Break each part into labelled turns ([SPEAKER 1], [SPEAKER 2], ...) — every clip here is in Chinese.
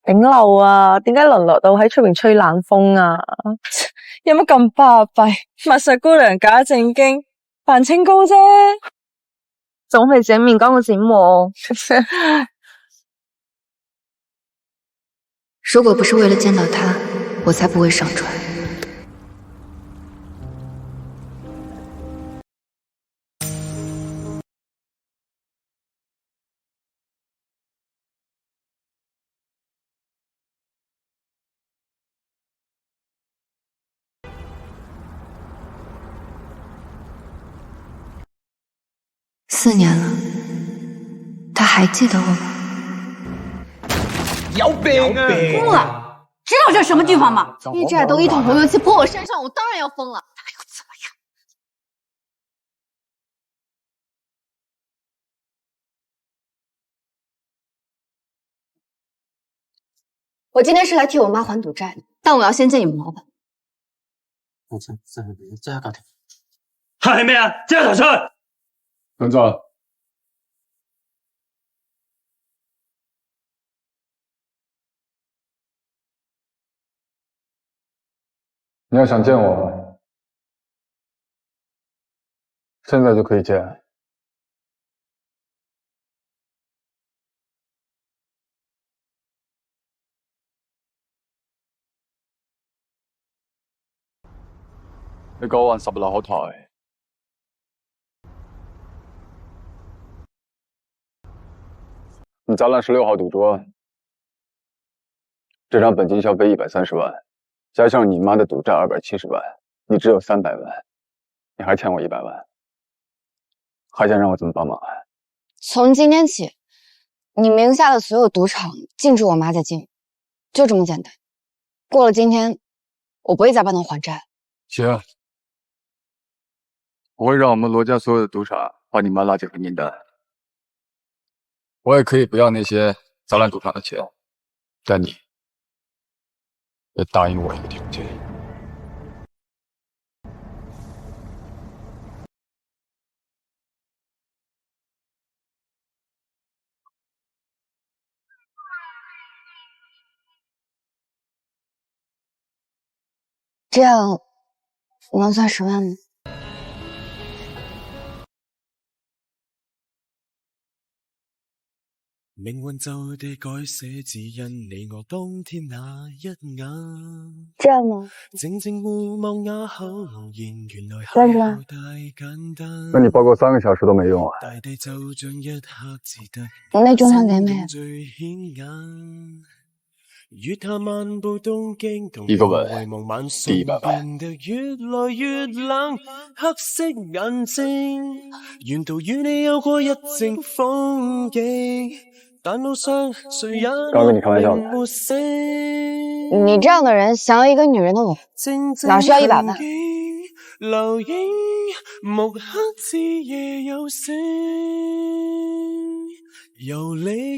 [SPEAKER 1] 頂樓啊，點解淪落到喺出邊吹冷風啊？
[SPEAKER 2] 有乜咁巴閉？密實姑娘假正經，扮清高啫。
[SPEAKER 1] 總係整面光個剪喎。
[SPEAKER 3] 如果不是为了见到他，我才不会上船。4年了，他还记得我吗？
[SPEAKER 4] 有病啊！
[SPEAKER 5] 疯了！知道这是什么地方吗？
[SPEAKER 6] 一债都一桶红油漆泼我身上，我当然要疯了。
[SPEAKER 5] 那又怎么样？
[SPEAKER 6] 我今天是来替我妈还赌债的，但我要先见你们老板。
[SPEAKER 4] 即刻搞掂。係咩啊？即刻逃出去！
[SPEAKER 7] 等着。你要想见我，现在就可以见。你狗玩10樓好台。你砸烂16號賭桌，这场本金消费130万，加上你妈的赌债270万，你只有300万，你还欠我100万，还想让我怎么帮忙？
[SPEAKER 6] 从今天起，你名下的所有赌场禁止我妈再进，就这么简单。过了今天，我不会再帮她还债。
[SPEAKER 7] 行，我会让我们罗家所有的赌场把你妈拉进黑名单。我也可以不要那些砸烂赌场的钱，但你也答应我一个条件。
[SPEAKER 6] 这样能算10万吗？
[SPEAKER 8] 命运就地改写，只因你我當天那一眼。
[SPEAKER 6] 这样呢？
[SPEAKER 8] 靜靜互望啞口無言，原來
[SPEAKER 6] 30萬。
[SPEAKER 8] 太簡單。
[SPEAKER 7] 那你报够3個小時都沒用啊！
[SPEAKER 8] 大地就像一刻自得，
[SPEAKER 6] 那中獎幾咩？
[SPEAKER 8] 最顯眼。月下漫步東京，同
[SPEAKER 7] 一個吻
[SPEAKER 8] 遺忘晚上
[SPEAKER 7] 第100萬。
[SPEAKER 8] 變得越來越冷，黑色眼睛，沿途與你有過一程風景，但路上誰也
[SPEAKER 7] 剛跟你開玩笑的。
[SPEAKER 8] 沒醒。
[SPEAKER 6] 你這樣的人想要一個女人的我，哪需要100萬？
[SPEAKER 8] 留影，木刻之夜有聲。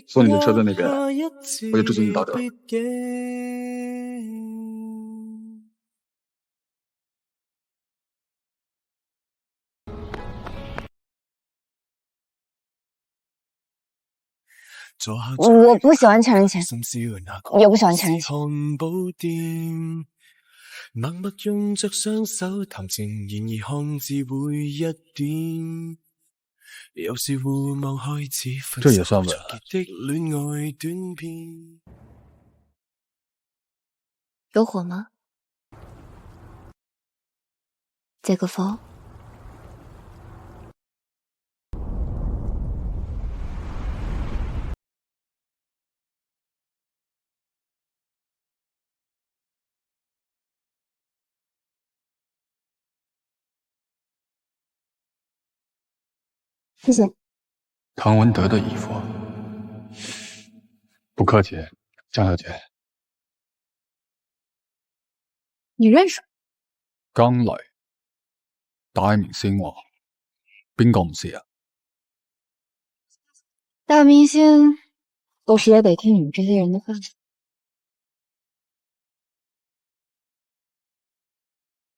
[SPEAKER 7] 送你的車在那邊，我就祝祝你到這。
[SPEAKER 6] 我不喜歡欠人錢，也不喜歡欠人錢。
[SPEAKER 8] 默默用着雙手談情，然而看字會一點。有時互望開始分手，
[SPEAKER 7] 這也算吻。
[SPEAKER 8] 的戀愛短片。
[SPEAKER 3] 有火嗎？借個火。
[SPEAKER 6] 謝謝。
[SPEAKER 7] 唐文德的衣服，不客氣，江小姐。
[SPEAKER 6] 你認識？
[SPEAKER 7] 剛嚟，大明星喎，邊個唔識啊？
[SPEAKER 6] 大明星都是也得聽你們這些人的話。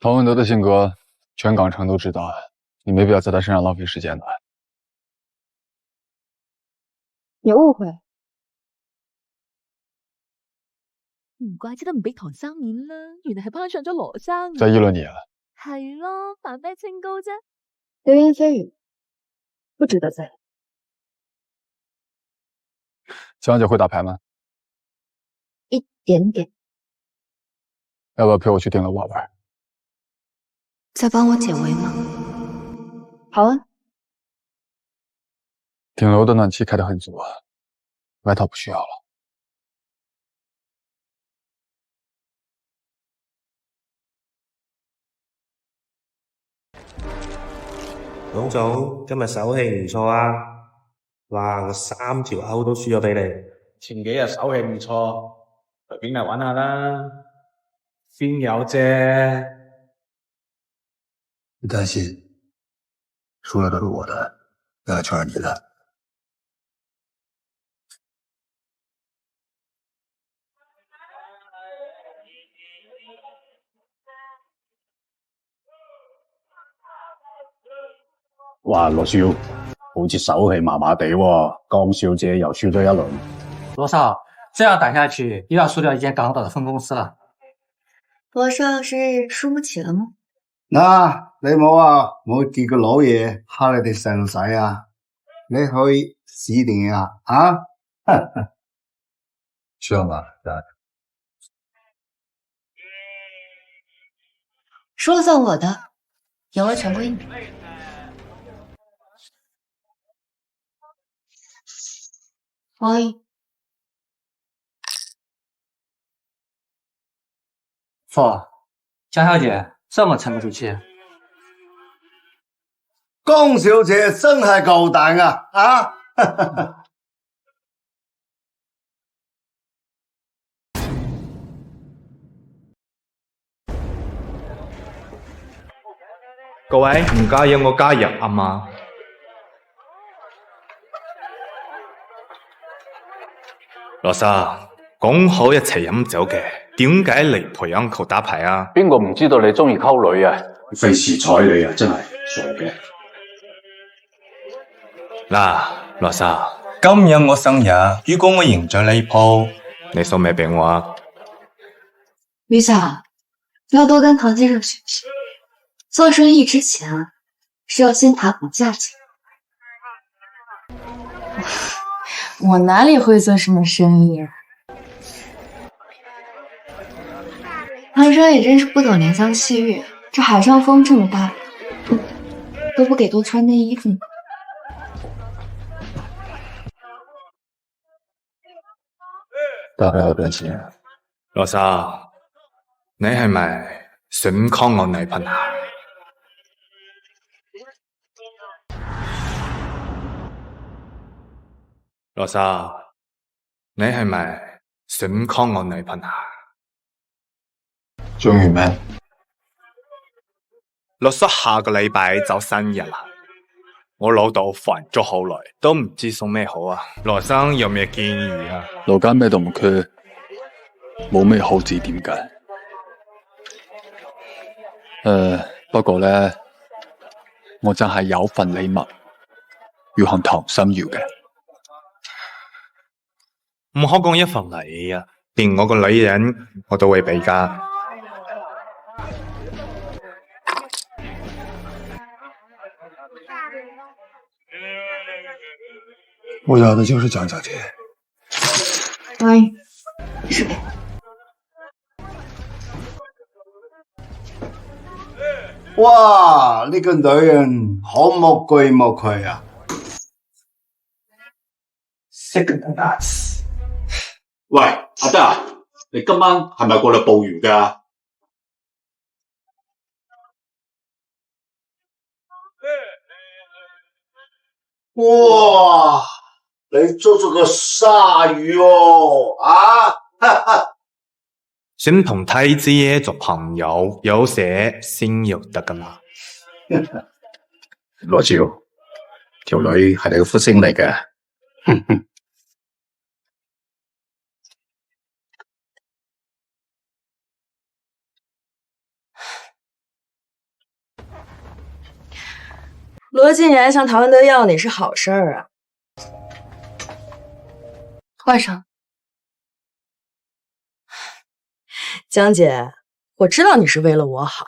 [SPEAKER 7] 唐文德的性格，全港城都知道，你沒必要在他身上浪費時間的。
[SPEAKER 6] 你誤會了。
[SPEAKER 9] 唔怪之得唔俾唐生面啦，原來係攀上咗羅生。
[SPEAKER 7] 在議論你啊？
[SPEAKER 9] 係咯，扮咩清高啫？
[SPEAKER 6] 流言蜚語，
[SPEAKER 1] 不值得在意。
[SPEAKER 7] 江姐會打牌嗎？
[SPEAKER 6] 一點點。
[SPEAKER 7] 要不要陪我去頂樓玩玩？
[SPEAKER 3] 在幫我解圍嗎？
[SPEAKER 6] 好啊。
[SPEAKER 7] 頂樓的暖氣開得很足啊，外套不需要了。
[SPEAKER 8] 董總今日手氣唔錯啊！哇，我3條歐都輸咗俾你。
[SPEAKER 4] 前幾日手氣唔錯，隨便嚟玩下啦。邊有啫？
[SPEAKER 10] 別擔心，輸了都是我的，贏了全是你的。
[SPEAKER 4] 哇，羅少，好似手氣麻麻地喎，江小姐又輸咗一輪。
[SPEAKER 11] 羅少，這樣打下去，又要輸掉一間港島的分公司了。
[SPEAKER 3] 羅少是輸不起了嗎？
[SPEAKER 10] 嗱，你冇啊，冇見個老爺蝦你哋細路仔啊？你去試電啊？啊？需要嗎？
[SPEAKER 3] 輸了算我的，贏了全歸你。喂，
[SPEAKER 11] 錯，江小姐這麼沉不住氣。
[SPEAKER 10] 江小姐真係夠膽啊！啊！
[SPEAKER 12] 各位唔介意我加入啊嘛？羅生，講好一齊飲酒嘅，點解嚟陪 uncle 打牌啊？
[SPEAKER 4] 邊個唔知道你中意溝女啊？費事睬你啊！真係傻嘅。
[SPEAKER 12] 嗱，羅生，今日我生日，如果我贏咗呢鋪，你送咩俾我啊？
[SPEAKER 3] 於夏，要多跟唐先生學習。做生意之前是要先談好價錢。
[SPEAKER 2] 我哪裡會做什麼生意啊？
[SPEAKER 3] 唐生也真是不懂憐香惜玉，這海上風這麼大，都不給多穿件衣服。
[SPEAKER 10] 大不了變錢。
[SPEAKER 12] 羅生，你係咪想溝我女朋友？羅生，你係咪想溝我女朋友？
[SPEAKER 10] 終於咩？
[SPEAKER 12] 羅叔下個禮拜就生日啦，我老豆煩咗好耐，都唔知送咩好啊。羅生有咩建議啊？
[SPEAKER 7] 羅家咩都唔缺，冇咩好指點㗎。不過呢，我真係有份禮物要向唐生要嘅。
[SPEAKER 12] 唔好講一份禮啊，連我個女人我都會俾㗎。
[SPEAKER 10] 我要的就是江小姐。
[SPEAKER 3] 喂，是誰？
[SPEAKER 10] 哇！呢個女人好冇居冇佢啊！
[SPEAKER 4] 識得打死。喂，阿德啊，你今晚係咪過嚟捕魚㗎？
[SPEAKER 10] 哇！你捉咗個鯊魚哦！啊！哈哈，
[SPEAKER 12] 想同太子爺做朋友，有寫先要得㗎嘛。
[SPEAKER 4] 羅少，條女係你個福星嚟嘅。哼哼。
[SPEAKER 2] 羅竟然向唐文德要你是好事兒啊！
[SPEAKER 3] 換上。
[SPEAKER 2] 江姐，我知道你是为了我好，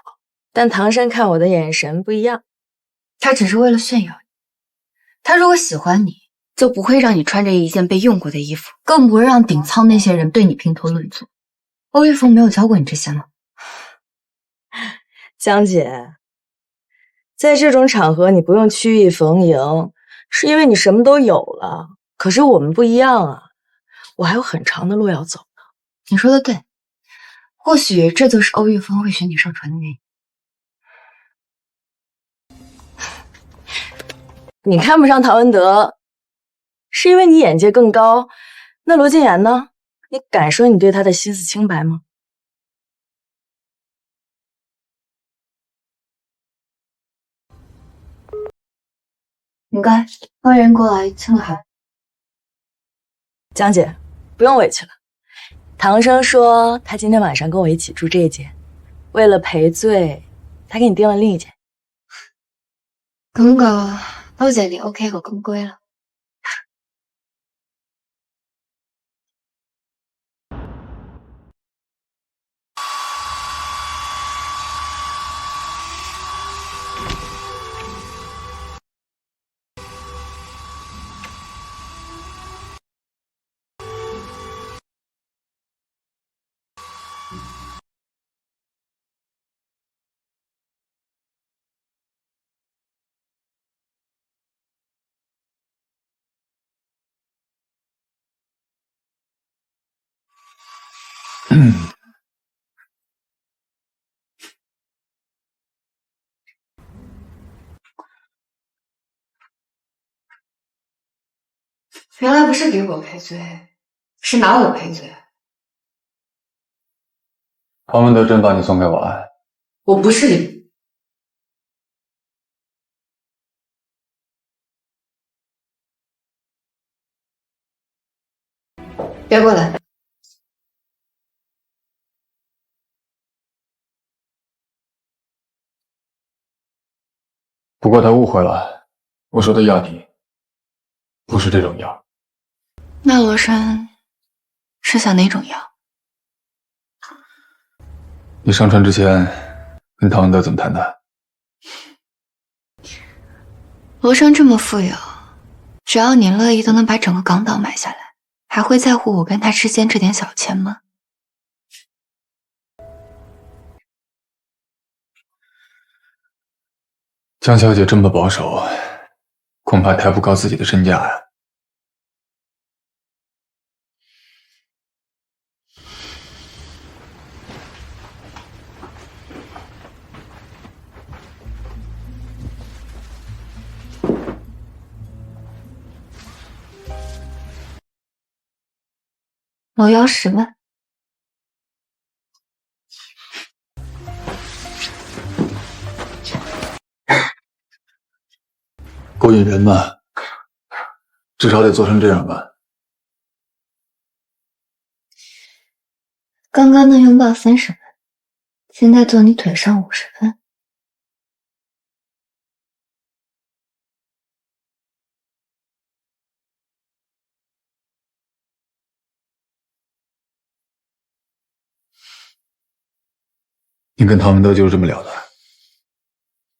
[SPEAKER 2] 但唐山看我的眼神不一样。
[SPEAKER 3] 他只是为了炫耀你。他如果喜欢你，就不会让你穿着一件被用过的衣服，更不会让顶仓那些人对你评头论足。欧玉峰没有教过你这些吗？
[SPEAKER 2] 江姐，在这种场合你不用曲意逢迎，是因为你什么都有了。可是我们不一样啊，我还有很长的路要走呢。
[SPEAKER 3] 你说的对，或许这就是欧玉峰会选你上船的原因。
[SPEAKER 2] 你看不上唐文德，是因为你眼界更高。那罗晋言呢？你敢说你对他的心思清白吗？
[SPEAKER 3] 应该，欢迎过来清海。
[SPEAKER 2] 江姐，不用委屈了。唐生说他今天晚上跟我一起住这一间，为了赔罪，他给你订了另一间。
[SPEAKER 3] 咁個多謝你 OK 個咁貴啦。原来不是给我赔罪，是拿我赔罪。
[SPEAKER 7] 唐文德真把你送给我？
[SPEAKER 3] 我不是礼物。别过来。
[SPEAKER 7] 不过他误会了，我说的要你，不是这种要。
[SPEAKER 3] 那罗山是想哪种药？
[SPEAKER 7] 你上船之前跟唐文德怎么谈的？
[SPEAKER 3] 罗山这么富有，只要你乐意，都能把整个港岛买下来，还会在乎我跟他之间这点小钱吗？
[SPEAKER 7] 江小姐这么保守，恐怕抬不高自己的身价呀。
[SPEAKER 3] 我要10万。
[SPEAKER 7] 勾引人嘛，至少得做成这样吧。
[SPEAKER 3] 刚刚的拥抱30万，现在坐你腿上50万。
[SPEAKER 7] 你跟唐文德就是这么聊的？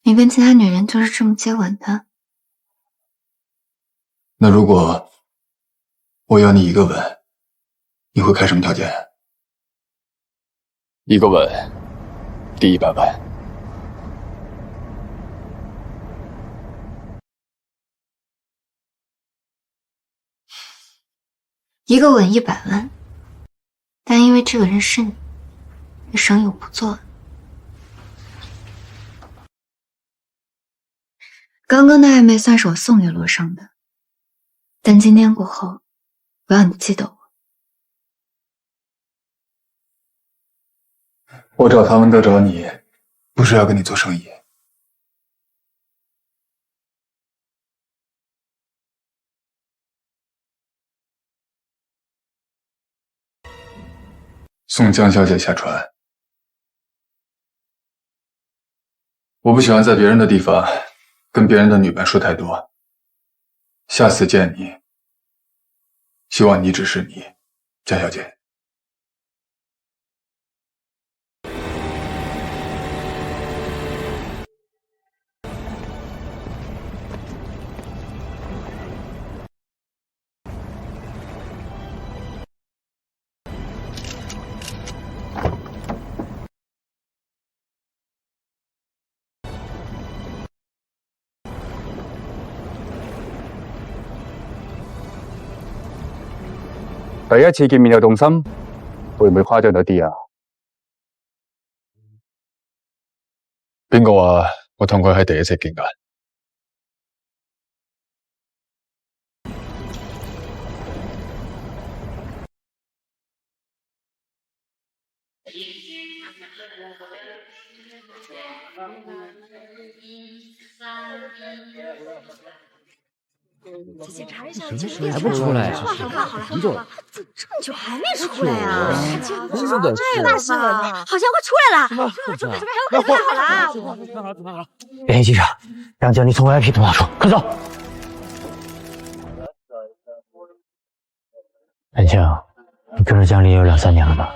[SPEAKER 3] 你跟其他女人就是这么接吻的？
[SPEAKER 7] 那如果我要你一个吻，你会开什么条件？一个吻，抵100万。
[SPEAKER 3] 一个吻100万，但因为这个人是你，这生意我不做了。刚刚的暧昧算是我送给罗生的，但今天过后，我要你记得我。
[SPEAKER 7] 我找唐文德找你，不是要跟你做生意。送江小姐下船。我不喜欢在别人的地方跟别人的女伴说太多。下次见你，希望你只是你，江小姐。第一次見面就動心，會唔會誇張咗啲啊？邊個話我同佢係第一次見㗎？
[SPEAKER 5] 再检查一下，
[SPEAKER 13] 还不出来啊？
[SPEAKER 5] 好了，
[SPEAKER 13] 很久了，
[SPEAKER 5] 怎么这么久还没出来呀？
[SPEAKER 13] 那
[SPEAKER 5] 是好像快出来了，这边还有快好了。
[SPEAKER 13] 联系机场，让经理从 VIP 通道出，快走！安庆，你跟着江离有2、3年了吧？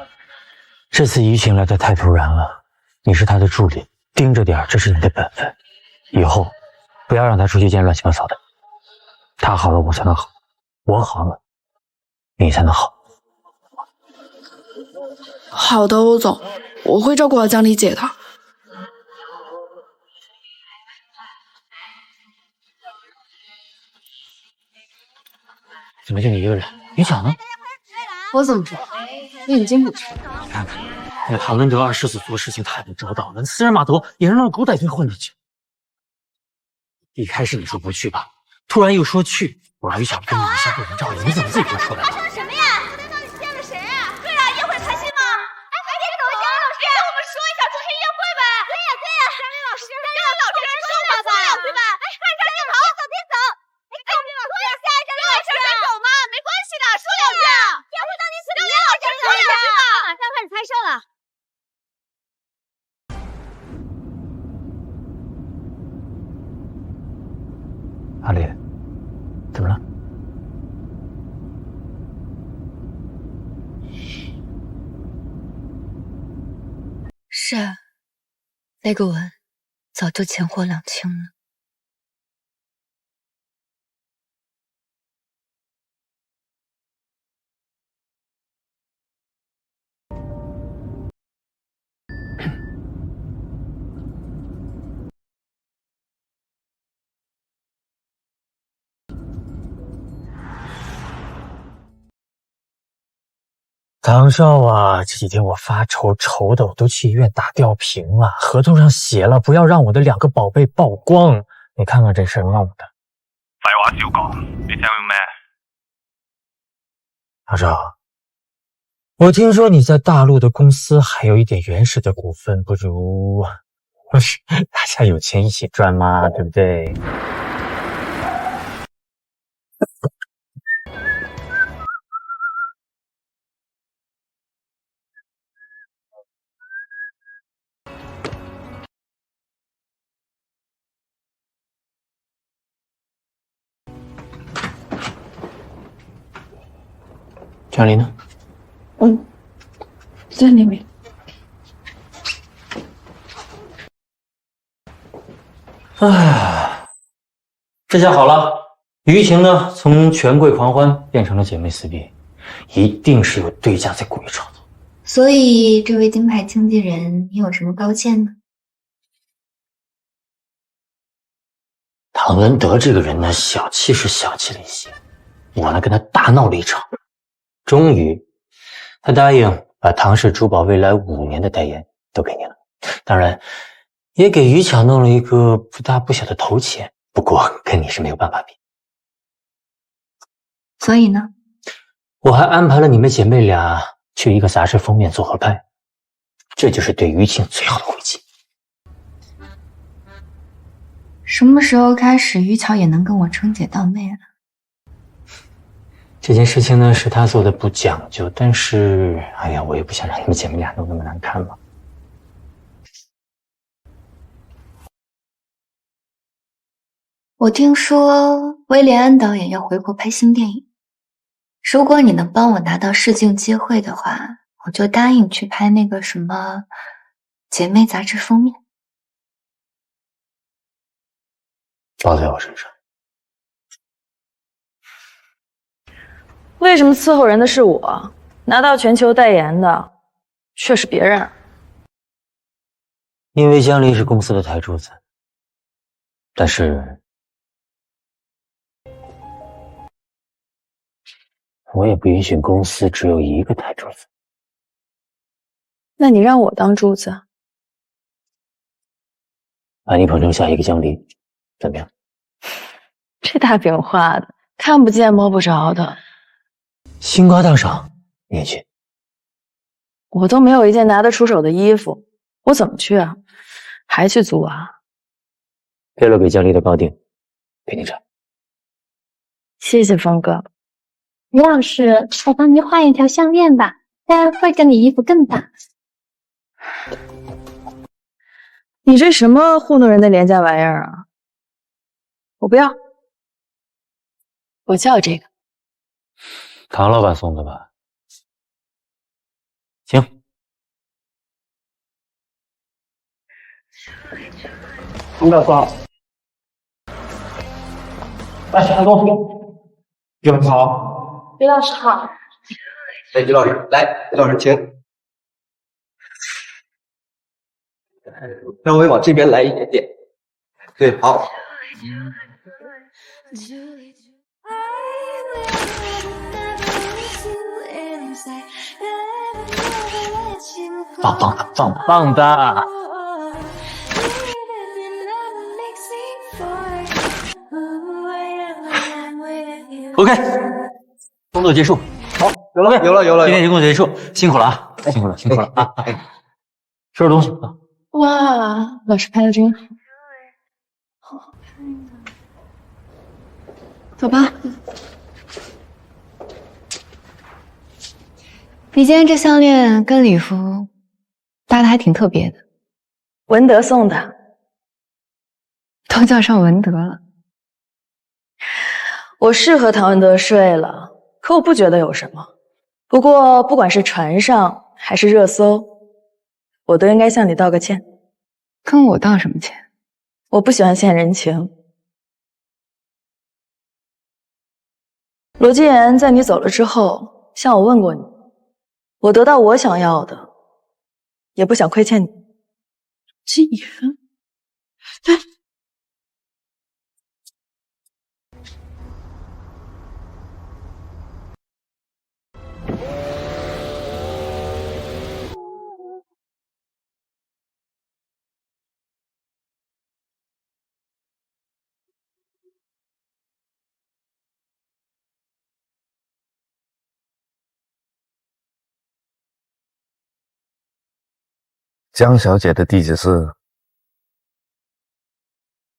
[SPEAKER 13] 这次疫情来得太突然了，你是他的助理，盯着点，这是你的本分。以后不要让他出去见乱七八糟的。他好了，我才能好；我好了，你才能好。
[SPEAKER 14] 好的，欧总，我会照顾好江离姐的。
[SPEAKER 13] 怎么就你一个人？于巧呢？
[SPEAKER 3] 我怎么知道？眼睛不识。
[SPEAKER 13] 你看看，那唐文德2世子做事情太不周到了，私人码头也让狗仔队混进去。一开始你说不去吧，突然又说去，我让于巧跟你相互人照应，你怎么自己就出来了？
[SPEAKER 5] 说什么呀？昨天到底见了谁啊？对啊，夜会开心吗？哎，别走，江林老师，跟我们说一下昨天夜会呗。可以啊，江林老师，说吧吧。哎，看着镜头，别走。哎，江林老师，说一下，江林老师，别走嘛，没关系的，说2句。夜会到底怎么样？江林老师，马上开始拍摄了。
[SPEAKER 13] 阿丽，怎么了？
[SPEAKER 3] 是啊，那个吻早就钱货两清了。
[SPEAKER 13] 唐少啊，这几天我发愁，愁的我都去医院打吊瓶了。合同上写了，不要让我的2个宝贝曝光。你看看这事闹的。
[SPEAKER 12] 废話少講，你想要咩？
[SPEAKER 13] 唐少，我听说你在大陆的公司还有一点原始的股份，不如大家有钱一起赚嘛，对不对？江离呢？
[SPEAKER 14] 在里面。
[SPEAKER 13] 唉，这下好了，于情呢从权贵狂欢变成了姐妹撕逼，一定是有对家在故意炒作。
[SPEAKER 3] 所以，这位金牌经纪人，你有什么高见呢？
[SPEAKER 13] 唐文德这个人呢，小气是小气了一些，我呢跟他大闹了一场，终于，他答应把唐氏珠宝未来5年的代言都给你了，当然，也给于巧弄了一个不大不小的头衔，不过跟你是没有办法比。
[SPEAKER 3] 所以呢？
[SPEAKER 13] 我还安排了你们姐妹俩去一个杂志封面做合拍，这就是对于情最好的回击。
[SPEAKER 3] 什么时候开始，于巧也能跟我称姐道妹了？
[SPEAKER 13] 这件事情呢，是她做的不讲究，但是，哎呀，我也不想让你们姐妹俩弄那么难看嘛。
[SPEAKER 3] 我听说威廉安导演要回国拍新电影，如果你能帮我拿到试镜机会的话，我就答应去拍那个什么姐妹杂志封面。
[SPEAKER 13] 包在我身上。
[SPEAKER 2] 为什么伺候人的是我，拿到全球代言的却是别人？
[SPEAKER 13] 因为江离是公司的台柱子，但是我也不允许公司只有一个台柱子。
[SPEAKER 2] 那你让我当柱子？
[SPEAKER 13] 把你捧成下一个江离，怎么样？
[SPEAKER 2] 这大饼画的，看不见摸不着的。
[SPEAKER 13] 星瓜大赏，你也去？
[SPEAKER 2] 我都没有一件拿得出手的衣服，我怎么去啊？还去租啊？
[SPEAKER 13] 配了给江离的高定，给你穿。
[SPEAKER 2] 谢谢峰哥。
[SPEAKER 15] 于老师，我帮你换一条项链吧，这样会跟你衣服更搭。
[SPEAKER 2] 你这什么糊弄人的廉价玩意儿啊！我不要，我就要这个。
[SPEAKER 13] 唐老板送的吧？行。
[SPEAKER 11] 洪大嫂，来，拿东西。于老师好。
[SPEAKER 15] 于老师好。
[SPEAKER 16] 哎，于老师，来，于老师请。稍微往这边来一点点。对，好。
[SPEAKER 13] 棒棒的，棒棒的。OK， 工作结束。好，有了没？
[SPEAKER 16] 有了。
[SPEAKER 13] 今天工作结束，辛苦了啊！辛苦了啊！收拾东西啊！
[SPEAKER 2] 哇，老师拍的真好。好看呀！走吧。
[SPEAKER 6] 你今天这项链跟礼服搭的还挺特别的，
[SPEAKER 2] 文德送的，
[SPEAKER 6] 都叫上文德了。
[SPEAKER 2] 我是和唐文德睡了，可我不觉得有什么。不过不管是船上还是热搜，我都应该向你道个歉。
[SPEAKER 6] 跟我道什么歉？
[SPEAKER 2] 我不喜欢欠人情。罗金言在你走了之后向我问过你，我得到我想要的，也不想亏欠你。金言，对。
[SPEAKER 17] 江小姐的地址是？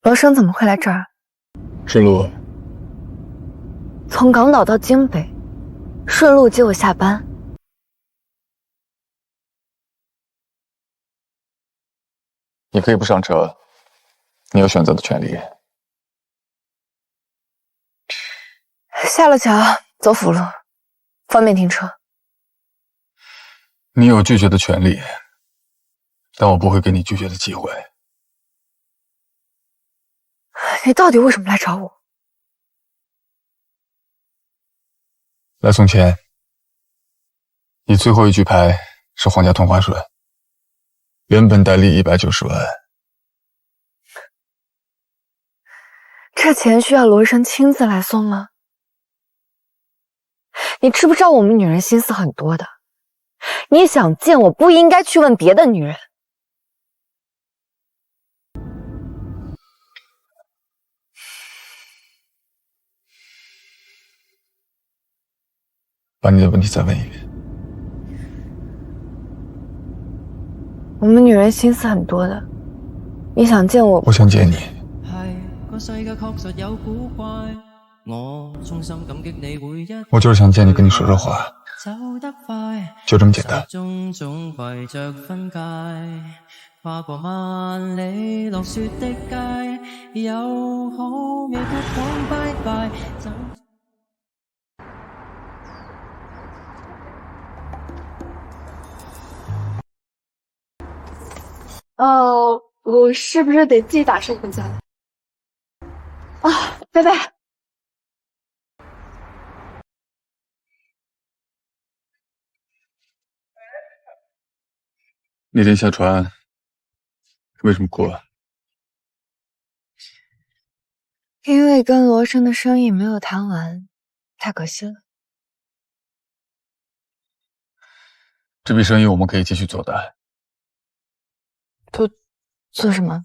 [SPEAKER 6] 罗生怎么会来这儿？
[SPEAKER 7] 是路。
[SPEAKER 6] 从港岛到京北，顺路接我下班。
[SPEAKER 7] 你可以不上车，你有选择的权利。
[SPEAKER 6] 下了桥，走辅路，方便停车。
[SPEAKER 7] 你有拒绝的权利，但我不会给你拒绝的机会。
[SPEAKER 6] 你到底为什么来找我？
[SPEAKER 7] 来送钱。你最后一局牌是皇家同花顺，原本代理190万。
[SPEAKER 6] 这钱需要罗生亲自来送吗？你知不知道我们女人心思很多的？你想见我不应该去问别的女人。
[SPEAKER 7] 把你的问题再问一遍。
[SPEAKER 6] 我们女人心思很多的，你想见我？
[SPEAKER 7] 我想见你。我就是想见你，跟你说说话，就这么简单。跨過萬里落雪的街，又可未及講拜拜。
[SPEAKER 14] 我是不是得自己打车回家了？啊，拜拜。
[SPEAKER 7] 那天下船为什么哭啊？
[SPEAKER 6] 因为跟罗生的生意没有谈完，太可惜了。
[SPEAKER 7] 这笔生意我们可以继续做的。
[SPEAKER 6] 做什么？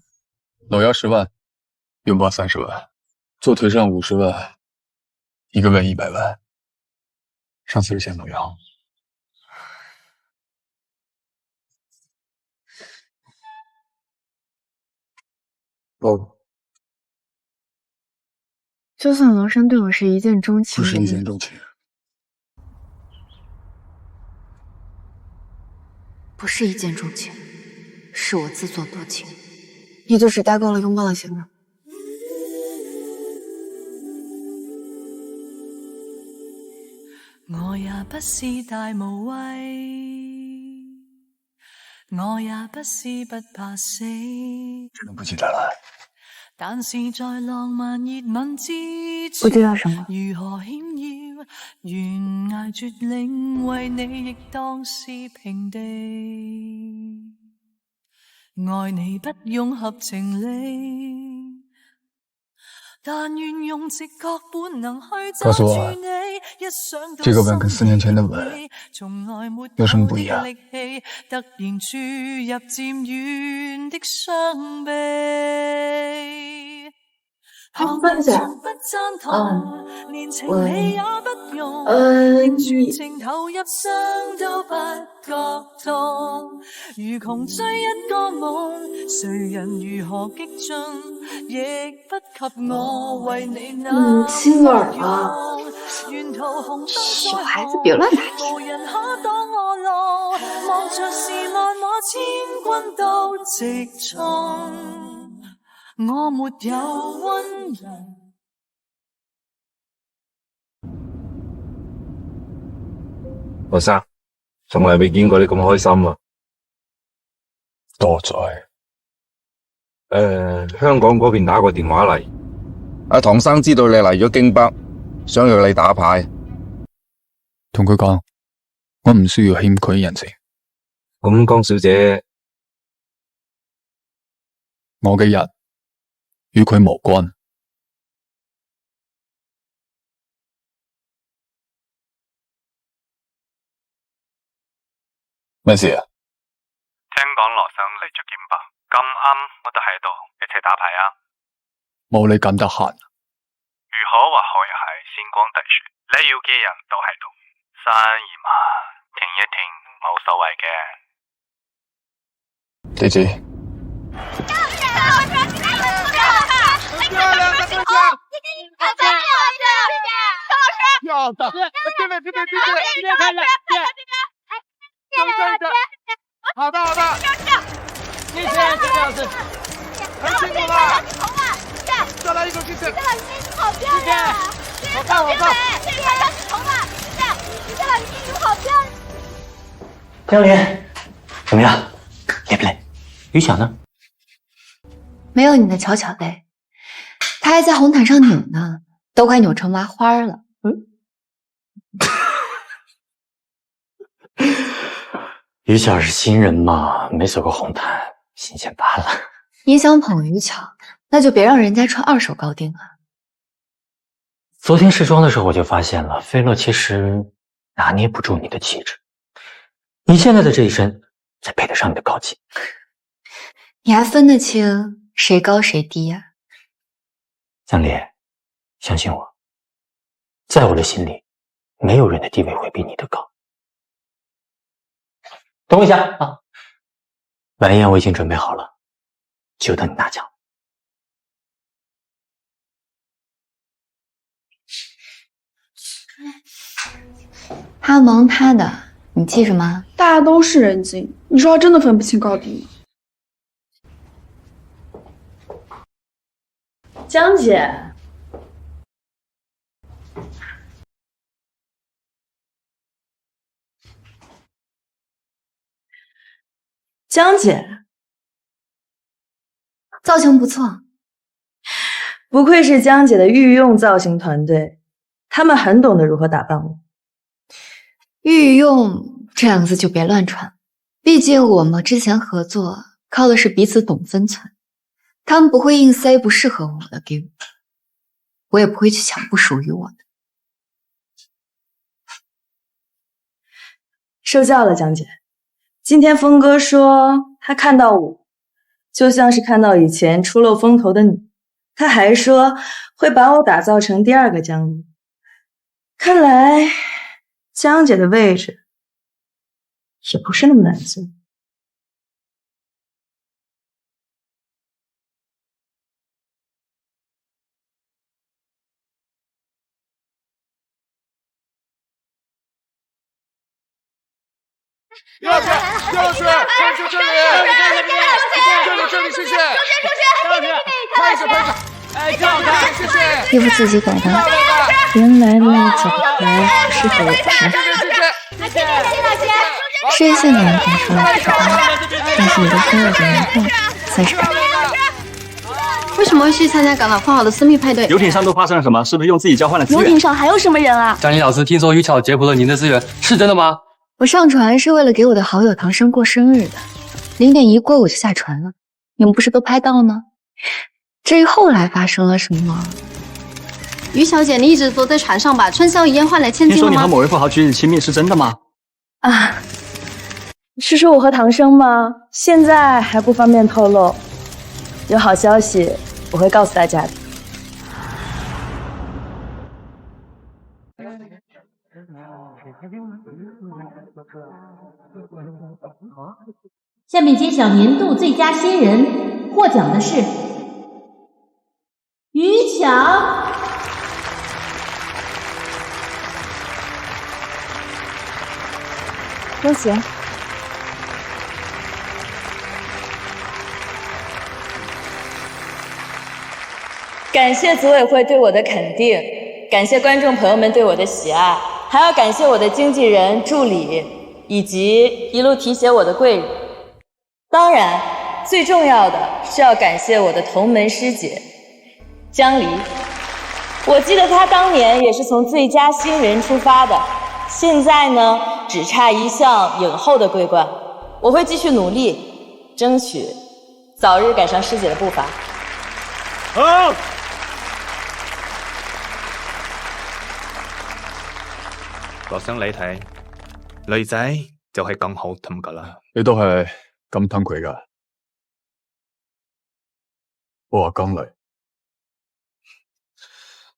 [SPEAKER 7] 老姚10万，拥抱30万，做腿上50万，一个月100万。上次是见老姚。不，
[SPEAKER 6] 就算罗生对我是一见钟情，
[SPEAKER 7] 不是一见钟情。
[SPEAKER 3] 不是一见钟情，是我自作多情。
[SPEAKER 6] 你就只待够了拥抱的行了。
[SPEAKER 18] 我也不是大无畏，我也不是不怕死。
[SPEAKER 7] 真的不记得了。
[SPEAKER 18] 但是在浪漫熱吻之
[SPEAKER 6] 不知道什么？
[SPEAKER 18] 如何險要懸崖絕嶺，為你亦當是平地。愛你不用合情理，但願用直覺本能去抓住你。一想到
[SPEAKER 7] 这个吻跟4年前的吻有什么不一樣？
[SPEAKER 18] 突然注入漸遠的傷悲。
[SPEAKER 2] 好，范姐。
[SPEAKER 18] 連情理也不用，全情投入傷都不覺痛。如窮追一個夢，誰人如何激進，亦不及我為你那
[SPEAKER 2] 亲耳了。
[SPEAKER 18] 沿途紅燈
[SPEAKER 2] 小孩子別亂打聽。
[SPEAKER 18] 無人可擋我路，望着是萬馬千軍都直衝。我沒有溫柔。
[SPEAKER 17] 學生，從來未見過你咁開心啊！
[SPEAKER 7] 多謝。
[SPEAKER 17] 香港嗰邊打個電話嚟，
[SPEAKER 19] 阿唐生知道你嚟咗京北，想約你打牌。
[SPEAKER 7] 同佢講，我唔需要欠佢人情。
[SPEAKER 17] 咁江小姐，
[SPEAKER 7] 我嘅日與佢無關。咩事啊？
[SPEAKER 12] 聽講羅生嚟咗京北，咁啱我都喺度，一齊打牌啊！
[SPEAKER 7] 冇你咁得閒。
[SPEAKER 12] 如何或可以係星光大雪，你要嘅人都喺度，生意嘛，停一停冇所謂嘅。
[SPEAKER 7] 地址。
[SPEAKER 5] 要的，这边，看来，好的，谢谢这样子，很辛苦了，再来一口气，好漂亮，我看，这个要是重了，这老师英语好漂亮。
[SPEAKER 13] 江林，怎么样？累不累？于晓呢？
[SPEAKER 3] 没有你的巧巧累，他还在红毯上扭呢，都快扭成麻花了。
[SPEAKER 13] 于巧是新人嘛，没走过红毯，新鲜罢了。
[SPEAKER 3] 你想捧于巧，那就别让人家穿2手高定啊。
[SPEAKER 13] 昨天试妆的时候我就发现了，菲洛其实拿捏不住你的气质。你现在的这一身，才配得上你的高级。
[SPEAKER 3] 你还分得清谁高谁低呀？
[SPEAKER 13] 江离，相信我，在我的心里，没有人的地位会比你的高。等我一下啊！晚宴我已经准备好了，就等你拿奖。
[SPEAKER 3] 他忙他的，你气什么？
[SPEAKER 14] 大家都是人精，你说他真的分不清高低吗？
[SPEAKER 2] 江姐。江姐，
[SPEAKER 3] 造型不错，
[SPEAKER 2] 不愧是江姐的御用造型团队，他们很懂得如何打扮我。
[SPEAKER 3] 御用这2个字就别乱传，毕竟我们之前合作靠的是彼此懂分寸，他们不会硬塞不适合我的给我，我也不会去抢不属于我的。
[SPEAKER 2] 受教了，江姐。今天峰哥说他看到我，就像是看到以前出漏风头的你。他还说会把我打造成第二个江离。看来江姐的位置也不是那么难做。
[SPEAKER 5] 第二圈，第二圈，就这里，这里，谢谢。拍一下，拍一下。哎，这样看，谢谢。
[SPEAKER 3] 衣服自己改的，原来那个脚牌不适合我穿。事业线的人看出来不是他，但是你都跟我的人后，算是改变。
[SPEAKER 14] 为什么会去参加港岛放好的私密派对？
[SPEAKER 20] 游艇上都发生了什么？是不是用自己交换了资源？
[SPEAKER 14] 游艇上还有什么人啊？
[SPEAKER 11] 江离老师，听说于巧劫夺了您的资源，是真的吗？
[SPEAKER 3] 我上船是为了给我的好友唐生过生日的，0点一过我就下船了。你们不是都拍到吗？至于后来发生了什么，
[SPEAKER 14] 于小姐，你一直都在船上把春宵一夜换来千金了吗？
[SPEAKER 20] 听说你和某位富豪举止亲密，是真的吗？
[SPEAKER 2] 啊，是说我和唐生吗？现在还不方便透露，有好消息我会告诉大家的。
[SPEAKER 21] 下面揭晓年度最佳新人，获奖的是于巧。
[SPEAKER 2] 恭喜！感谢组委会对我的肯定，感谢观众朋友们对我的喜爱，还要感谢我的经纪人、助理以及一路提携我的贵人。当然，最重要的是要感谢我的同门师姐江离。我记得她当年也是从最佳新人出发的，现在呢，只差一项影后的桂冠。我会继续努力，争取早日赶上师姐的步伐。
[SPEAKER 20] 好。
[SPEAKER 12] 羅生你睇，女仔就係咁好氹噶啦。
[SPEAKER 7] 你都係咁氹佢噶？我話江離，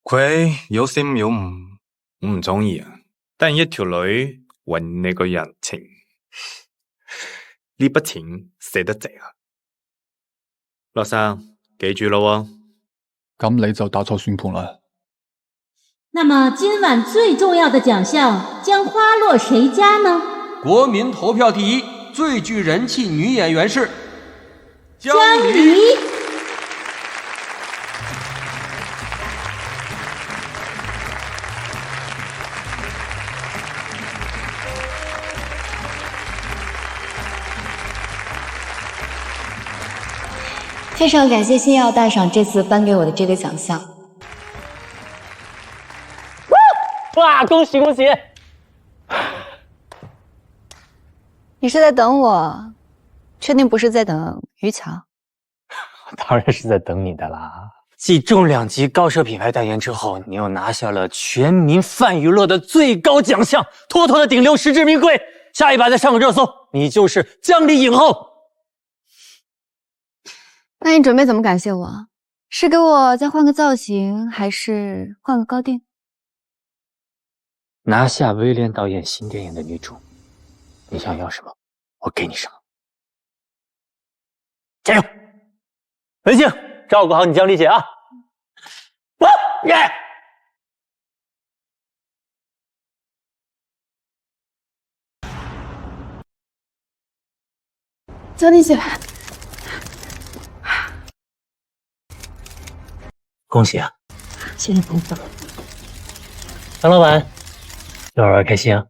[SPEAKER 12] 佢有心有唔，我唔中意啊。但一條女還你個人情，呢筆錢捨得值啊！羅生，記住咯喎。
[SPEAKER 7] 咁你就打錯算盤啦。
[SPEAKER 21] 那麼今晚最重要的獎項將花落誰家呢？
[SPEAKER 8] 國民投票第一，最具人氣女演員是
[SPEAKER 21] 江離。
[SPEAKER 3] 非常感谢星耀大赏这次颁给我的这个奖项。
[SPEAKER 13] 哇！恭喜恭喜！
[SPEAKER 2] 你是在等我？确定不是在等于巧？
[SPEAKER 13] 当然是在等你的啦。继中2级高奢品牌代言之后，你又拿下了全民泛娱乐的最高奖项，妥妥的顶流，实至名归。下一把再上个热搜，你就是江离影后。
[SPEAKER 2] 那你准备怎么感谢我？是给我再换个造型，还是换个高定？
[SPEAKER 13] 拿下威廉导演新电影的女主，你想要什么，我给你什么。加油！文静，照顾好你江离姐啊！耶！
[SPEAKER 14] 江离姐，
[SPEAKER 13] 恭喜啊！
[SPEAKER 14] 谢谢捧场。
[SPEAKER 13] 张老板，一会儿玩开心啊！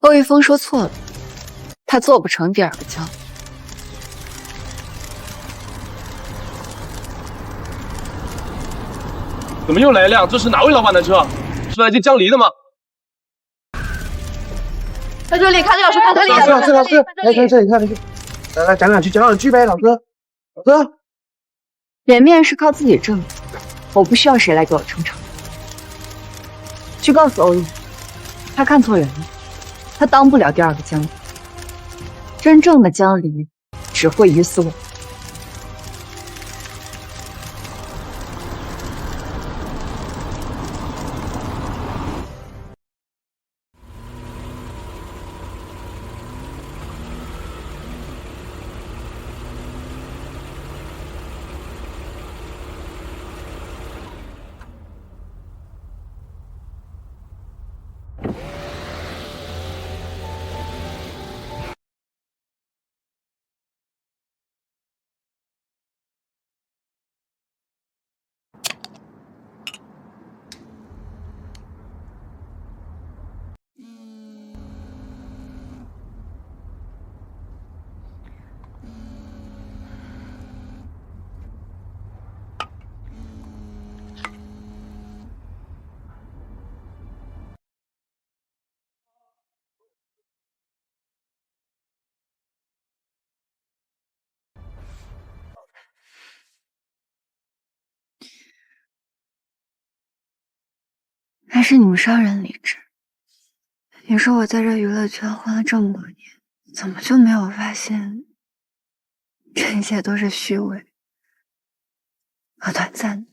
[SPEAKER 2] 欧玉峰说错了，他做不成第2个江。
[SPEAKER 17] 怎么又来一辆？这是哪位老板的车？是来接江离的吗？
[SPEAKER 14] 在这里，看李老师，看这里。
[SPEAKER 10] 老师，来看这里，看这里。来，咱俩去讲2句呗，老师。
[SPEAKER 2] 脸面是靠自己挣的，我不需要谁来给我撑场。去告诉欧阳，他看错人了，他当不了第2个江离。真正的江离只会鱼死我。
[SPEAKER 3] 还是你们商人理智。你说我在这娱乐圈混了这么多年，怎么就没有发现，这一切都是虚伪和短暂的？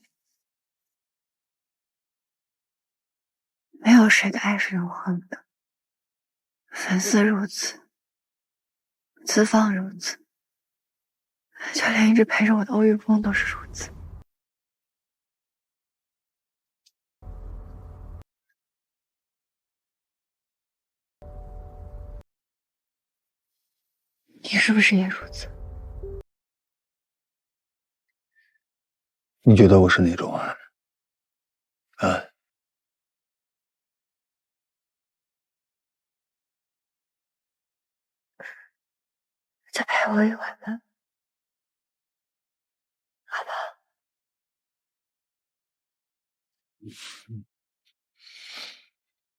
[SPEAKER 3] 没有谁的爱是永恒的，粉丝如此，资方如此，就连一直陪着我的欧玉峰都是如此。你是不是也如此？
[SPEAKER 19] 你觉得我是哪种啊？啊？
[SPEAKER 3] 再陪我一会儿吧，好吧？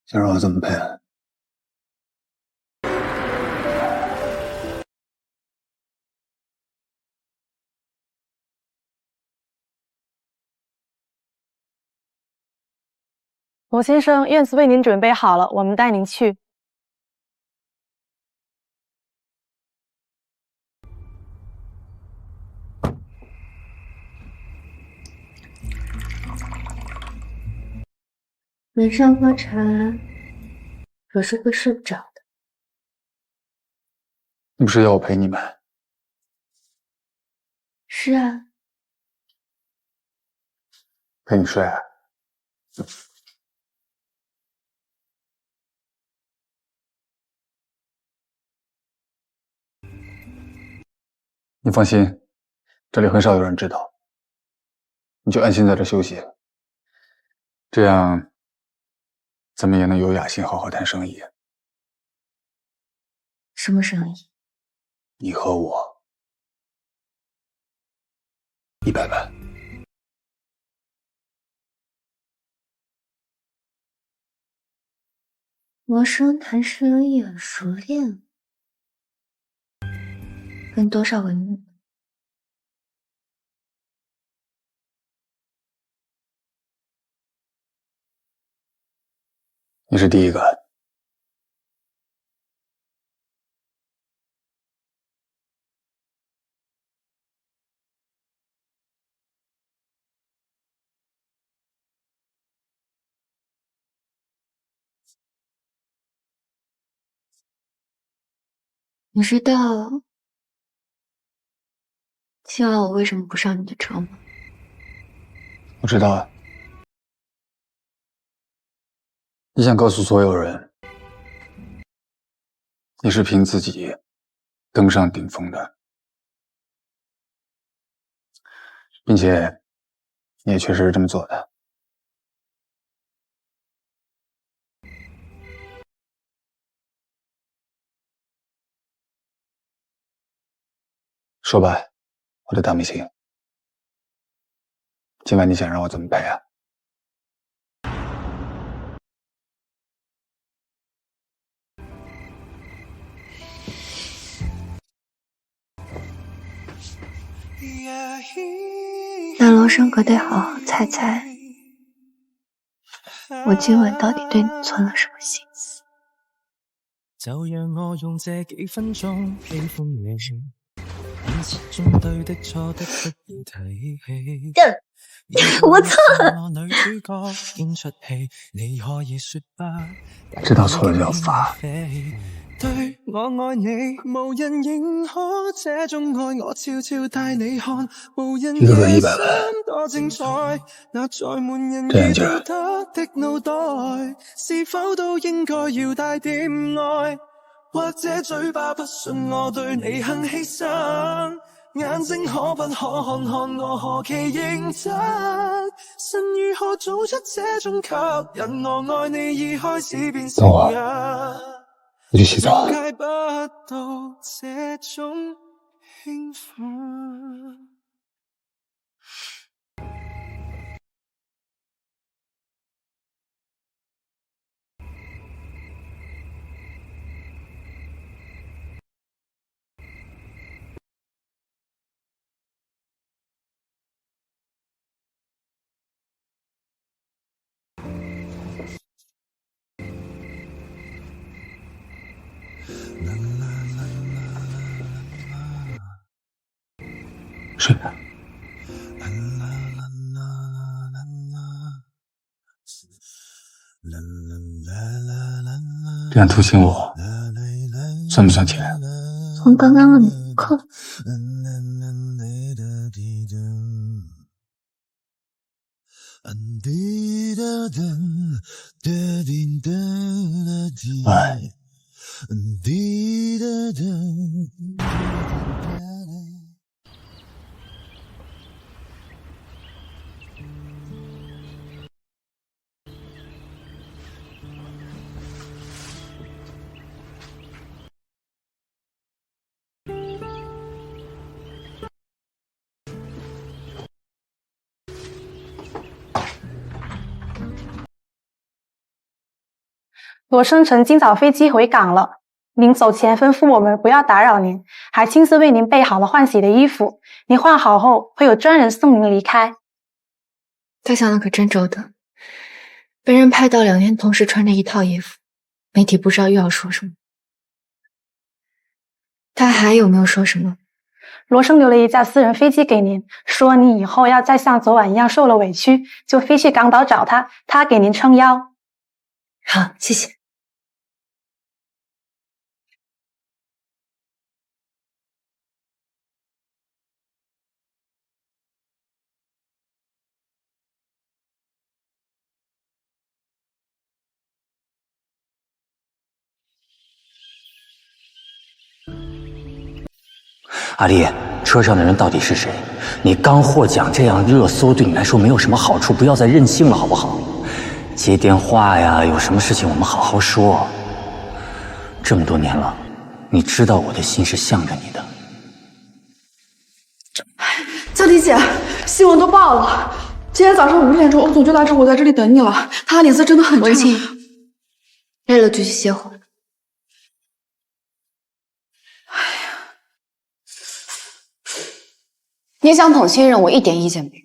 [SPEAKER 19] 想让我怎么陪？
[SPEAKER 1] 罗先生，院子为您准备好了，我们带您去。
[SPEAKER 3] 晚上喝茶，有时会睡不着的。
[SPEAKER 19] 你不是要我陪你吗？
[SPEAKER 3] 是啊。
[SPEAKER 19] 陪你睡啊？你放心，这里很少有人知道，你就安心在这休息，这样咱们也能有雅兴好好谈生意。
[SPEAKER 3] 什么生意？
[SPEAKER 19] 你和我100万。
[SPEAKER 3] 罗生谈生意很熟练，跟多少个女？
[SPEAKER 19] 你是第一个。
[SPEAKER 3] 你知道今晚我为什么不上你的车吗？
[SPEAKER 19] 我知道啊。你想告诉所有人，你是凭自己登上顶峰的，并且你也确实是这么做的。说吧，我的大明星，今晚你想让我怎么陪啊？
[SPEAKER 3] 生可得好好猜猜，我今晚到底对你存了什么心思？
[SPEAKER 8] 就讓我用這幾分鐘喜歡你，現實中對的錯的不要提起。
[SPEAKER 3] 我錯了。
[SPEAKER 8] 女主角演出戲，你可以說吧。
[SPEAKER 19] 知道錯了就要罰。
[SPEAKER 8] 對我愛你，無人認可這種愛，我悄悄帶你看，無人
[SPEAKER 19] 一個人100萬，
[SPEAKER 8] 多精彩。那載滿人
[SPEAKER 19] 這樣就
[SPEAKER 8] 道德的腦袋，是否都應該要帶點愛？或者嘴巴不信我對你很犧牲，眼睛可不可看看我何其認真？神如何做出這種吸引？我愛你已開始變成癮。
[SPEAKER 19] 我去洗澡。
[SPEAKER 8] 解不到這種興奮。
[SPEAKER 19] 睡吧。这样突醒我，算不算钱？
[SPEAKER 3] 从刚刚的那一刻，
[SPEAKER 19] 晚安。
[SPEAKER 1] 罗生辰今早飞机回港了，临走前吩咐我们不要打扰您，还亲自为您备好了换洗的衣服，您换好后会有专人送您离开。
[SPEAKER 3] 他想的可真周到，被人拍到2天同时穿着一套衣服，媒体不知道又要说什么。他还有没有说什么？
[SPEAKER 1] 罗生留了一架私人飞机给您，说你以后要再像昨晚一样受了委屈，就飞去港岛找他，他给您撑腰。
[SPEAKER 3] 好，谢谢。
[SPEAKER 13] 阿丽，车上的人到底是谁？你刚获奖，这样热搜对你来说没有什么好处，不要再任性了，好不好？接电话呀，有什么事情我们好好说。这么多年了，你知道我的心是向着你的。
[SPEAKER 14] 佳丽姐，新闻都报了，今天早上5点钟，欧总就来找我在这里等你了。他的脸色真的很差。
[SPEAKER 3] 文清，累了就去歇会儿。
[SPEAKER 6] 你想捧新人，我一点意见没有。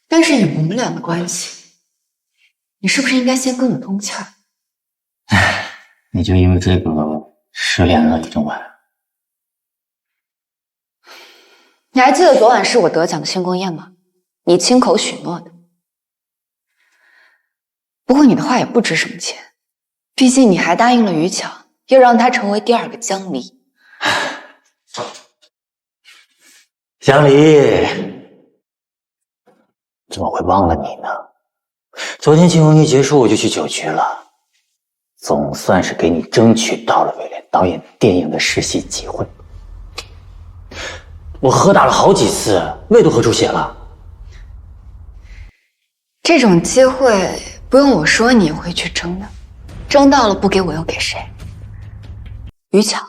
[SPEAKER 3] 但是以我们俩的关系，你是不是应该先跟我通气儿？
[SPEAKER 13] 你就因为这个失联了一整晚？
[SPEAKER 6] 你还记得昨晚是我得奖的庆功宴吗？你亲口许诺的。不过你的话也不值什么钱，毕竟你还答应了于强，要让他成为第2个江离。
[SPEAKER 13] 江离，怎么会忘了你呢？昨天庆功一结束我就去酒局了，总算是给你争取到了威廉导演电影的实习机会。我喝大了好几次，胃都喝出血了。
[SPEAKER 3] 这种机会不用我说你也会去争的，争到了不给我又给谁？
[SPEAKER 6] 于强。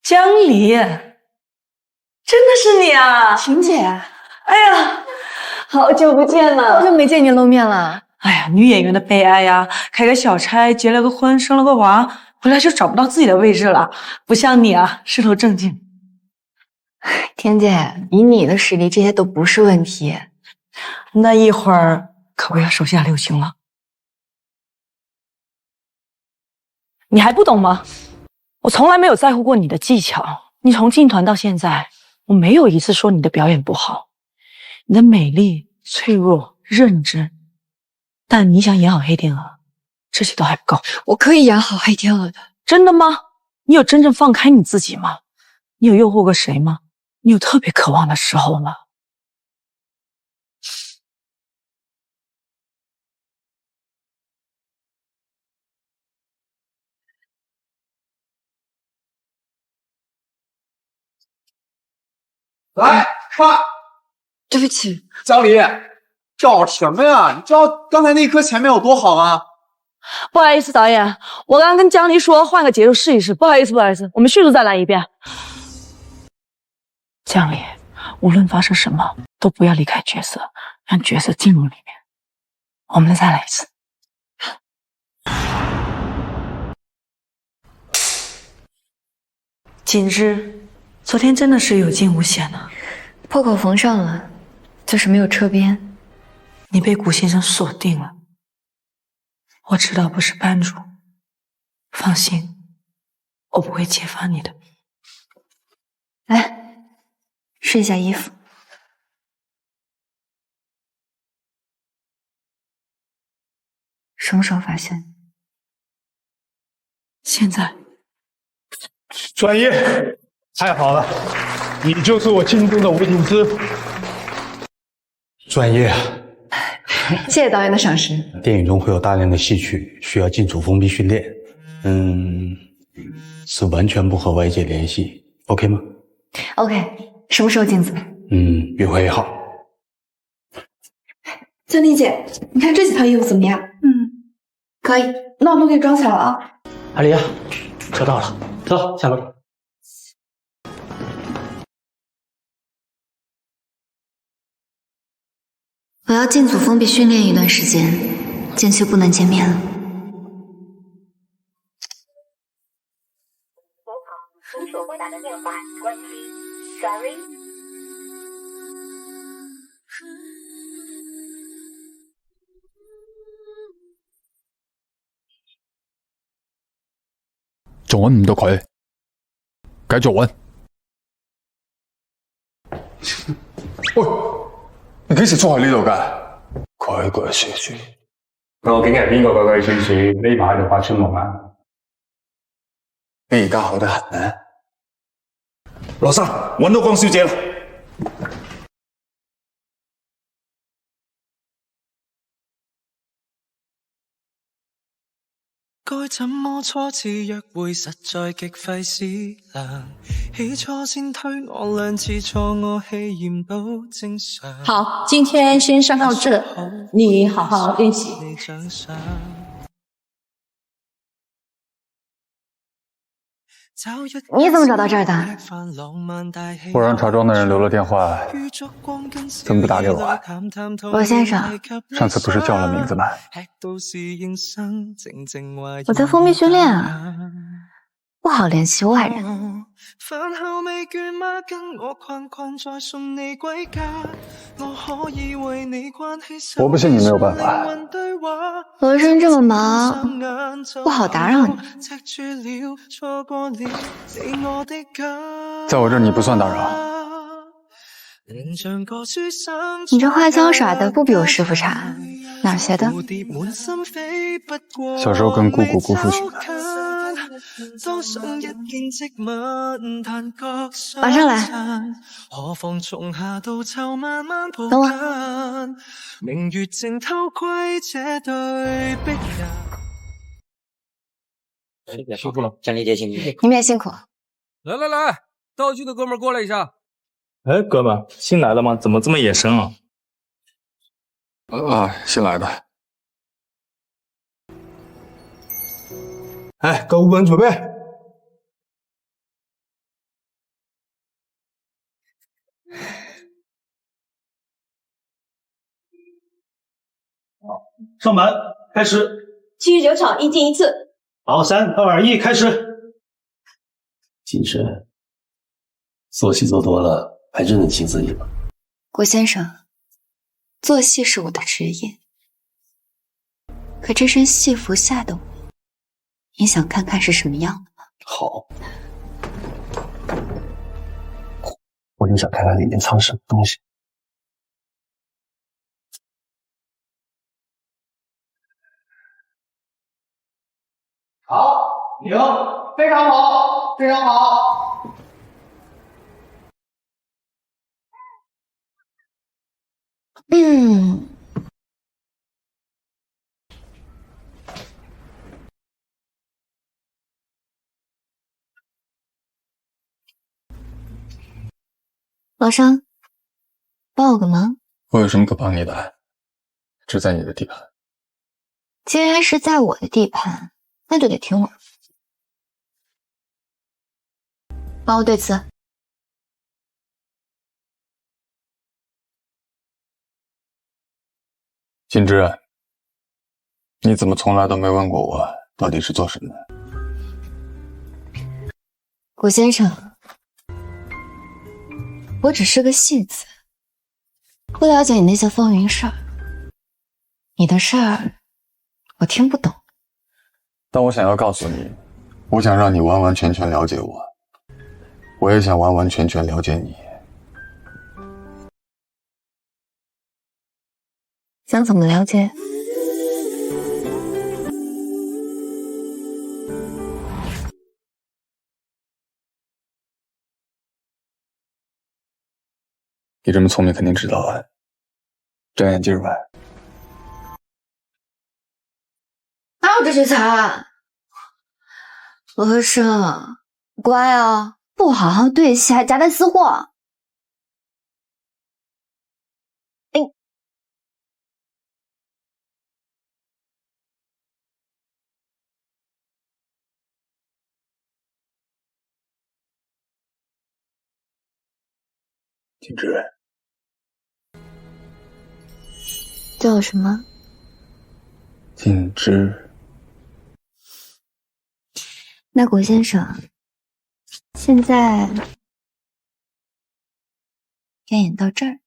[SPEAKER 2] 江离，真的是你啊，
[SPEAKER 14] 婷姐！
[SPEAKER 2] 哎呀，好久不见了，好久没见您露面了。
[SPEAKER 9] 哎呀，女演员的悲哀呀，开个小差，结了个婚，生了个娃，回来就找不到自己的位置了。不像你啊，事头正劲。
[SPEAKER 6] 天姐，以你的实力，这些都不是问题。
[SPEAKER 9] 那一会儿可不要手下留情了。你还不懂吗？我从来没有在乎过你的技巧。你从进团到现在，我没有一次说你的表演不好。你的美丽、脆弱、认真，但你想演好黑天鹅，这些都还不够。
[SPEAKER 6] 我可以演好黑天鹅的。
[SPEAKER 9] 真的吗？你有真正放开你自己吗？你有诱惑过谁吗？你有特别渴望的时候吗？
[SPEAKER 4] 来，爸，
[SPEAKER 6] 对不起，
[SPEAKER 4] 江离，找什么呀？你知道刚才那一颗前面有多好吗？
[SPEAKER 9] 不好意思，导演，我刚刚跟江离说换个节奏试一试。不好意思，不好意思，我们迅速再来一遍。江离，无论发生什么，都不要离开角色，让角色进入里面。我们再来一次。锦之，昨天真的是有惊无险啊！
[SPEAKER 3] 破口缝上了，就是没有车边。
[SPEAKER 9] 你被古先生锁定了。我知道不是班主，放心，我不会揭发你的。
[SPEAKER 3] 来，试一下衣服。什么时候发现？
[SPEAKER 9] 现在。
[SPEAKER 22] 专业，太好了，你就是我心中的吴景之。专业啊！
[SPEAKER 3] 谢谢导演的赏识。
[SPEAKER 22] 电影中会有大量的戏曲，需要进组封闭训练。是完全不和外界联系 ，OK 吗
[SPEAKER 3] ？OK， 什么时候镜子？
[SPEAKER 22] 约会1号。
[SPEAKER 14] 江丽姐，你看这几套衣服怎么样？
[SPEAKER 3] 可以，
[SPEAKER 14] 那我都给你装起来了啊。
[SPEAKER 20] 阿离，车到了，走，下楼。
[SPEAKER 3] 我要进组封闭训练一段时间，间期不能见面了。
[SPEAKER 5] 您所拨打的电话关机 ，Sorry。
[SPEAKER 19] 仲揾唔到佢，繼續揾。喂，你幾時出去呢度㗎？鬼鬼祟祟。
[SPEAKER 22] 究竟係邊個鬼鬼祟祟匿埋喺度發春夢啊？
[SPEAKER 19] 你而家好得很啊！
[SPEAKER 22] 羅生，揾到江小姐啦！
[SPEAKER 8] 該怎麼初次約會實在極費思量，起初先推我2次錯，我氣焰都正常。
[SPEAKER 21] 好，今天先上到这，你好好练习。
[SPEAKER 3] 你怎么找到这儿的？
[SPEAKER 19] 我让茶庄的人留了电话，怎么不打给我啊？
[SPEAKER 3] 罗先生，
[SPEAKER 19] 上次不是叫了名字吗？
[SPEAKER 3] 我在封闭训练啊，不好联系外人。
[SPEAKER 19] 我不信你没有办法。
[SPEAKER 3] 罗生这么忙，不好打扰你。
[SPEAKER 19] 在我这儿你不算打扰。
[SPEAKER 3] 你这花枪耍的不比我师傅差，哪儿学的？
[SPEAKER 19] 小时候跟姑姑姑父学的。
[SPEAKER 3] 马上来。等我。
[SPEAKER 16] 辛苦了，张丽姐，请你。
[SPEAKER 3] 你们也辛苦。
[SPEAKER 23] 来来来，道具的哥们儿过来一下。
[SPEAKER 12] 哎，哥们，新来的吗？怎么这么野生啊？
[SPEAKER 19] 新来的。
[SPEAKER 22] 哎，购物本准备。上板，开始。
[SPEAKER 11] 79场一进一次。
[SPEAKER 22] 好，3、2、1，开始。
[SPEAKER 15] 锦诗，做戏做多了，还真得亲自己吗？
[SPEAKER 3] 顾先生，做戏是我的职业，可这身戏服下的我，你想看看是什么样的吗？
[SPEAKER 15] 好，我就想看看里面藏什么东西。
[SPEAKER 10] 好，停，非常好，非常好。
[SPEAKER 3] 老商，帮我个忙。
[SPEAKER 19] 我有什么可帮你的？这在你的地盘。
[SPEAKER 3] 既然是在我的地盘，那就得听我。帮我对词。
[SPEAKER 19] 锦之，你怎么从来都没问过我到底是做什么的？
[SPEAKER 3] 顾先生，我只是个戏子，不了解你那些风云事儿。你的事儿我听不懂。
[SPEAKER 19] 但我想要告诉你，我想让你完完全全了解我，我也想完完全全了解你。
[SPEAKER 3] 想怎么了解？
[SPEAKER 19] 你这么聪明，肯定知道啊。摘眼镜吧。
[SPEAKER 3] 哪有这些才？和尚，乖啊，不好好对戏还夹带私货。
[SPEAKER 19] 锦之，
[SPEAKER 3] 叫我什么？
[SPEAKER 19] 锦之。
[SPEAKER 3] 那古先生，现在要演到这儿。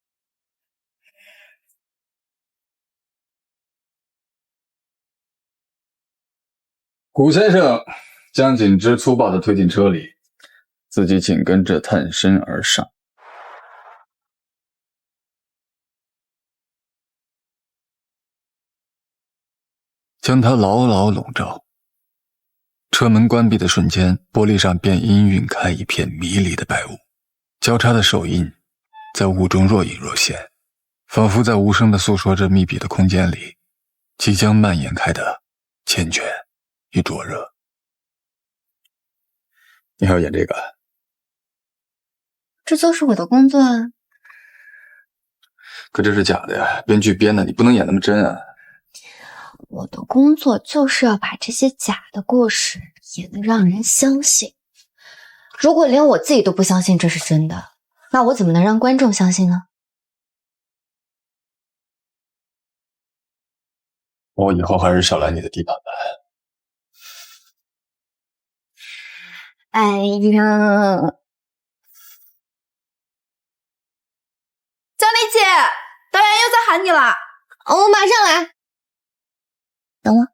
[SPEAKER 19] 古先生将锦之粗暴地推进车里，自己紧跟着探身而上。将他牢牢笼罩。车门关闭的瞬间，玻璃上便氤氲开一片迷离的白雾，交叉的手印在雾中若隐若现，仿佛在无声地诉说着密闭的空间里即将蔓延开的缱绻与灼热。你还要演这个？
[SPEAKER 3] 这就是我的工作啊。
[SPEAKER 19] 可这是假的呀，编剧编的，你不能演那么真啊。
[SPEAKER 3] 我的工作就是要把这些假的故事演得让人相信。如果连我自己都不相信这是真的，那我怎么能让观众相信呢？
[SPEAKER 19] 我以后还是少来你的地盘吧。
[SPEAKER 3] 哎呀，
[SPEAKER 14] 江丽姐，导演又在喊你了。
[SPEAKER 3] 我马上来。等我。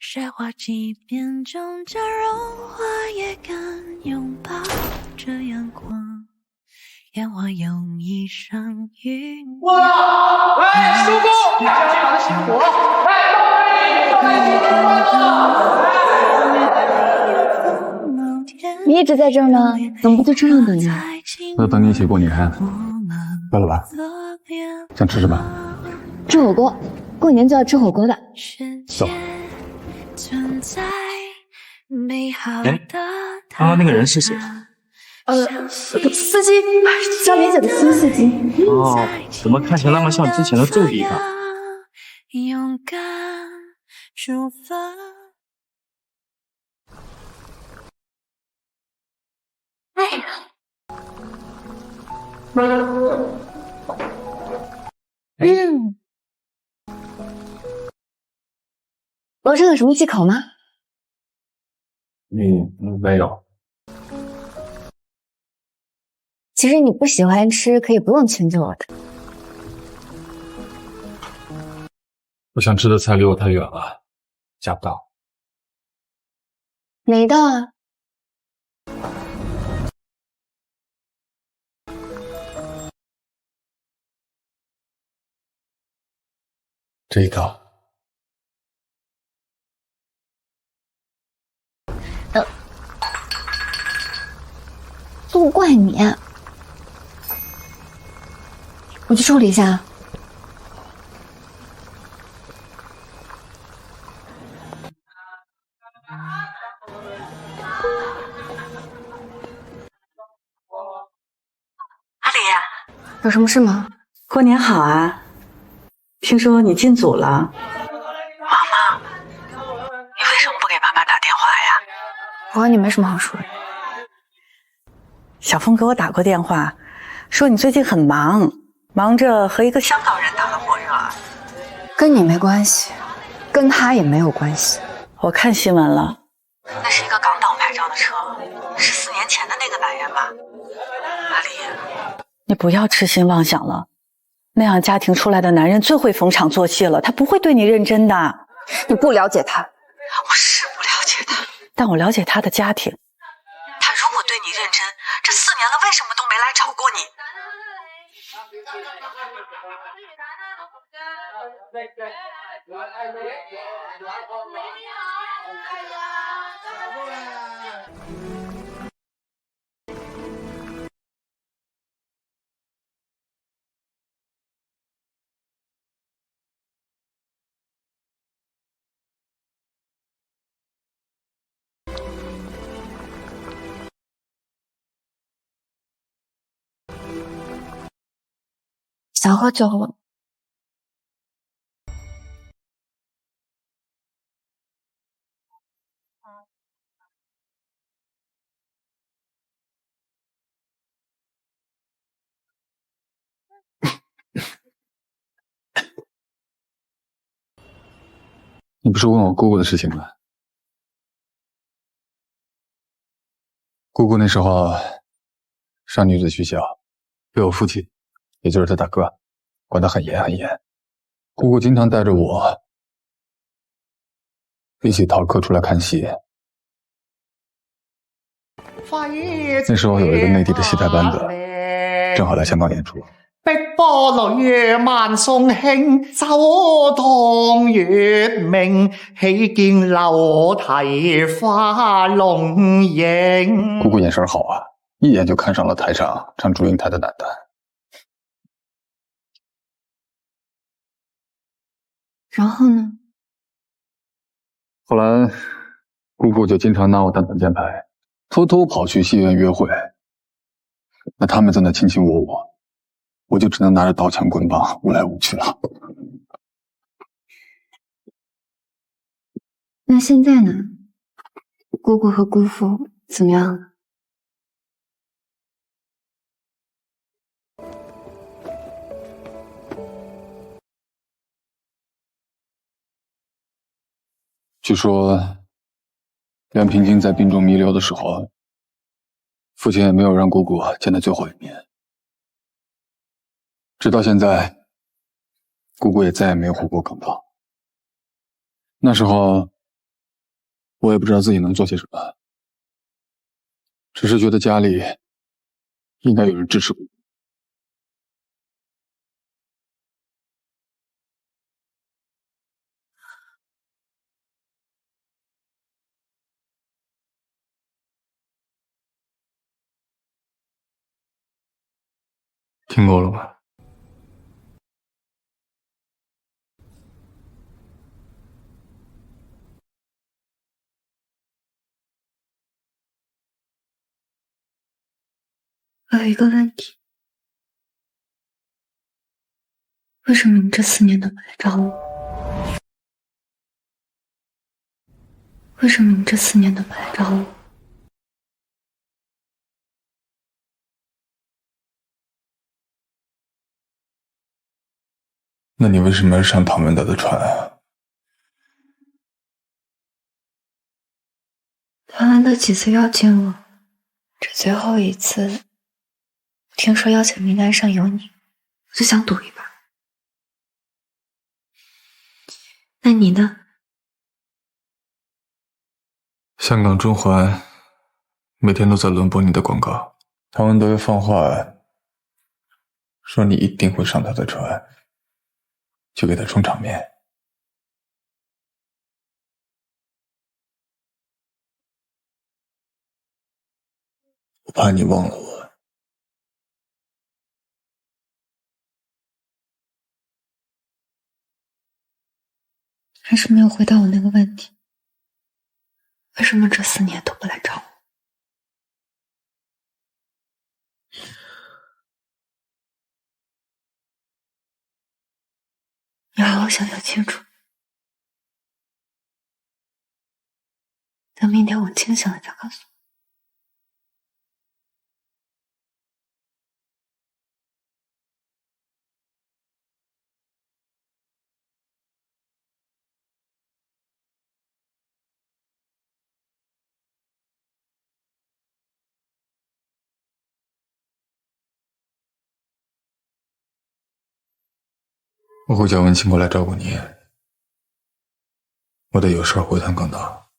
[SPEAKER 8] 雪花即便终将融化，也敢拥抱着阳光。愿我用一生与你。
[SPEAKER 10] 哇！来，收工！家长的辛苦，来，
[SPEAKER 3] 你一直在这儿吗？怎么不在车上等呀？
[SPEAKER 19] 我等你一起过年。饿了吧？想吃什么？
[SPEAKER 3] 吃火锅，过年就要吃火锅的。
[SPEAKER 19] 走。
[SPEAKER 17] 哎，刚刚那个人是谁？
[SPEAKER 14] 司机，张莲姐的新司机。
[SPEAKER 17] 哦，怎么看起来那么像之前的助理啊？
[SPEAKER 8] 勇敢出发。
[SPEAKER 3] 哎呀，罗生有什么忌口吗？
[SPEAKER 17] 没有。
[SPEAKER 3] 其实你不喜欢吃，可以不用迁就我的。
[SPEAKER 17] 我想吃的菜离我太远了，夹不到。
[SPEAKER 3] 哪一道啊？
[SPEAKER 17] 这一道。
[SPEAKER 3] 都怪你，我去处理一下。
[SPEAKER 9] 阿里，
[SPEAKER 3] 有什么事吗？
[SPEAKER 9] 过年好啊！听说你进组了，忙吗？你为什么不给妈妈打电话呀？
[SPEAKER 3] 我和你没什么好说的。
[SPEAKER 9] 小峰给我打过电话，说你最近很忙，忙着和一个香港人打得火热。
[SPEAKER 6] 跟你没关系，跟他也没有关系。
[SPEAKER 9] 我看新闻了，那是一个港岛牌照的车，是4年前的那个男人吧？阿丽，你不要痴心妄想了，那样家庭出来的男人最会逢场作戏了，他不会对你认真的。
[SPEAKER 6] 你不了解他，
[SPEAKER 9] 我是不了解他，但我了解他的家庭。他如果对你认真，这4年了为什么都没来找过你？
[SPEAKER 3] 想喝酒了。
[SPEAKER 19] 你不是问我姑姑的事情吗？姑姑那时候上女子学校，被我父亲，也就是他大哥，管得很严很严。姑姑经常带着我一起逃课出来看戏。那时候有一个内地的戏台班子，正好来香港演出。
[SPEAKER 1] 碧波雷万送庆，酒当月明，喜见柳堤花龙影。
[SPEAKER 19] 姑姑眼神好啊，一眼就看上了台上唱祝英台的男的。
[SPEAKER 3] 然后呢？
[SPEAKER 19] 后来，姑姑就经常拿我当挡箭牌，偷偷跑去戏院约会。那他们在那卿卿我我，我就只能拿着刀枪棍棒舞来舞去了。
[SPEAKER 3] 那现在呢？姑姑和姑父怎么样了？
[SPEAKER 19] 据说，梁平金在病中弥留的时候，父亲也没有让姑姑见他最后一面。直到现在，姑姑也再也没有回过港岛。那时候，我也不知道自己能做些什么，只是觉得家里应该有人支持姑姑。听够了吗？
[SPEAKER 3] 我有一个问题，为什么你这4年都不来找我？为什么你这4年都不来找我？
[SPEAKER 19] 那你为什么要上唐文达的船啊？
[SPEAKER 3] 唐文德几次邀请我，这最后一次，听说邀请名单上有你，我就想赌一把。那你呢？
[SPEAKER 19] 香港中环每天都在轮播你的广告，唐文德又放话说你一定会上他的船，就给他充场面。我怕你忘了我。
[SPEAKER 3] 还是没有回答我那个问题，为什么这4年都不来找我？你好好想想清楚，等明天我清醒了再告诉我。
[SPEAKER 19] 我会叫文清过来照顾你，我得有事回趟港岛。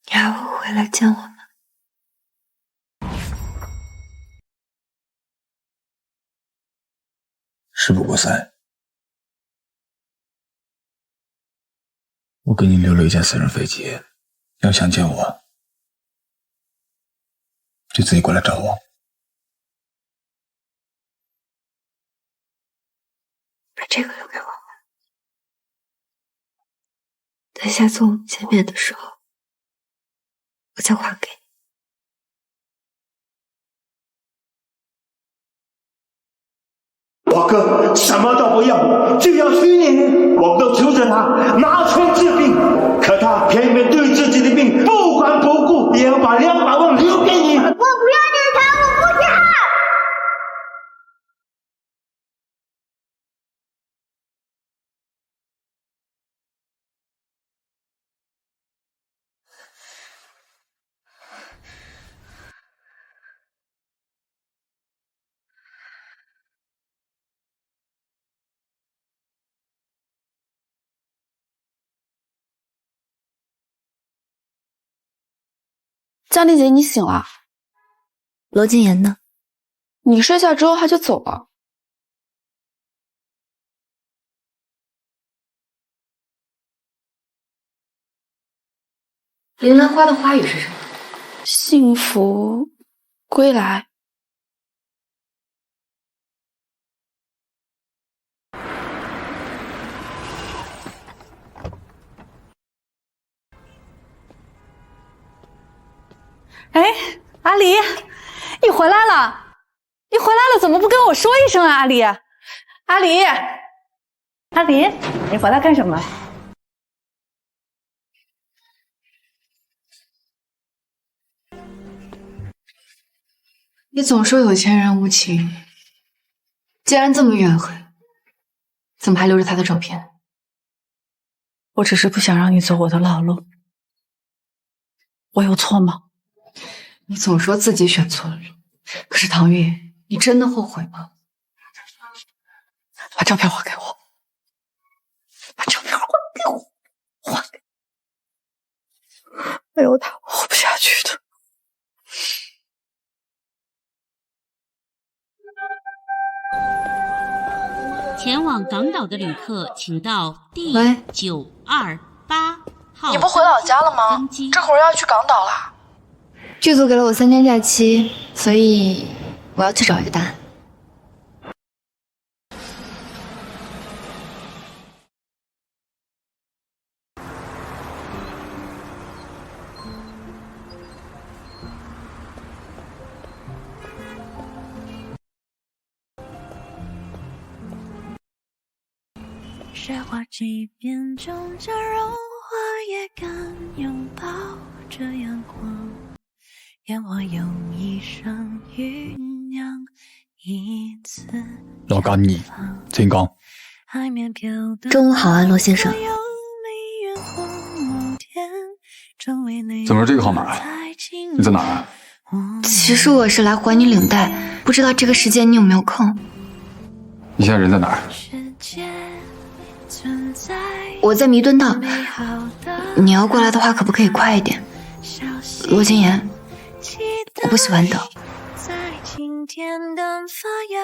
[SPEAKER 3] 你还会回来见我吗？
[SPEAKER 19] 事不过三，我给你留了一架私人飞机，要想见我，就自己过来找我。
[SPEAKER 3] 把这个留给我吧，等下次我们见面的时候，我再还给你。
[SPEAKER 7] 我哥什么都不要，就要虚拟。我都求着他拿钱治病，可他偏偏对自己的命不管不顾，也要把200万留给你。我不要你的钱，我不要。
[SPEAKER 14] 张丽姐，你醒了？
[SPEAKER 3] 罗晋言呢？
[SPEAKER 14] 你睡下之后他就走了。
[SPEAKER 3] 铃兰花的花语是什么？
[SPEAKER 14] 幸福归来。
[SPEAKER 9] 哎，阿离，你回来了！你回来了，怎么不跟我说一声啊，阿离？阿离，阿离，你回来干什么？
[SPEAKER 14] 你总说有钱人无情，既然这么怨恨，怎么还留着他的照片？
[SPEAKER 9] 我只是不想让你走我的老路，我有错吗？
[SPEAKER 14] 你总说自己选错了人，可是唐月，你真的后悔吗？把照片还给我，把照片还给我，还给我！没有他，我活不下去的。
[SPEAKER 21] 前往港岛的旅客，请到第928
[SPEAKER 2] 你不回老家了吗？这会儿要去港岛了。
[SPEAKER 3] 剧组给了我3天假期，所以我要去找一个答案。
[SPEAKER 8] 雪花即便终将融化，也敢拥抱着阳光，愿我用一生酝酿一次。
[SPEAKER 19] 老干你，金刚。
[SPEAKER 3] 中午好啊，罗先生。
[SPEAKER 19] 怎么是这个号码啊？你在哪儿啊？
[SPEAKER 3] 其实我是来还你领带，不知道这个时间你有没有空？
[SPEAKER 19] 你现在人在哪儿？
[SPEAKER 3] 我在弥敦道，你要过来的话，可不可以快一点？罗金言，我不喜欢等。
[SPEAKER 8] 在今天灯发芽，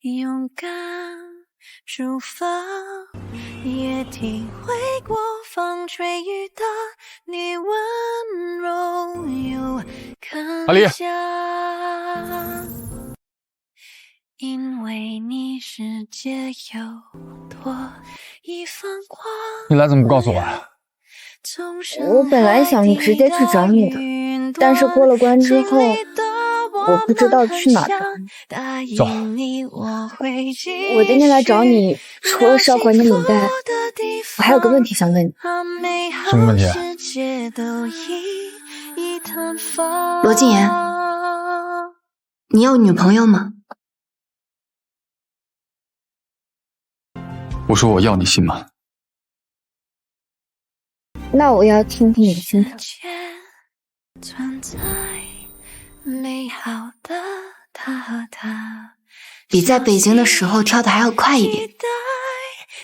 [SPEAKER 8] 勇敢出发，也体会过风吹雨打，你温柔又铿锵。因为你世界有多一番光。
[SPEAKER 19] 你来怎么不告诉我呀？
[SPEAKER 6] 我本来想直接去找你的，但是过了关之后，我不知道去哪找你。
[SPEAKER 19] 走。
[SPEAKER 6] 我今天来找你，除了是要还你领带，我还有个问题想问你。
[SPEAKER 19] 什么问题啊？
[SPEAKER 3] 罗静言，你有女朋友吗？
[SPEAKER 19] 我说我要你信吗？
[SPEAKER 6] 那我要听听你的心跳。
[SPEAKER 3] 比在北京的时候跳的还要快一点。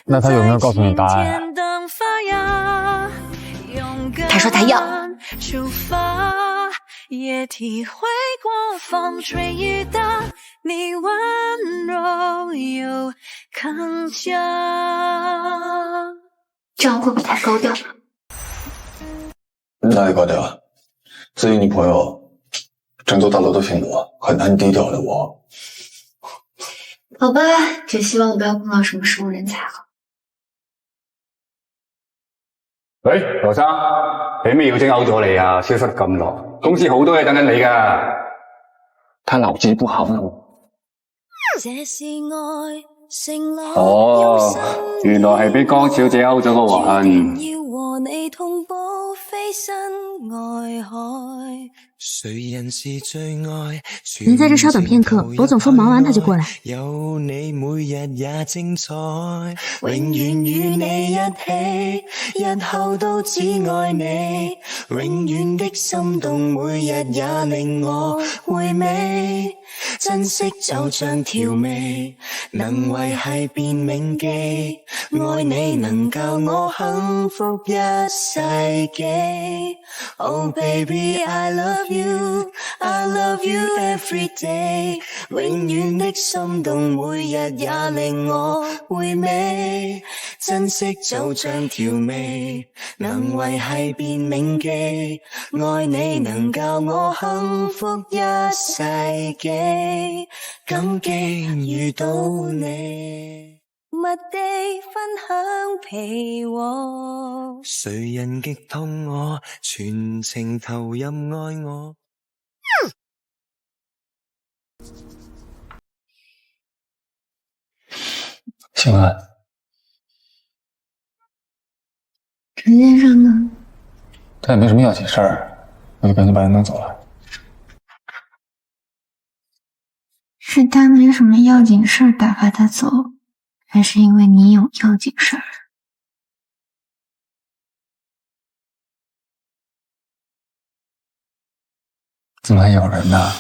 [SPEAKER 19] 那他有没有告诉你答案
[SPEAKER 8] 啊？
[SPEAKER 3] 他说他要。
[SPEAKER 8] 也体会过风吹雨打，你温柔又铿锵。
[SPEAKER 3] 这样会不会太高调了？
[SPEAKER 19] 哪里高调？至于女朋友，整座大楼都姓罗，很难低调的我。
[SPEAKER 3] 好吧，只希望我不要碰到什么失误人才好。
[SPEAKER 19] 喂，羅生，你咩要整嘔咗你啊？消失咁耐，公司好多嘢等緊你噶。他腦子不好呢。哦，原來係俾江小姐勾咗個魂。
[SPEAKER 21] 您在这稍等片刻，罗总说忙完他就过来。
[SPEAKER 8] 有你每日也精彩，永遠與你一起，日後都只愛你，永遠的心動每日也令我回味，珍惜就像調味，能維繫便銘記，愛你能教我幸福一世紀。Oh baby I love you I love you every day， 永遠的心動每日也令我回味，珍惜就像調味，能維繫便銘記，愛你能教我幸福一世紀，感激遇到你，密地分享被窩，誰人擊痛我，全情投入愛我。
[SPEAKER 19] 醒安。
[SPEAKER 3] 陈先生呢？
[SPEAKER 19] 他也没什么要紧事儿，我就赶紧把他弄走了。
[SPEAKER 3] 是他没什么要紧事儿打发他走，还是因为你有要紧事儿？
[SPEAKER 19] 怎么还咬人呢？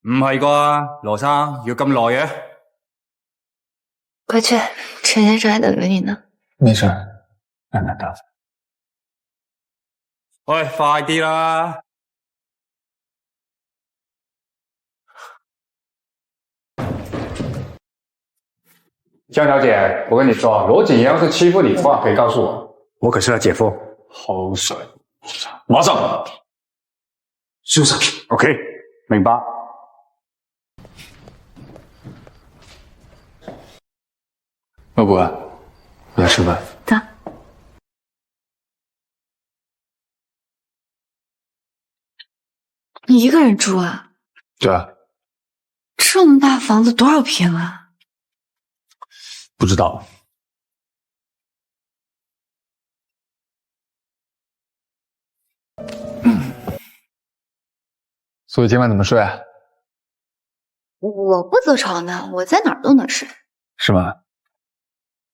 [SPEAKER 12] 唔係啩，羅生要咁耐嘅？
[SPEAKER 3] 快去，陈先生还等着你呢。
[SPEAKER 19] 没事，慢慢的。
[SPEAKER 12] 喂，快啲啦！
[SPEAKER 19] 江小姐，我跟你说，罗景阳是欺负你的话，可以告诉我。
[SPEAKER 7] 我可是他姐夫。
[SPEAKER 19] 好水，马上，
[SPEAKER 7] 休息。
[SPEAKER 19] OK， 明白。要不我来吃饭。
[SPEAKER 14] 走。你一个人住啊？
[SPEAKER 19] 对啊。
[SPEAKER 14] 这么大房子多少平啊？
[SPEAKER 19] 不知道。所以今晚怎么睡啊？
[SPEAKER 3] 我不择床的，我在哪儿都能睡。
[SPEAKER 19] 是吗？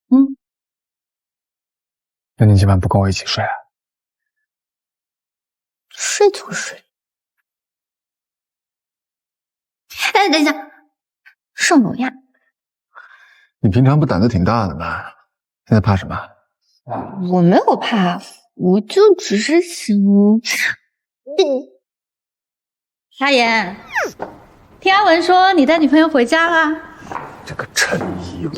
[SPEAKER 3] 嗯。
[SPEAKER 19] 那你今晚不跟我一起睡啊？
[SPEAKER 3] 睡就睡。哎，等一下，盛龙呀！
[SPEAKER 19] 你平常不胆子挺大的吗？现在怕什么？
[SPEAKER 3] 我没有怕，我就只是想……
[SPEAKER 21] 阿言，听阿文说你带女朋友回家啦？
[SPEAKER 19] 这个陈毅。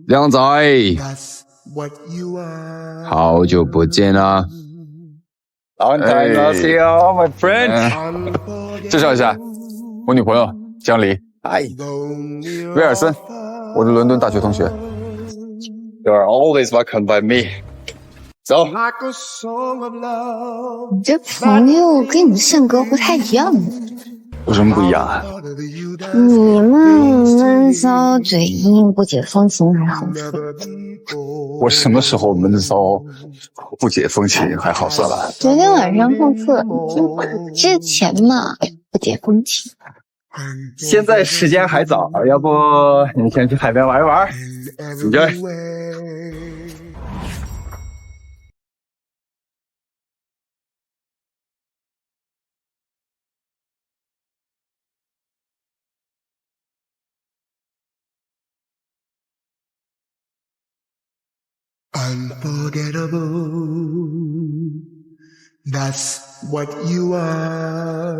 [SPEAKER 17] 靓仔，好久不见啦
[SPEAKER 19] ！Long time no see, my friend。介绍一下，我女朋友江离。
[SPEAKER 17] 嗨，
[SPEAKER 19] 威尔森，我的伦敦大学同学。
[SPEAKER 17] You are always welcome by me。走。
[SPEAKER 3] 你这朋友跟你的性格不太一样呢。
[SPEAKER 19] 有什么不一样啊？
[SPEAKER 3] 你嘛闷骚嘴硬，不解风情还好说。
[SPEAKER 19] 我什么时候闷骚不解风情还好算了？
[SPEAKER 3] 昨天晚上放肆，之前嘛不解风情。
[SPEAKER 17] 现在时间还早，要不你先去海边玩一玩。Enjoy。
[SPEAKER 8] Unforgettable, that's what you are.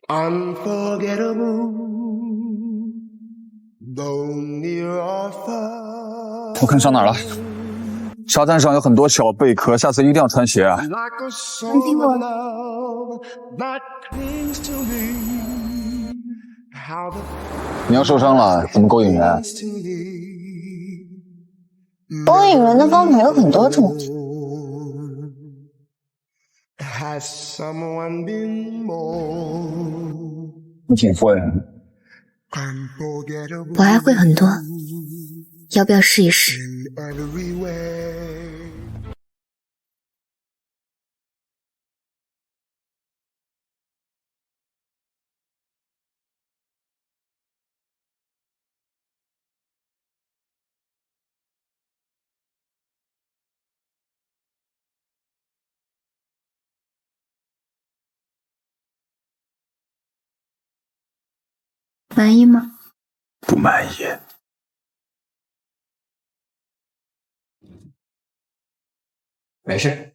[SPEAKER 8] Unforgettable, though near or far.
[SPEAKER 19] 我看上哪儿了？沙滩上有很多小贝壳，下次一定要穿鞋啊！
[SPEAKER 8] 你听过？
[SPEAKER 19] 你要受伤了，怎么勾引人？
[SPEAKER 3] 勾引人的方法有很多种。
[SPEAKER 19] 你挺会。
[SPEAKER 3] 我还会很多，要不要试一试？满意吗？
[SPEAKER 19] 不满意。
[SPEAKER 16] 没事。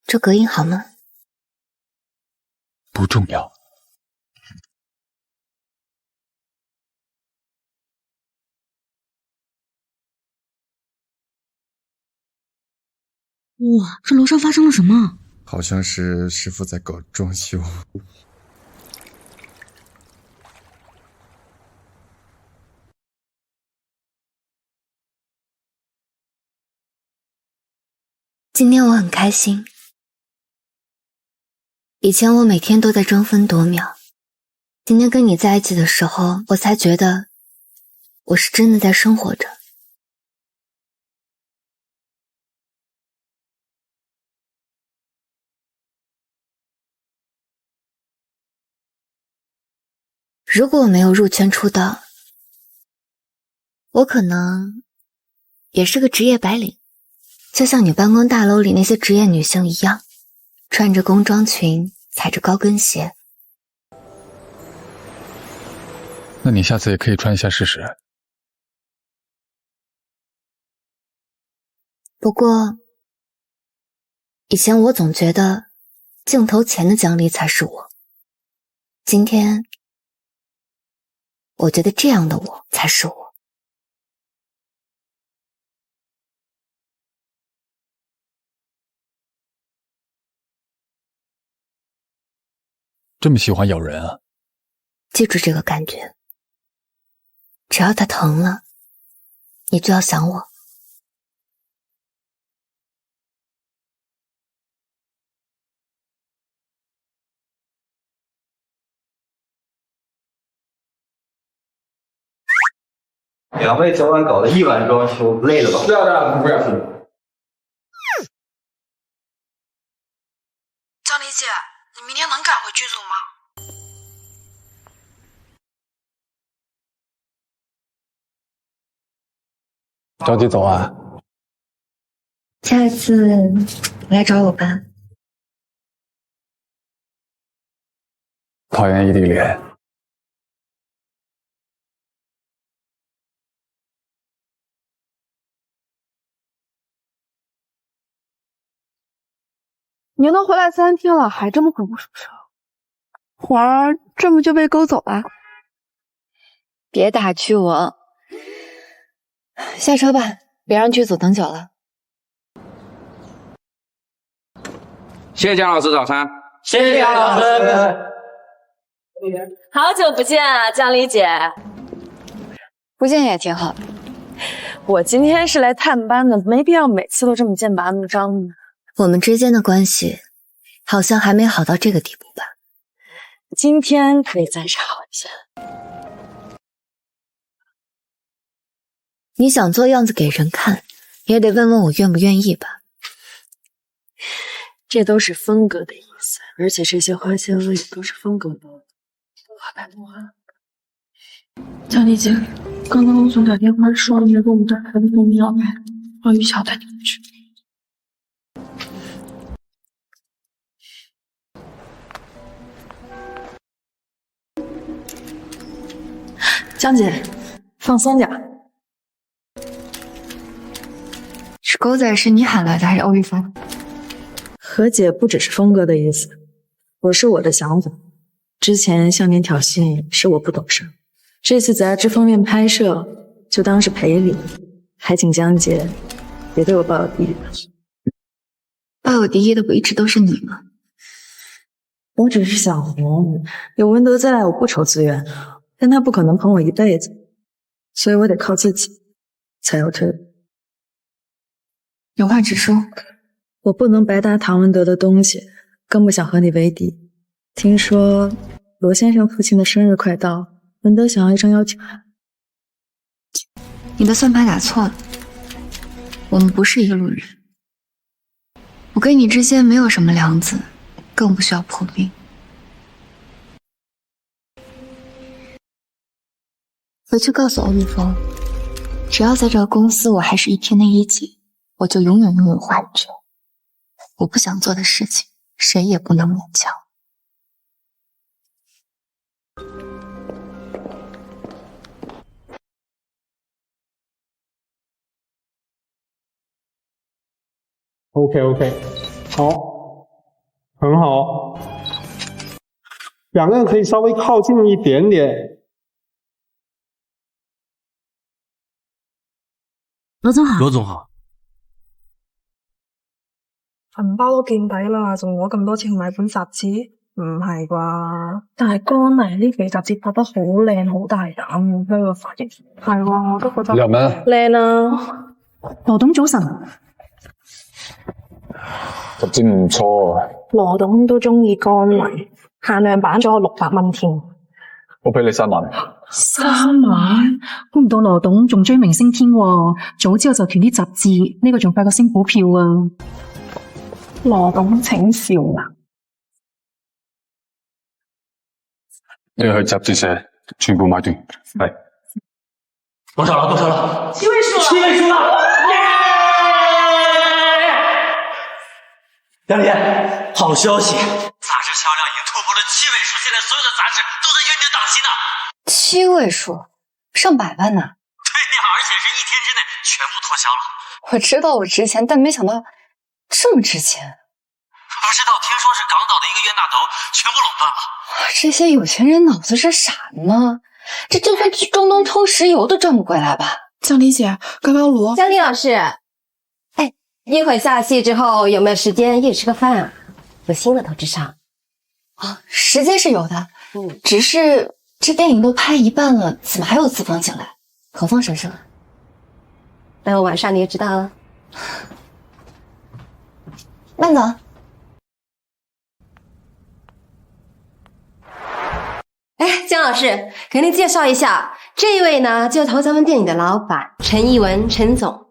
[SPEAKER 3] 这隔音好吗？
[SPEAKER 19] 不重要。
[SPEAKER 21] 哇，这楼上发生了什么？
[SPEAKER 17] 好像是师傅在搞装修。
[SPEAKER 3] 今天我很开心。以前我每天都在争分夺秒，今天跟你在一起的时候，我才觉得我是真的在生活着。如果我没有入圈出道，我可能也是个职业白领，就像你办公大楼里那些职业女性一样，穿着工装裙，踩着高跟鞋。
[SPEAKER 19] 那你下次也可以穿一下试试。
[SPEAKER 3] 不过，以前我总觉得镜头前的姜丽才是我，今天我觉得这样的我才是我。
[SPEAKER 19] 这么喜欢咬人啊？
[SPEAKER 3] 记住这个感觉，只要它疼了，你就要想我。
[SPEAKER 17] 2位昨晚搞了1晚装修，累了吧？
[SPEAKER 22] 是啊，不要紧。
[SPEAKER 2] 江离姐，你明天能赶回剧组吗？
[SPEAKER 19] 着急走啊？
[SPEAKER 3] 下次来找我吧。
[SPEAKER 19] 讨厌异地恋。
[SPEAKER 4] 您都回来3天了，还这么苦是不是？环儿这么就被勾走了？
[SPEAKER 6] 别打趣我，下车吧，别让剧组等久了。
[SPEAKER 23] 谢谢姜老师早餐。
[SPEAKER 16] 谢谢姜老师。
[SPEAKER 11] 好久不见啊，江离姐。
[SPEAKER 6] 不见也挺好的。
[SPEAKER 11] 我今天是来探班的，没必要每次都这么剑拔弩张的。
[SPEAKER 3] 我们之间的关系好像还没好到这个地步吧？
[SPEAKER 11] 今天可以再吵一下。
[SPEAKER 3] 你想做样子给人看，也得问问我愿不愿意吧？
[SPEAKER 11] 这都是风格的意思，而且这些花纤维也都是风格的。
[SPEAKER 14] 江丽姐，刚刚陆总打电话说你给我们带孩子送医药牌，让玉桥带你们去。江姐，放松点。是狗仔是你喊来的还是欧玉峰？
[SPEAKER 11] 和解不只是峰哥的意思，我是我的想法。之前向您挑衅是我不懂事，这次杂志封面拍摄就当是赔礼，还请江姐别对我抱有敌意。
[SPEAKER 14] 抱有敌意的不一直都是你吗？
[SPEAKER 11] 我只是想红，有文德在，我不愁资源，但他不可能捧我一辈子，所以我得靠自己才有这个。
[SPEAKER 14] 有话直说。
[SPEAKER 11] 我不能白搭唐文德的东西，更不想和你为敌。听说罗先生父亲的生日快到，文德想要一张邀请函。
[SPEAKER 14] 你的算盘打错了，我们不是一路人。我跟你之间没有什么梁子，更不需要破冰。回去告诉欧玉峰，只要在这个公司我还是一天的一姐，我就永远拥有话语权。我不想做的事情，谁也不能勉强。
[SPEAKER 22] OK， 好，很好。2个人可以稍微靠近一点点。
[SPEAKER 21] 羅總好。
[SPEAKER 23] 羅總好。
[SPEAKER 2] 銀包都見底啦，仲攞咁多錢買本雜誌？唔係啩？但係江黎呢期雜誌拍得好靚，好大膽，佢個髮型係喎，我都覺得
[SPEAKER 19] 入門
[SPEAKER 2] 靚啊！
[SPEAKER 21] 羅董早晨。
[SPEAKER 19] 雜誌唔錯啊。
[SPEAKER 2] 羅董都中意江黎，限量版咗600蚊添。
[SPEAKER 19] 我俾你3萬。
[SPEAKER 21] 3萬？估唔到羅董仲追明星添喎，早知我就囤啲雜誌，呢個仲快過升股票啊！
[SPEAKER 2] 羅董請笑啦！
[SPEAKER 19] 你去雜誌社进一步马丁。
[SPEAKER 15] 哎，多少了？多少了
[SPEAKER 21] ？7位数了
[SPEAKER 15] ！7位数了！杨林，好消息，杂志销量已经突破了7位数，现在所有的杂志都在约你的档期呢。
[SPEAKER 6] 7位数，上百万呢。
[SPEAKER 15] 对呀，而且是1天之内全部脱销了。
[SPEAKER 6] 我知道我值钱，但没想到这么值钱。
[SPEAKER 15] 不知道，听说是港岛的一个冤大头全部垄断了。
[SPEAKER 6] 这些有钱人脑子是傻的吗？这就算去中东偷石油都赚不回来吧？
[SPEAKER 4] 江离姐，刚刚罗
[SPEAKER 13] 江离老师，哎，一会儿下戏之后有没有时间一起吃个饭啊？有新的投资商
[SPEAKER 6] 啊，时间是有的，只是这电影都拍一半了，怎么还有资方进来？何方神圣？
[SPEAKER 13] 待会晚上你就知道了。
[SPEAKER 6] 慢走。
[SPEAKER 13] 哎，江老师，给您介绍一下，这一位呢，就投咱们电影的老板陈艺文，陈总。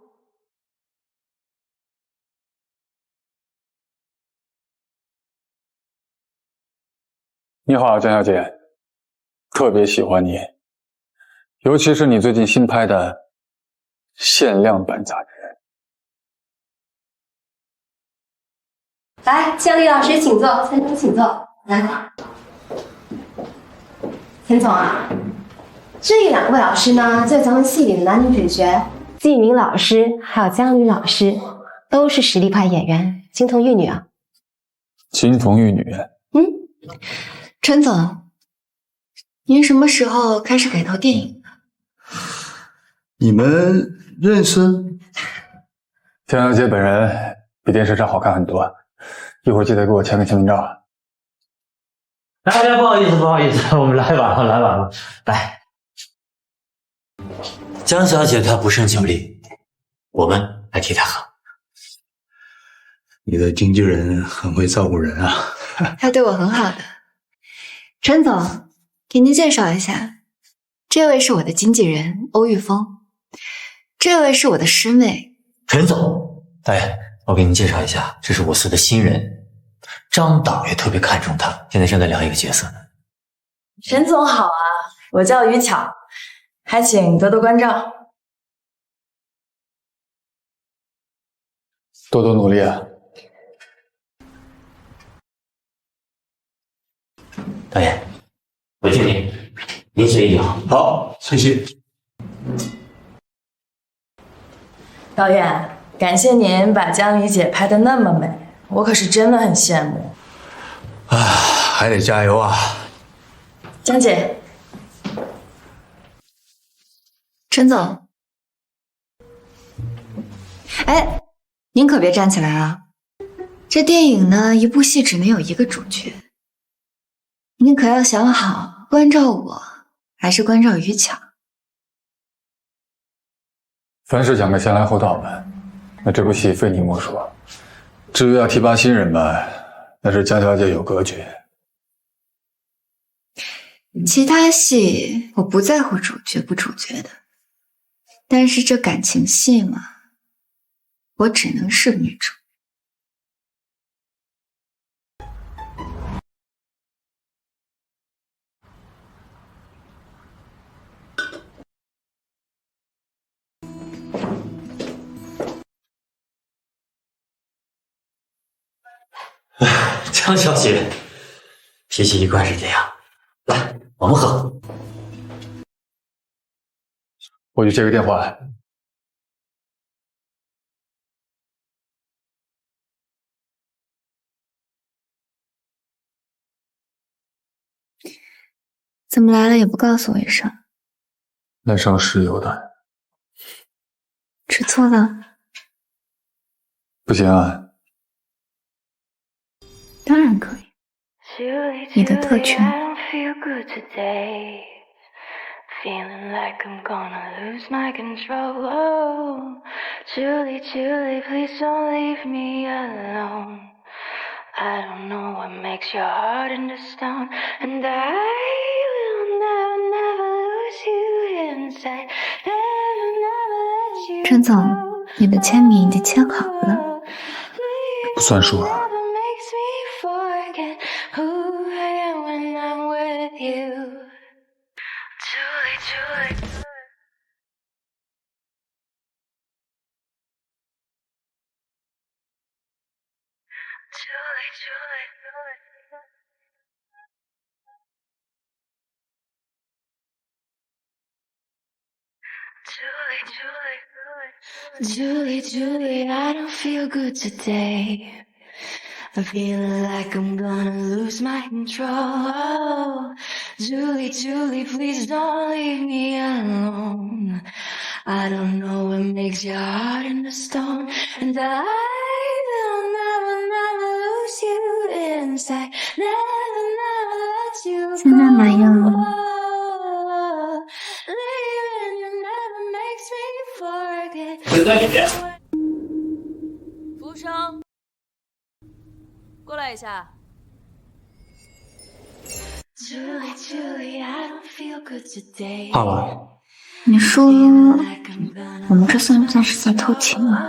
[SPEAKER 19] 你好，江小姐，特别喜欢你，尤其是你最近新拍的限量版杂志。
[SPEAKER 13] 来，江离老师，请坐，陈总请坐。来，陈总啊，这2位老师呢，就是咱们戏里的男女主角，季明老师还有江离老师，都是实力派演员，金童玉女啊。
[SPEAKER 19] 金童玉女。
[SPEAKER 6] 陈总，您什么时候开始改投电影的？
[SPEAKER 10] 你们认识？
[SPEAKER 19] 江小姐本人比电视上好看很多，一会儿记得给我签个签名照。
[SPEAKER 15] 来，不好意思，不好意思，我们来晚了，来晚了。来，
[SPEAKER 18] 江小姐她不胜酒力，我们来替她喝。
[SPEAKER 10] 你的经纪人很会照顾人啊。
[SPEAKER 6] 他对我很好的。陈总，给您介绍一下，这位是我的经纪人欧玉峰，这位是我的师妹
[SPEAKER 18] 陈总。导演，我给您介绍一下，这是我司的新人，张导也特别看重他，现在正在聊一个角色呢。
[SPEAKER 11] 陈总好啊，我叫于巧，还请多多关照，
[SPEAKER 19] 多多努力啊。
[SPEAKER 18] 导演，我敬您，您随意好。
[SPEAKER 10] 好，谢谢。
[SPEAKER 11] 导演，感谢您把江离姐拍得那么美，我可是真的很羡慕。
[SPEAKER 10] 还得加油啊！
[SPEAKER 11] 江姐，
[SPEAKER 6] 陈总，哎，您可别站起来啊！这电影呢，一部戏只能有一个主角，您可要想好，关照我还是关照于巧。
[SPEAKER 19] 凡事讲个先来后到吧，那这部戏非你莫属。至于要提拔新人吧，那是江小姐有格局。
[SPEAKER 6] 其他戏我不在乎主角不主角的，但是这感情戏嘛，我只能是女主。
[SPEAKER 18] 江小姐脾气一贯是这样，来，我们喝。
[SPEAKER 19] 我去接个电话。
[SPEAKER 6] 怎么来了也不告诉我一声？
[SPEAKER 19] 来上石油的。
[SPEAKER 6] 吃醋了？
[SPEAKER 19] 不行啊。
[SPEAKER 6] 当然可以，你的特权。
[SPEAKER 20] Feeling like I'm gonna lose my control. Julie, Julie, please don't leave me alone. I don't know what makes your heart into stone, and I will never, never lose you inside. Never, never let you go.
[SPEAKER 6] 陈总，你的签名已经签好了，
[SPEAKER 19] 不算数啊。
[SPEAKER 20] Makes me forget who I am when I'm with you. Julie, Julie, I don't feel good today. I'm feeling like I'm gonna lose my control. Julie, Julie, please don't leave me alone. I don't know what makes your heart into stone. And I will never, never lose you inside. Never, never let you
[SPEAKER 14] 现在哪样了？
[SPEAKER 20] Leaving you never makes me forget.
[SPEAKER 15] 人在里面。
[SPEAKER 11] 服务生，过来一下。
[SPEAKER 20] Julie, Julie, I don't feel good today.
[SPEAKER 19] 好了，
[SPEAKER 14] 你说我们这算不算是在偷情啊？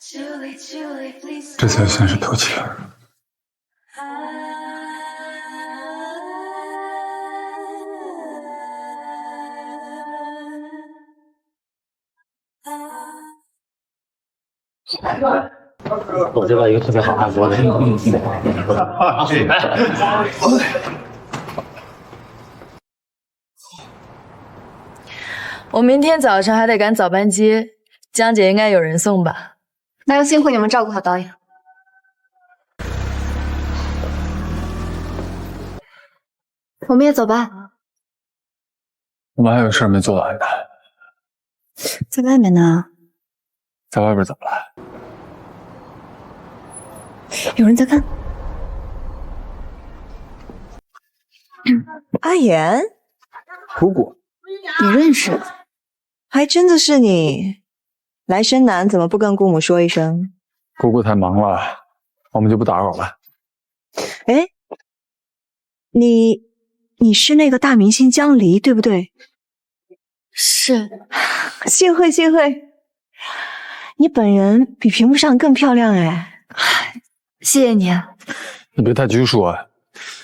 [SPEAKER 20] Julie, Julie, please
[SPEAKER 19] 这才算是偷情。
[SPEAKER 18] 我这边有一个特别好按摩的，
[SPEAKER 11] 我明天早上还得赶早班机，江姐应该有人送吧？
[SPEAKER 13] 那就辛苦你们照顾好导演。我们也走吧。
[SPEAKER 19] 我们还有事没做完呢。
[SPEAKER 14] 在外面呢。
[SPEAKER 19] 在外边怎么了？
[SPEAKER 14] 有人在看。
[SPEAKER 1] 阿言，
[SPEAKER 19] 姑姑，
[SPEAKER 14] 你认识？
[SPEAKER 1] 还真的是你。来生男怎么不跟姑母说一声？
[SPEAKER 19] 姑姑太忙了，我们就不打扰了。
[SPEAKER 1] 哎，你是那个大明星江离，对不对？
[SPEAKER 14] 是。
[SPEAKER 1] 幸会幸会。你本人比屏幕上更漂亮哎。
[SPEAKER 14] 谢谢你啊。
[SPEAKER 19] 你别太拘束啊，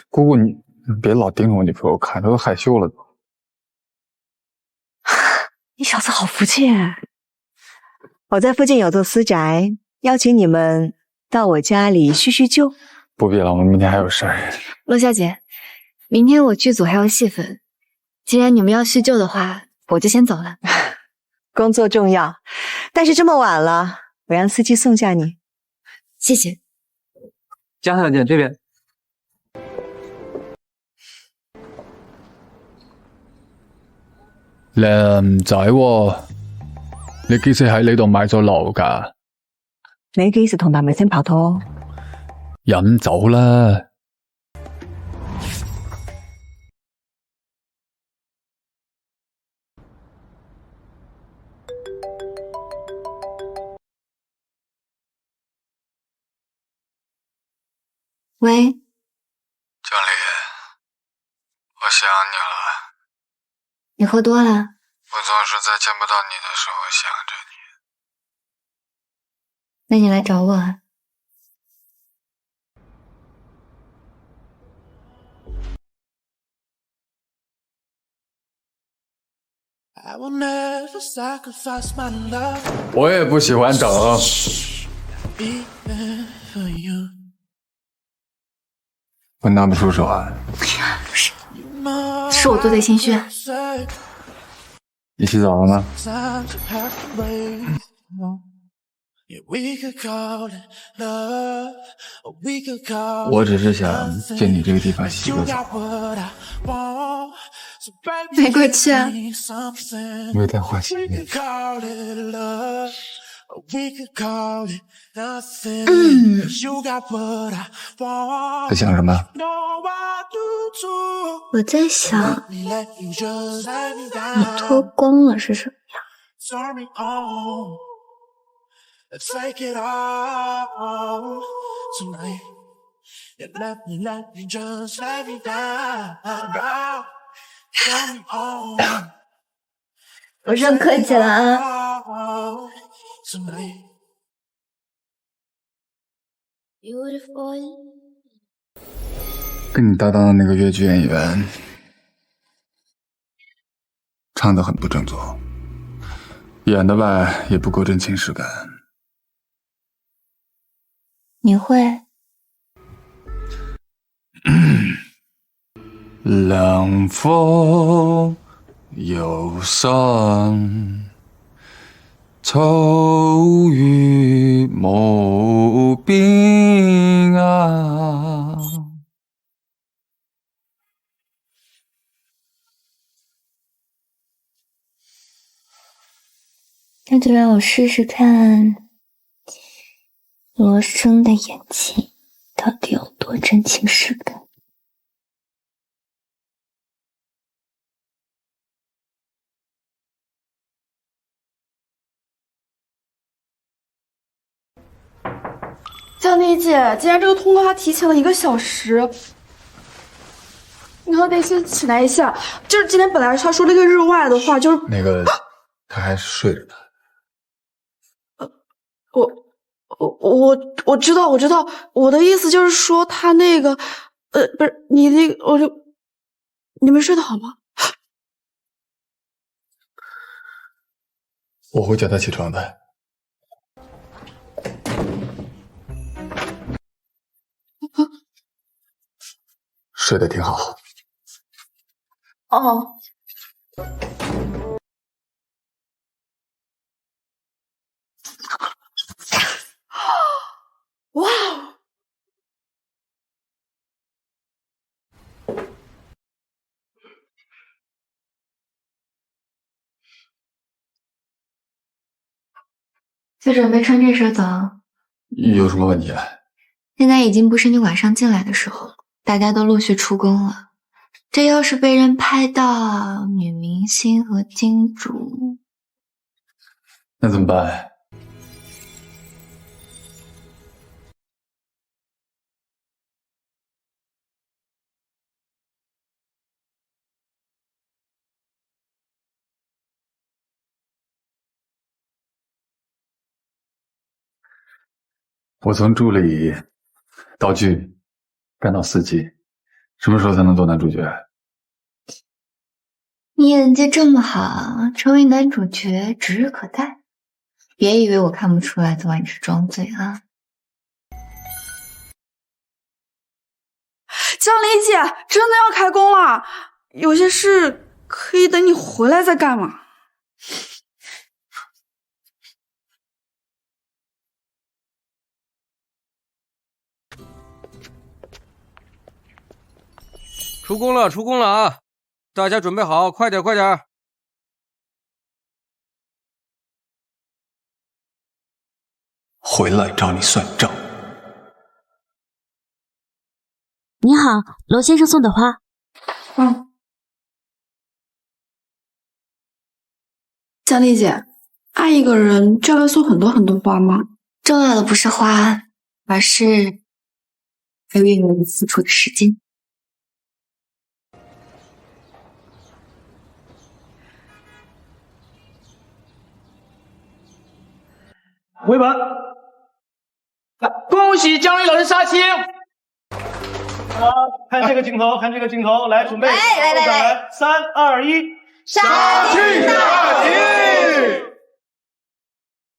[SPEAKER 19] 姑姑你别老盯着我女朋友看，她都害羞了都。
[SPEAKER 1] 你小子好福气哎。我在附近有座私宅，邀请你们到我家里叙叙旧。
[SPEAKER 19] 不必了，我们明天还有事儿。
[SPEAKER 14] 陆小姐，明天我剧组还有戏份，既然你们要叙旧的话，我就先走了。
[SPEAKER 1] 工作重要，但是这么晚了，我让司机送下你。
[SPEAKER 14] 谢谢。
[SPEAKER 17] 江小姐这边。
[SPEAKER 19] 靚仔喎，你幾時喺呢度買咗樓㗎？
[SPEAKER 1] 你幾時同大明星拍拖？
[SPEAKER 19] 飲酒啦。
[SPEAKER 14] 喂，
[SPEAKER 19] 江离，我想你了。
[SPEAKER 14] 你喝多了？
[SPEAKER 19] 我总是在见不到你的时候想着你。
[SPEAKER 14] 那你来找我啊。
[SPEAKER 19] 我也不喜欢等。我拿不出手啊。
[SPEAKER 14] 是我多嘴心虚。
[SPEAKER 19] 你洗澡了吗？我只是想借你这个地方洗个澡。
[SPEAKER 14] 没过去啊。
[SPEAKER 19] 没带换洗衣服。在想什么？
[SPEAKER 14] 我在想，你脱光了是什么样我先客气了啊。
[SPEAKER 19] 跟你搭档的那个越剧演员，唱得很不正宗，演的吧也不够真情实感。
[SPEAKER 14] 你会？
[SPEAKER 19] 冷风有声，愁与无边啊。
[SPEAKER 14] 那就让我试试看，罗生的演技到底有多真情实感。
[SPEAKER 4] 江妮姐，既然这个通告他提前了1个小时，你可得先起来一下。就是今天本来他说了一个日外的话，就是
[SPEAKER 19] 那个他还睡着呢。
[SPEAKER 4] 我知道，我的意思就是说他那个，不是你那个，你们睡得好吗？
[SPEAKER 19] 我会叫他起床的。睡得挺好。
[SPEAKER 4] 哦。哇！
[SPEAKER 6] 就准备穿这身走。
[SPEAKER 19] 有什么问题啊？
[SPEAKER 6] 现在已经不是你晚上进来的时候了，大家都陆续出宫了。这要是被人拍到女明星和金主，
[SPEAKER 19] 那怎么办？我从助理到剧干到4季，什么时候才能做男主角？
[SPEAKER 6] 你演技这么好，成为男主角指日可待。别以为我看不出来昨晚你是装醉啊！
[SPEAKER 4] 江离姐，真的要开工了，有些事可以等你回来再干嘛。
[SPEAKER 23] 出宫了啊！大家准备好，快点！
[SPEAKER 19] 回来找你算账。
[SPEAKER 5] 你好，罗先生送的花。
[SPEAKER 4] 江丽姐，爱一个人就要送很多花吗？
[SPEAKER 6] 重要的不是花，而是他愿意为你付出的时间。
[SPEAKER 15] 回本。来，恭喜江离老师杀青！
[SPEAKER 9] 看这个镜头，来准备，来，3、2、1，
[SPEAKER 12] 杀青大吉！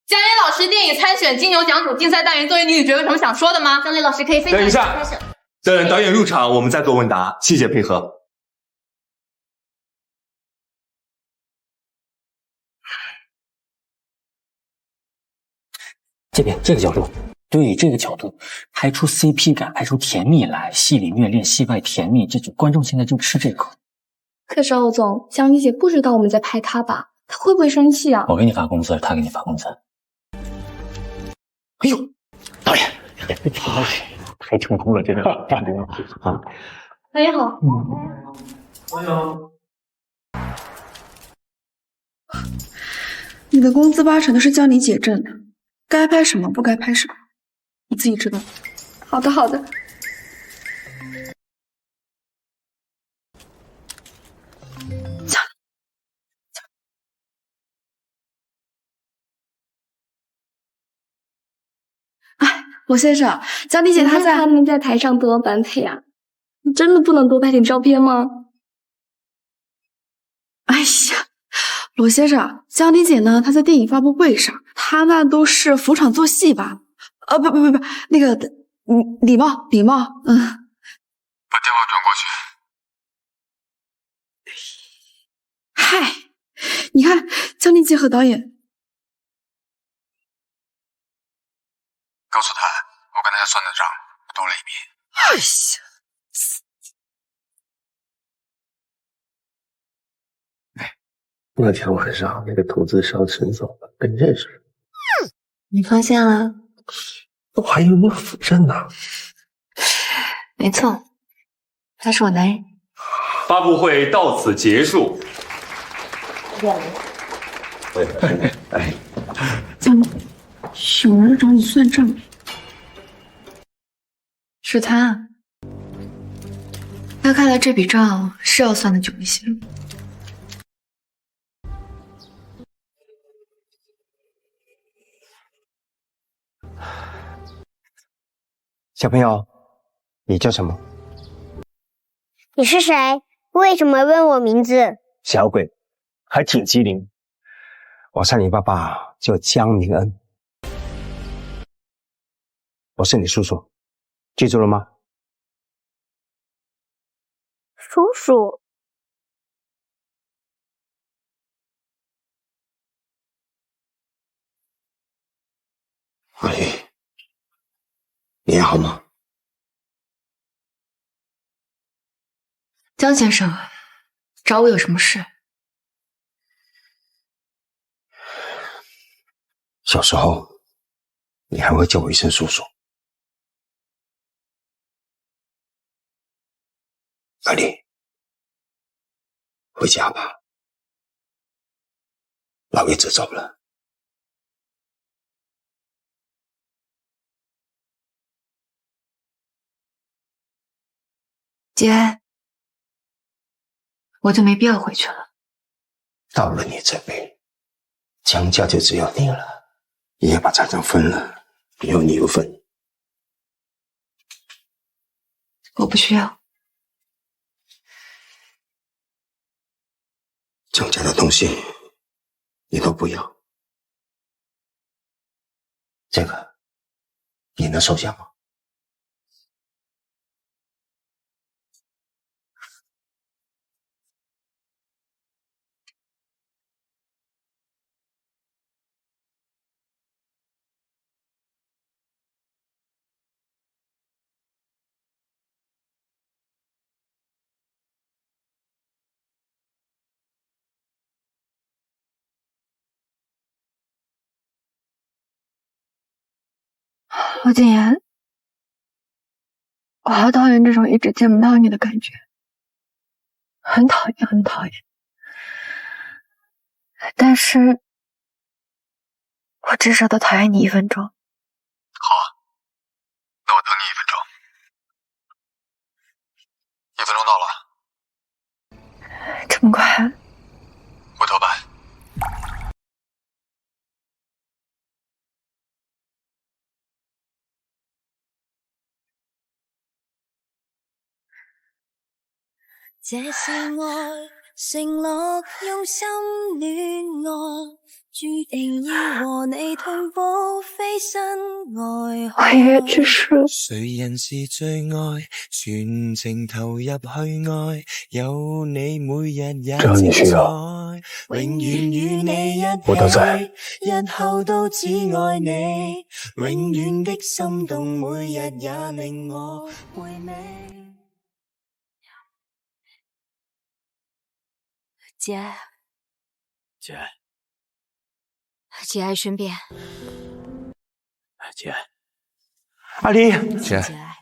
[SPEAKER 24] 江离老师电影参选金牛奖主竞赛单元作为女主角有什么想说的吗？江离老师可以分享一下。
[SPEAKER 7] 等导演入场，我们再做问答，谢谢配合。
[SPEAKER 18] 这边这个角度，对这个角度拍出 CP 感，拍出甜蜜来，戏里虐恋，戏外甜蜜，这种观众现在就吃这口。
[SPEAKER 4] 可是欧总，江妮姐不知道我们在拍她吧？她会不会生气啊？
[SPEAKER 18] 我给你发工资，他给你发工资。哎呦，导演，太成功了，这个成功了啊！
[SPEAKER 4] 导演好。
[SPEAKER 9] 导演好。
[SPEAKER 4] 你的工资80%都是江妮姐挣的。该拍什么，不该拍什么，你自己知道。好的。哎，罗先生，江妮姐她在，他们在台上多般配啊！你真的不能多拍点照片吗？哎呀，罗先生，江妮姐呢？她在电影发布会上，她那都是逢场作戏吧？不，那个，礼貌，
[SPEAKER 19] 把电话转过去。
[SPEAKER 4] 你看，江丽姐和导演。
[SPEAKER 19] 告诉他，我跟他算的账多了一笔。
[SPEAKER 4] 哎
[SPEAKER 7] 呀！那天晚上那个投资商陈总跟你认识了，
[SPEAKER 14] 你发现了？
[SPEAKER 7] 我还以为你扶正呢。
[SPEAKER 14] 没错，他是我男人。
[SPEAKER 3] 发布会到此结束。
[SPEAKER 4] 江，有人找你算账。
[SPEAKER 6] 是他。那看来这笔账是要算的久一些。
[SPEAKER 8] 小朋友，你叫什么？
[SPEAKER 16] 你是谁？为什么问我名字？
[SPEAKER 8] 小鬼，还挺机灵。我是你爸爸，叫江明恩。我是你叔叔，记住了吗？
[SPEAKER 16] 叔叔。
[SPEAKER 7] 阿姨，你还好吗？
[SPEAKER 6] 江先生，找我有什么事？
[SPEAKER 7] 小时候，你还会叫我一声叔叔。阿丽，回家吧，老爷子走了。
[SPEAKER 6] 姐，我就没必要回去了。
[SPEAKER 7] 到了你这辈，江家就只有你了，爷爷把财产分了，有你有份。
[SPEAKER 6] 我不需要。
[SPEAKER 7] 江家的东西你都不要，这个你能收下吗？
[SPEAKER 6] 罗谨言，我好讨厌这种一直见不到你的感觉，很讨厌，很讨厌。但是，我至少得讨厌你1分钟。
[SPEAKER 19] 好啊，那我等你1分钟。1分钟到了。
[SPEAKER 6] 这么快？
[SPEAKER 19] 回头吧。
[SPEAKER 20] 这是愛，承諾用心戀愛，注定要和你同步飛身外海。
[SPEAKER 6] 我也只是
[SPEAKER 20] 誰人是最愛，全情投入去愛，有你每日也
[SPEAKER 7] 只要你需要，
[SPEAKER 20] 永遠與你一
[SPEAKER 7] 我都在。
[SPEAKER 20] 日後都只愛你，永遠的心動，每日也令我回味。
[SPEAKER 5] 节哀顺变。
[SPEAKER 8] 节哀，阿丽，
[SPEAKER 5] 节哀。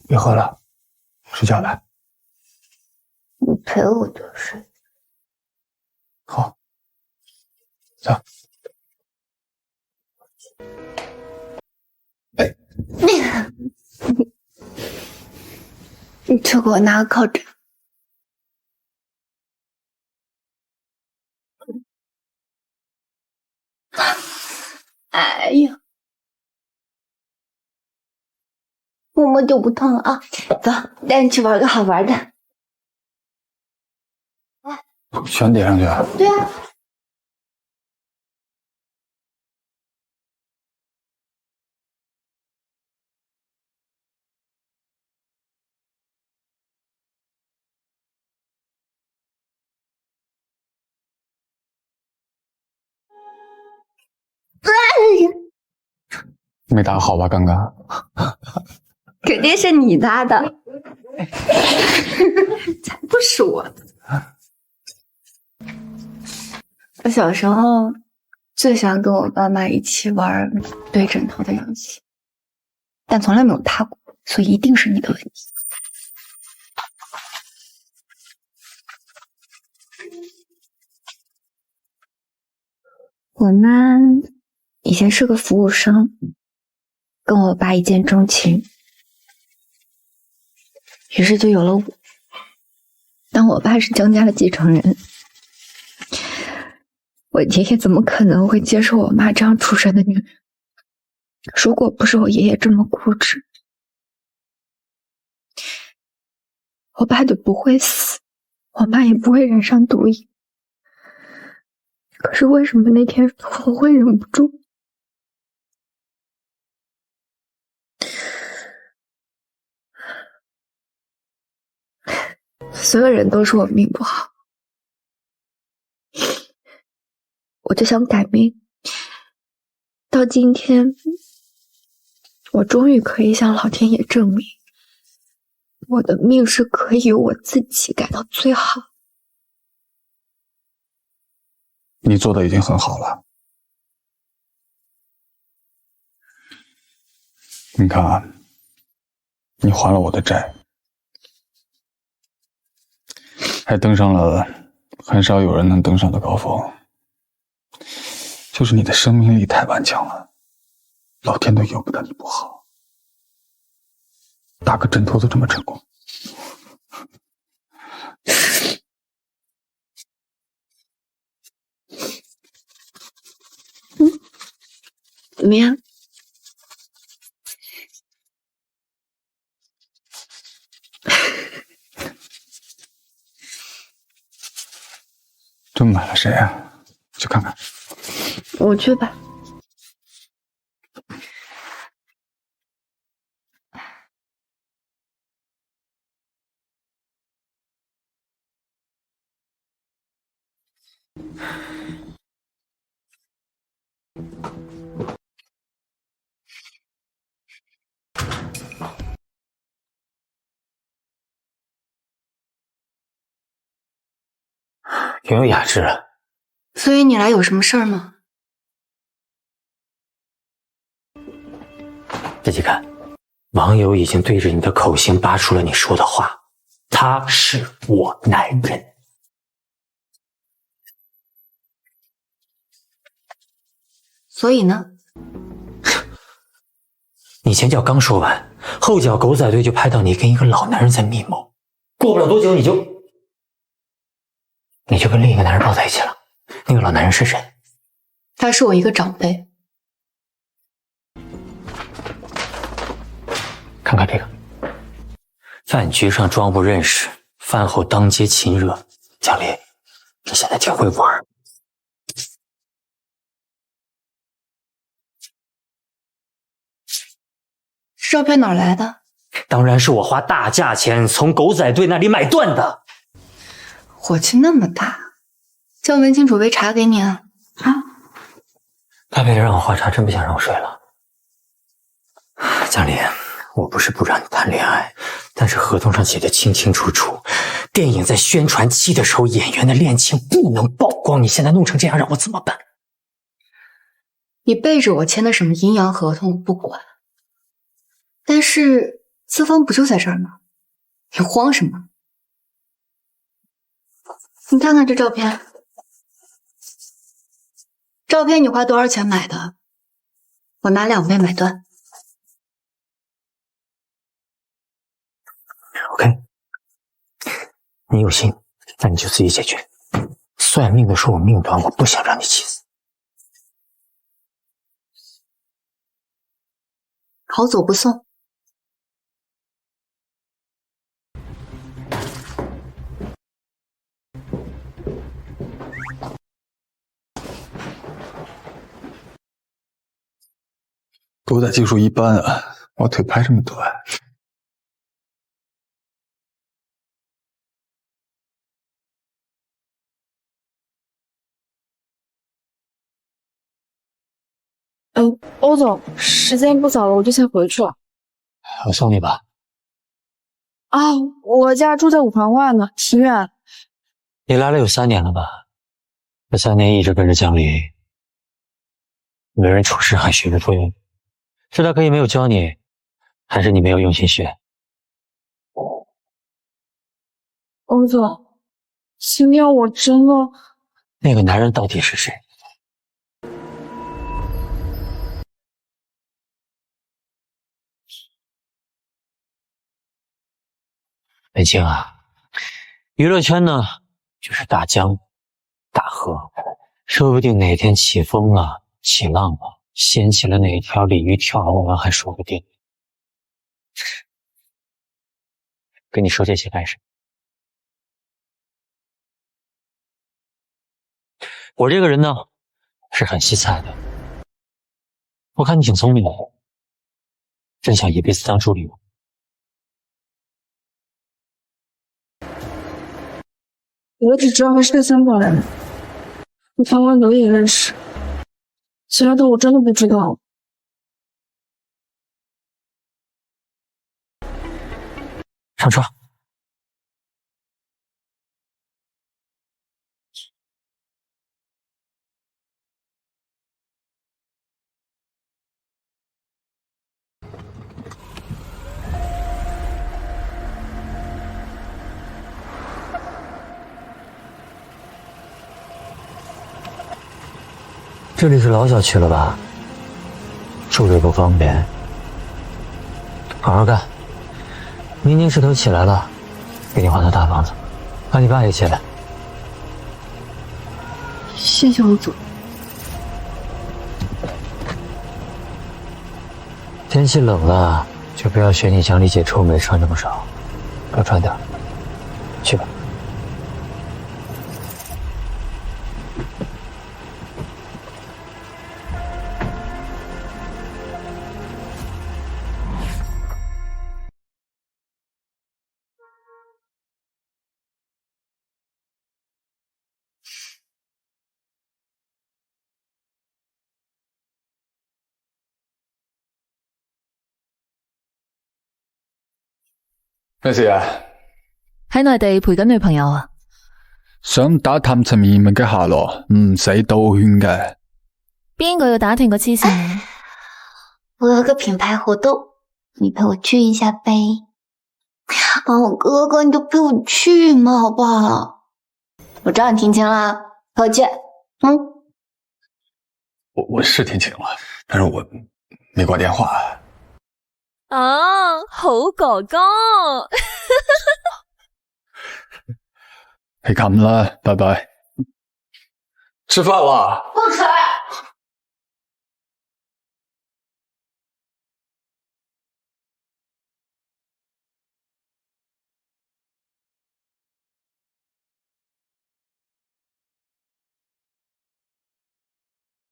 [SPEAKER 19] 别喝了，睡觉来。
[SPEAKER 14] 你陪我就睡。
[SPEAKER 19] 好，走。哎，
[SPEAKER 14] 你去给我拿个靠枕。哎呀，摸摸就不痛了啊！走，带你去玩个好玩的。
[SPEAKER 19] 全叠上去啊？
[SPEAKER 14] 对啊。
[SPEAKER 19] 没打好吧？刚刚
[SPEAKER 14] 肯定是你搭的，才不是我的。我小时候最喜欢跟我爸妈一起玩对枕头的游戏，但从来没有搭过，所以一定是你的问题。我妈以前是个服务生，跟我爸一见钟情，于是就有了我。但我爸是江家的继承人，我爷爷怎么可能会接受我妈这样出身的女人？如果不是我爷爷这么固执，我爸就不会死，我妈也不会染上毒瘾。可是为什么那天我会忍不住？所有人都说我命不好，我就想改命。到今天，我终于可以向老天爷证明，我的命是可以由我自己改到最好。
[SPEAKER 19] 你做的已经很好了。你看啊，你还了我的债，还登上了很少有人能登上的高峰。就是你的生命力太顽强了，老天都由不得你不好。打个枕头都这么成功。
[SPEAKER 14] 怎么样？
[SPEAKER 19] 这么晚了，谁啊？去看看。
[SPEAKER 14] 我去吧。
[SPEAKER 18] 挺有雅致。
[SPEAKER 14] 所以你来有什么事儿吗？
[SPEAKER 18] 仔细看，网友已经对着你的口型扒出了你说的话，他是我男人。
[SPEAKER 14] 所以呢？
[SPEAKER 18] 你前脚刚说完，后脚狗仔队就拍到你跟一个老男人在密谋，过不了多久你就跟另一个男人抱在一起了。那个老男人是谁？
[SPEAKER 14] 他是我一个长辈。
[SPEAKER 18] 看看这个，饭局上装不认识，饭后当街亲热。蒋丽，你现在挺会玩。
[SPEAKER 14] 照片哪来的？
[SPEAKER 18] 当然是我花大价钱从狗仔队那里买断的。
[SPEAKER 14] 火气那么大，叫文清煮杯茶给你啊！
[SPEAKER 18] 他为了让我喝茶，真不想让我睡了。蒋丽，我不是不让你谈恋爱，但是合同上写的清清楚楚，电影在宣传期的时候，演员的恋情不能曝光。你现在弄成这样，让我怎么办？
[SPEAKER 14] 你背着我签的什么阴阳合同我不管，
[SPEAKER 6] 但是资方不就在这儿吗？你慌什么？你看看这照片，照片你花多少钱买的？我拿2倍买断。
[SPEAKER 18] OK， 你有心，那你就自己解决。算命的说我命短，我不想让你气死。
[SPEAKER 6] 好走不送。
[SPEAKER 19] 狗仔技术一般啊，我腿拍这么短。
[SPEAKER 4] 欧总，时间不早了，我就先回去了。
[SPEAKER 18] 我送你吧。
[SPEAKER 4] 啊，我家住在五环外呢，挺远。
[SPEAKER 18] 你来了有3年了吧？这3年一直跟着江离，为人处事还学着多用。是他可以没有教你，还是你没有用心学？
[SPEAKER 4] 欧总，今天我真的……
[SPEAKER 18] 那个男人到底是谁？北京啊，娱乐圈呢就是大江大河，说不定哪天起风了、起浪了，掀起了哪条鲤鱼跳龙门还说不定。跟你说这些干什么？我这个人呢是很惜才的，我看你挺聪明的，真想一辈子当助理吗？
[SPEAKER 4] 我只知道他是个香港人，我唐万德也认识，其他的我真的不知道。
[SPEAKER 18] 上车。这里是老小区了吧？住着不方便，好好干。明年势头起来了，给你换套大房子，把你爸也接来。
[SPEAKER 4] 谢谢欧总。
[SPEAKER 18] 天气冷了，就不要学你江丽姐臭美穿这么少，多穿点。去吧。
[SPEAKER 19] 咩事啊？
[SPEAKER 11] 喺內地陪緊女朋友啊？
[SPEAKER 19] 想打探層面嘅下落，唔使兜圈嘅。
[SPEAKER 11] 邊個要打聽個黐線啊？
[SPEAKER 6] 我有个品牌活动，你陪我去一下呗。帮我哥哥，你就陪我去嘛，好不好？我知道你听清了，陪我去。
[SPEAKER 19] 我是听清了，但是我没挂电话。
[SPEAKER 11] 啊，好哥哥。
[SPEAKER 19] 係咁啦，拜拜。吃饭了？
[SPEAKER 4] 不吃。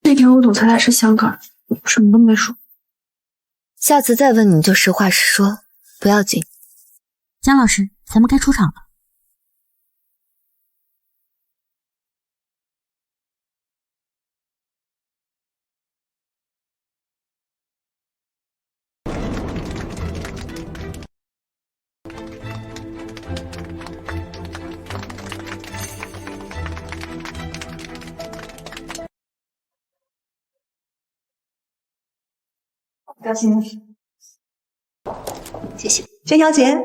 [SPEAKER 4] 那天欧总猜他是香港人，我什么都没说。
[SPEAKER 6] 下次再问你就实话实说，不要紧。
[SPEAKER 5] 江老师，咱们该出场了。
[SPEAKER 4] 高兴。
[SPEAKER 6] 谢谢。
[SPEAKER 1] 金小姐，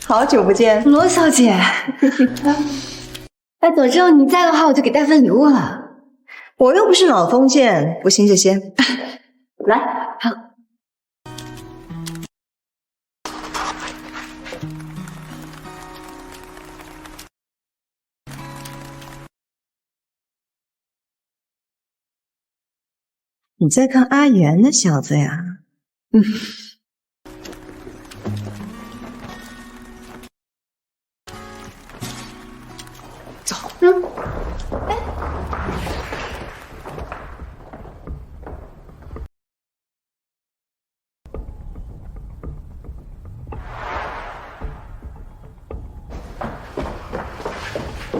[SPEAKER 1] 好久不见，
[SPEAKER 6] 罗小姐。哎，早知道你在的话，我就给带份礼物了。
[SPEAKER 1] 我又不是老封建，不兴这些。来，
[SPEAKER 6] 好。
[SPEAKER 1] 你在看阿元呢，小子呀？
[SPEAKER 6] 走。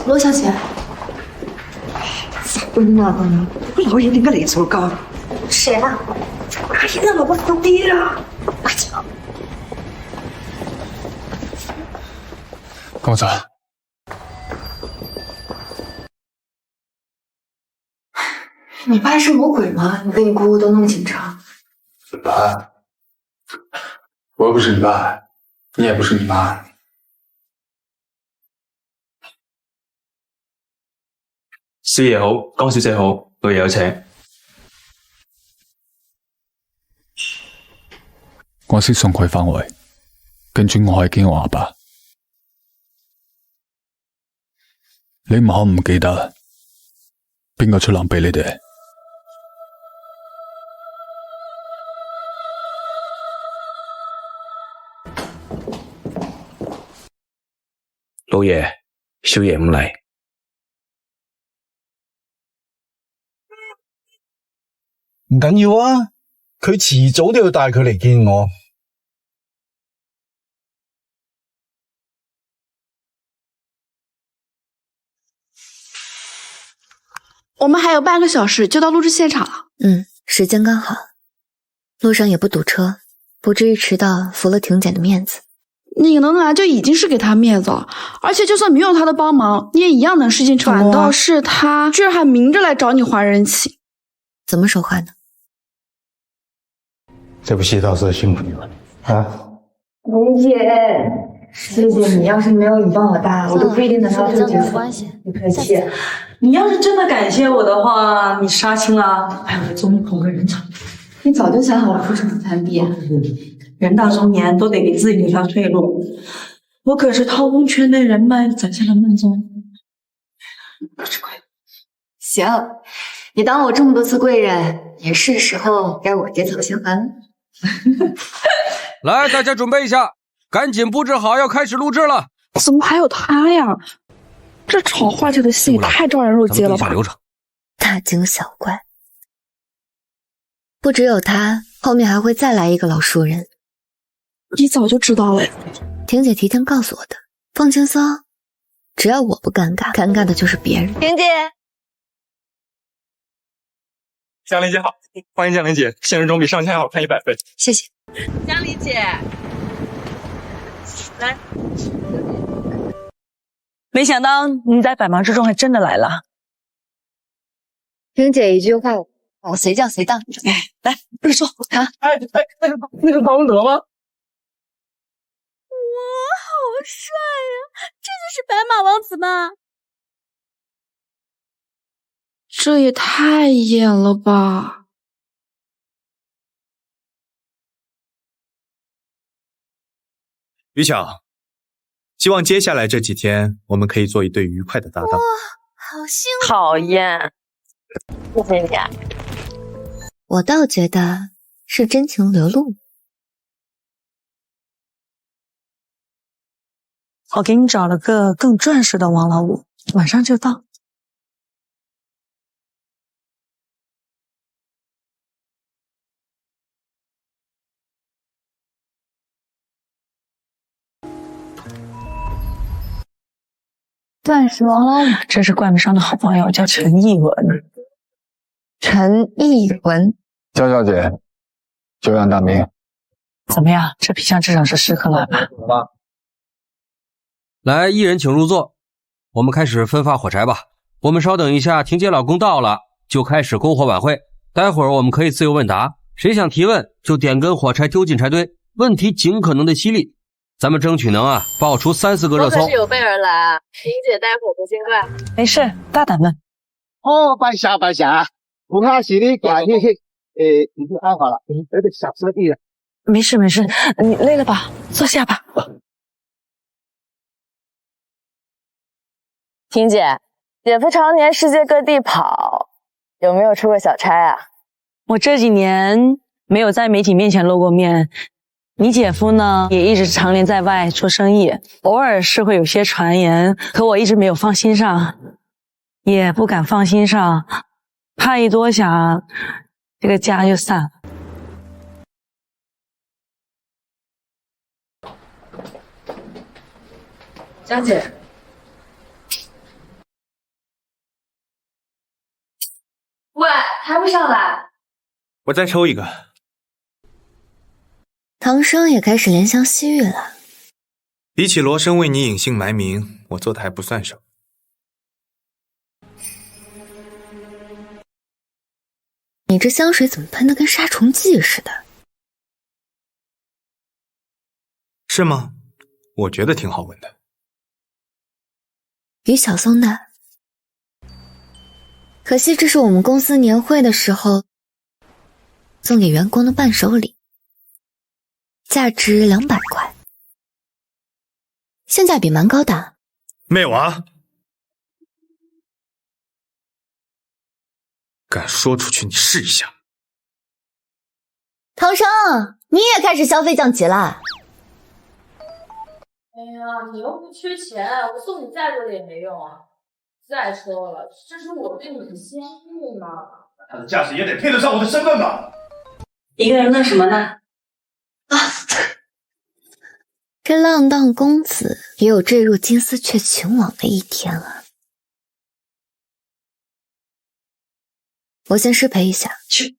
[SPEAKER 6] 羅小姐，
[SPEAKER 1] 咋會咁啊？個老嘢點解嚟咗㗎？
[SPEAKER 6] 誰啊？
[SPEAKER 1] 阿姨嘅老婆到啲啦！快走！
[SPEAKER 19] 跟我走。
[SPEAKER 6] 你爸是魔鬼吗？你跟你姑姑都那么紧张。
[SPEAKER 19] 爸，我又不是你爸，你也不是你妈。
[SPEAKER 3] 少爺好，江小姐好，老爺有請。
[SPEAKER 19] 我先送佢返回，跟住我係見我阿爸。你唔好唔記得邊個出糧俾你哋？
[SPEAKER 17] 老爺，少爺唔嚟。
[SPEAKER 2] 唔緊要啊，佢遲早都要帶佢嚟見我。
[SPEAKER 4] 我们还有半个小时就到录制现场了。
[SPEAKER 6] 时间刚好，路上也不堵车，不至于迟到，服了婷姐的面子。
[SPEAKER 4] 你能来就已经是给他面子了，而且就算没有他的帮忙，你也一样能事情成功。反倒是他居然还明着来找你还人情，
[SPEAKER 6] 怎么说话呢？
[SPEAKER 2] 这部戏倒是辛苦你了啊！
[SPEAKER 6] 婷姐，师姐，你要是没有你帮我搭，我都不一定能到这个角色。
[SPEAKER 11] 不客气。你要是真的感谢我的话，你杀青了，哎，我终于捧个人场。
[SPEAKER 6] 你早就想好了出什么餐币啊？
[SPEAKER 11] 人到中年都得给自己留条退路。我可是掏空圈内人脉攒下了梦中，不吃亏。
[SPEAKER 6] 行，你当我这么多次贵人，也是时候该我结草衔环了。
[SPEAKER 23] 来，大家准备一下，赶紧布置好，要开始录制了。
[SPEAKER 4] 怎么还有他呀？这炒话题的戏太招人入街了吧？
[SPEAKER 6] 大惊小怪，不只有他，后面还会再来一个老熟人。
[SPEAKER 4] 你早就知道了。
[SPEAKER 6] 婷姐提前告诉我的，放轻松，只要我不尴尬，尴尬的就是别人。婷姐，
[SPEAKER 9] 江玲姐好，欢迎江玲姐，现实中比上千好看100倍。
[SPEAKER 6] 谢谢。
[SPEAKER 24] 江玲姐，来。
[SPEAKER 11] 没想到你在百忙之中还真的来了。
[SPEAKER 6] 婷姐一句话，我随叫随到。
[SPEAKER 11] 哎，来，不是说啊？
[SPEAKER 9] 那是唐文德吗？
[SPEAKER 24] 哇，好帅呀！这就是白马王子吗？
[SPEAKER 4] 这也太演了吧！
[SPEAKER 10] 于巧，希望接下来这几天我们可以做一对愉快的搭档。
[SPEAKER 24] 哇，好幸福！
[SPEAKER 11] 讨厌，谢谢你啊。
[SPEAKER 6] 我倒觉得是真情流露。
[SPEAKER 11] 我给你找了个更壮实的王老五，晚上就到。
[SPEAKER 6] 钻石王老五，
[SPEAKER 11] 这是冠不上的好朋友，叫陈艺文。
[SPEAKER 6] 陈艺文，
[SPEAKER 19] 江小姐，久仰大名。
[SPEAKER 11] 怎么样？这皮相至少是适合了吧？
[SPEAKER 23] 来，一人请入座，我们开始分发火柴吧。我们稍等一下，婷姐老公到了，就开始篝火晚会。待会儿我们可以自由问答，谁想提问就点根火柴丢进柴堆，问题尽可能的犀利，咱们争取能爆出3、4个热搜。
[SPEAKER 24] 我可是有备而来啊，婷姐待会儿别见怪。
[SPEAKER 11] 没事，大胆问。
[SPEAKER 17] 哦，白瞎，我怕是你改你你就安好了，有点小失忆了。
[SPEAKER 11] 没事，你累了吧？坐下吧。
[SPEAKER 24] 婷姐，姐夫常年世界各地跑，有没有出过小差啊？
[SPEAKER 11] 我这几年没有在媒体面前露过面，你姐夫呢也一直常年在外做生意，偶尔是会有些传言，可我一直没有放心上，也不敢放心上，怕一多想，这个家就散了。
[SPEAKER 24] 江姐，喂，还不上来？
[SPEAKER 10] 我再抽一个。
[SPEAKER 6] 唐生也开始怜香惜玉了。
[SPEAKER 10] 比起罗生为你隐姓埋名，我做的还不算什么。
[SPEAKER 6] 你这香水怎么喷的跟杀虫剂似的？
[SPEAKER 10] 是吗？我觉得挺好闻的。
[SPEAKER 6] 于小松的，可惜这是我们公司年会的时候送给员工的伴手礼，价值200块，性价比蛮高的。
[SPEAKER 10] 没有啊！敢说出去，你试一下。
[SPEAKER 6] 唐生，你也开始消费降级了。
[SPEAKER 24] 哎呀，你又不缺钱，我送你再多的也没用啊！再说了，这是我对你的心意嘛。
[SPEAKER 9] 他的架势也得配得上我的身份吧？
[SPEAKER 11] 一个人弄什么呢？
[SPEAKER 6] 这浪荡公子也有坠入金丝雀情网的一天啊！我先失陪一下。
[SPEAKER 11] 去。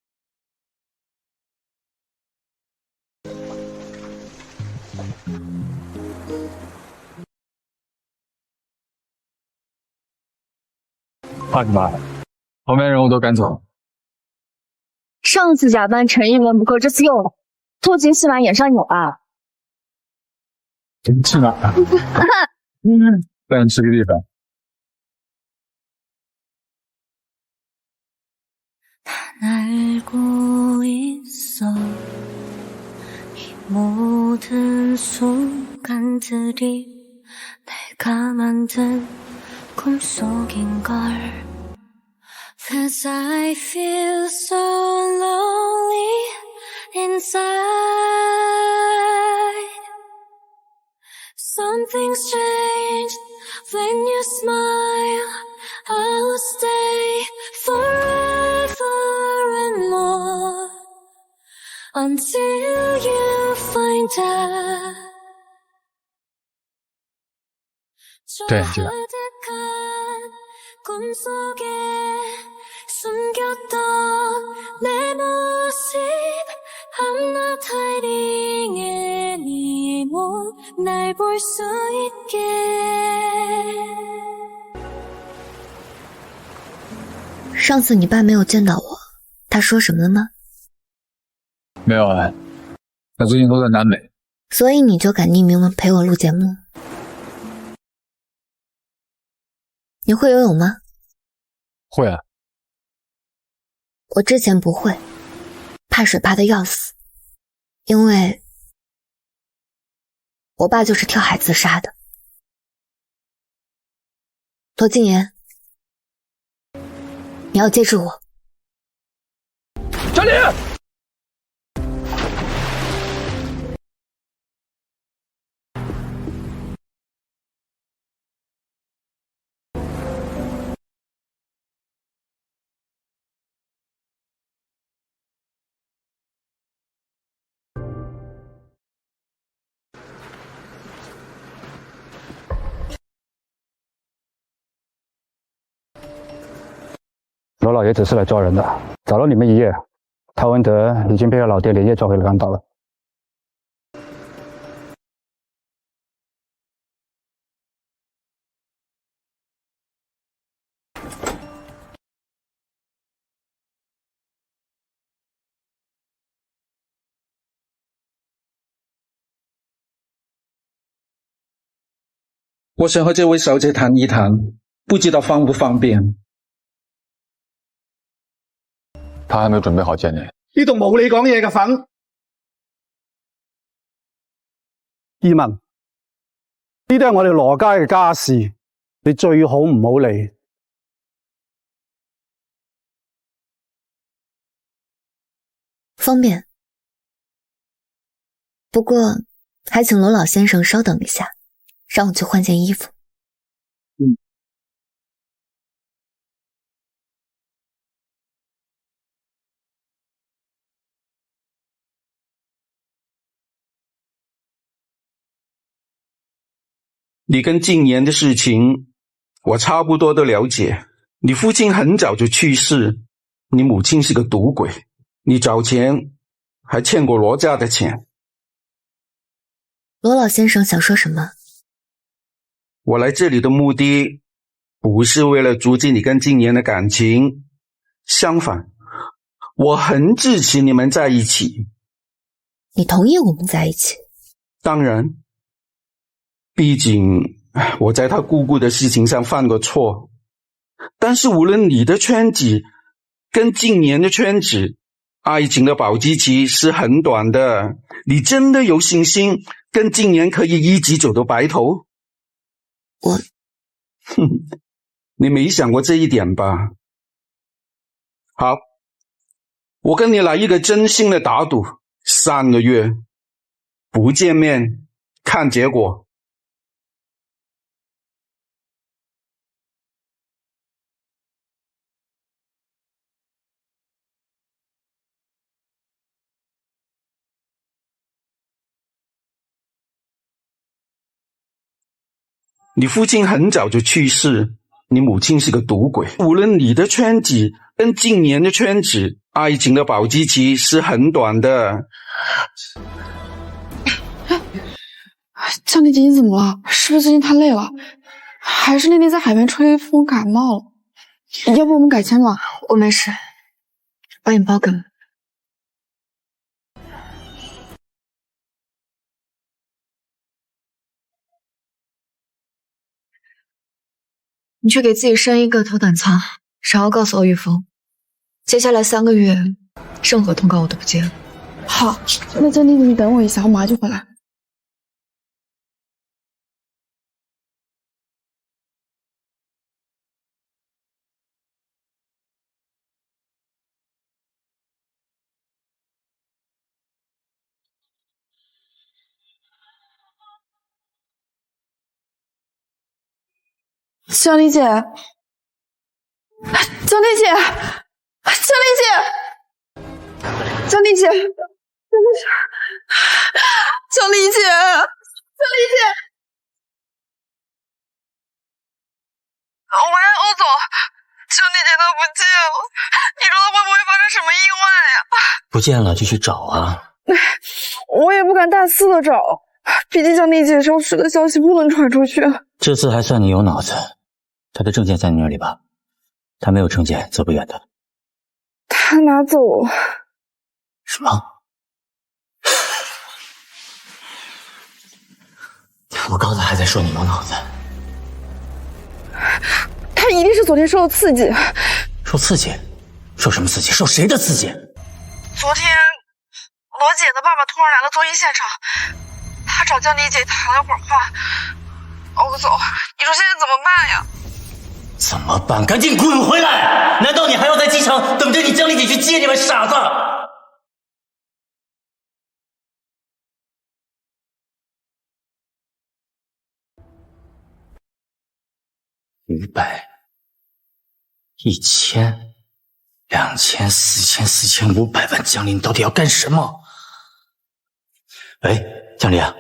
[SPEAKER 19] 怕你妈呀！旁边人物都赶走。
[SPEAKER 14] 上次假扮陈一文不够，这次又来，偷情戏码演上有啊！
[SPEAKER 19] 你去哪儿？带你吃个地方。
[SPEAKER 20] 알고 있어 이 모든 순간들이 내가 만든 꿈속인걸 Cause I feel so lonely inside Something's changed when you smile I'll stay forever and more until you find out.
[SPEAKER 19] 这眼睛。
[SPEAKER 20] 꿈속에 숨겼던 내 모습 I'm not hiding anymore 날 볼 수 있게
[SPEAKER 6] 上次你爸没有见到我，他说什么了吗？
[SPEAKER 19] 没有啊，他最近都在南美。
[SPEAKER 6] 所以你就敢匿名陪我录节目？你会游泳吗？
[SPEAKER 19] 会啊。
[SPEAKER 6] 我之前不会，怕水怕得要死，因为我爸就是跳海自杀的。罗静言，你要接住我。
[SPEAKER 19] 站立！
[SPEAKER 13] 罗老爷只是来抓人的，找了你们一夜，陶文德已经被老爹连夜抓回了港岛了。
[SPEAKER 2] 我想和这位小姐谈一谈，不知道方不方便？
[SPEAKER 19] 他还没有准备好见你。
[SPEAKER 2] 呢度冇你講嘢嘅份。
[SPEAKER 12] 移民，呢啲係我哋羅家嘅家事，你最好唔好理。
[SPEAKER 6] 方便，不过还请罗老先生稍等一下，让我去换件衣服。
[SPEAKER 15] 你跟静言的事情，我差不多都了解。你父亲很早就去世，你母亲是个赌鬼，你早前还欠过罗家的钱。
[SPEAKER 6] 罗老先生想说什么？
[SPEAKER 15] 我来这里的目的不是为了阻止你跟静言的感情，相反，我很支持你们在一起。
[SPEAKER 6] 你同意我们在一起？
[SPEAKER 15] 当然，毕竟我在他姑姑的事情上犯过错，但是无论你的圈子跟静言的圈子，爱情的保质期是很短的。你真的有信心跟静言可以一直走到白头？你没想过这一点吧？好，我跟你来一个真心的打赌，3个月不见面，看结果。你父亲很早就去世，你母亲是个赌鬼。无论你的圈子跟静言的圈子，爱情的保质期是很短的。
[SPEAKER 4] 江丽姐，你怎么了？是不是最近太累了？还是那天在海边吹风感冒了？要不我们改签吧？
[SPEAKER 6] 我没事，把你包给我。你去给自己申一个头等舱，然后告诉欧玉峰，接下来3个月，任何通告我都不接了。
[SPEAKER 4] 好，那江丽姐，你等我一下，我马上就回来。江丽姐，江丽姐，江丽姐，江丽姐，江丽姐，江丽姐，江丽姐，喂，欧总，江丽姐她不见了，你说她会不会发生什么意外呀？
[SPEAKER 18] 不见了就去找啊！
[SPEAKER 4] 我也不敢大肆的找，毕竟江丽姐消失的消息不能传出去。
[SPEAKER 18] 这次还算你有脑子。他的证件在你那里吧？他没有证件，走不远的。
[SPEAKER 4] 他拿走了。
[SPEAKER 18] 什么？我刚才还在说你有脑子。
[SPEAKER 4] 他一定是昨天受了刺激。
[SPEAKER 18] 受刺激？受什么刺激？受谁的刺激？
[SPEAKER 4] 昨天，罗姐的爸爸突然来了综艺现场，他找江丽姐谈了会儿话。欧总，你说现在怎么办呀？
[SPEAKER 18] 怎么办？赶紧滚回来！难道你还要在机场等着你江丽姐去接你们，傻子？500、1000、2000、4000、4500万，江丽，你到底要干什么？喂，江丽啊！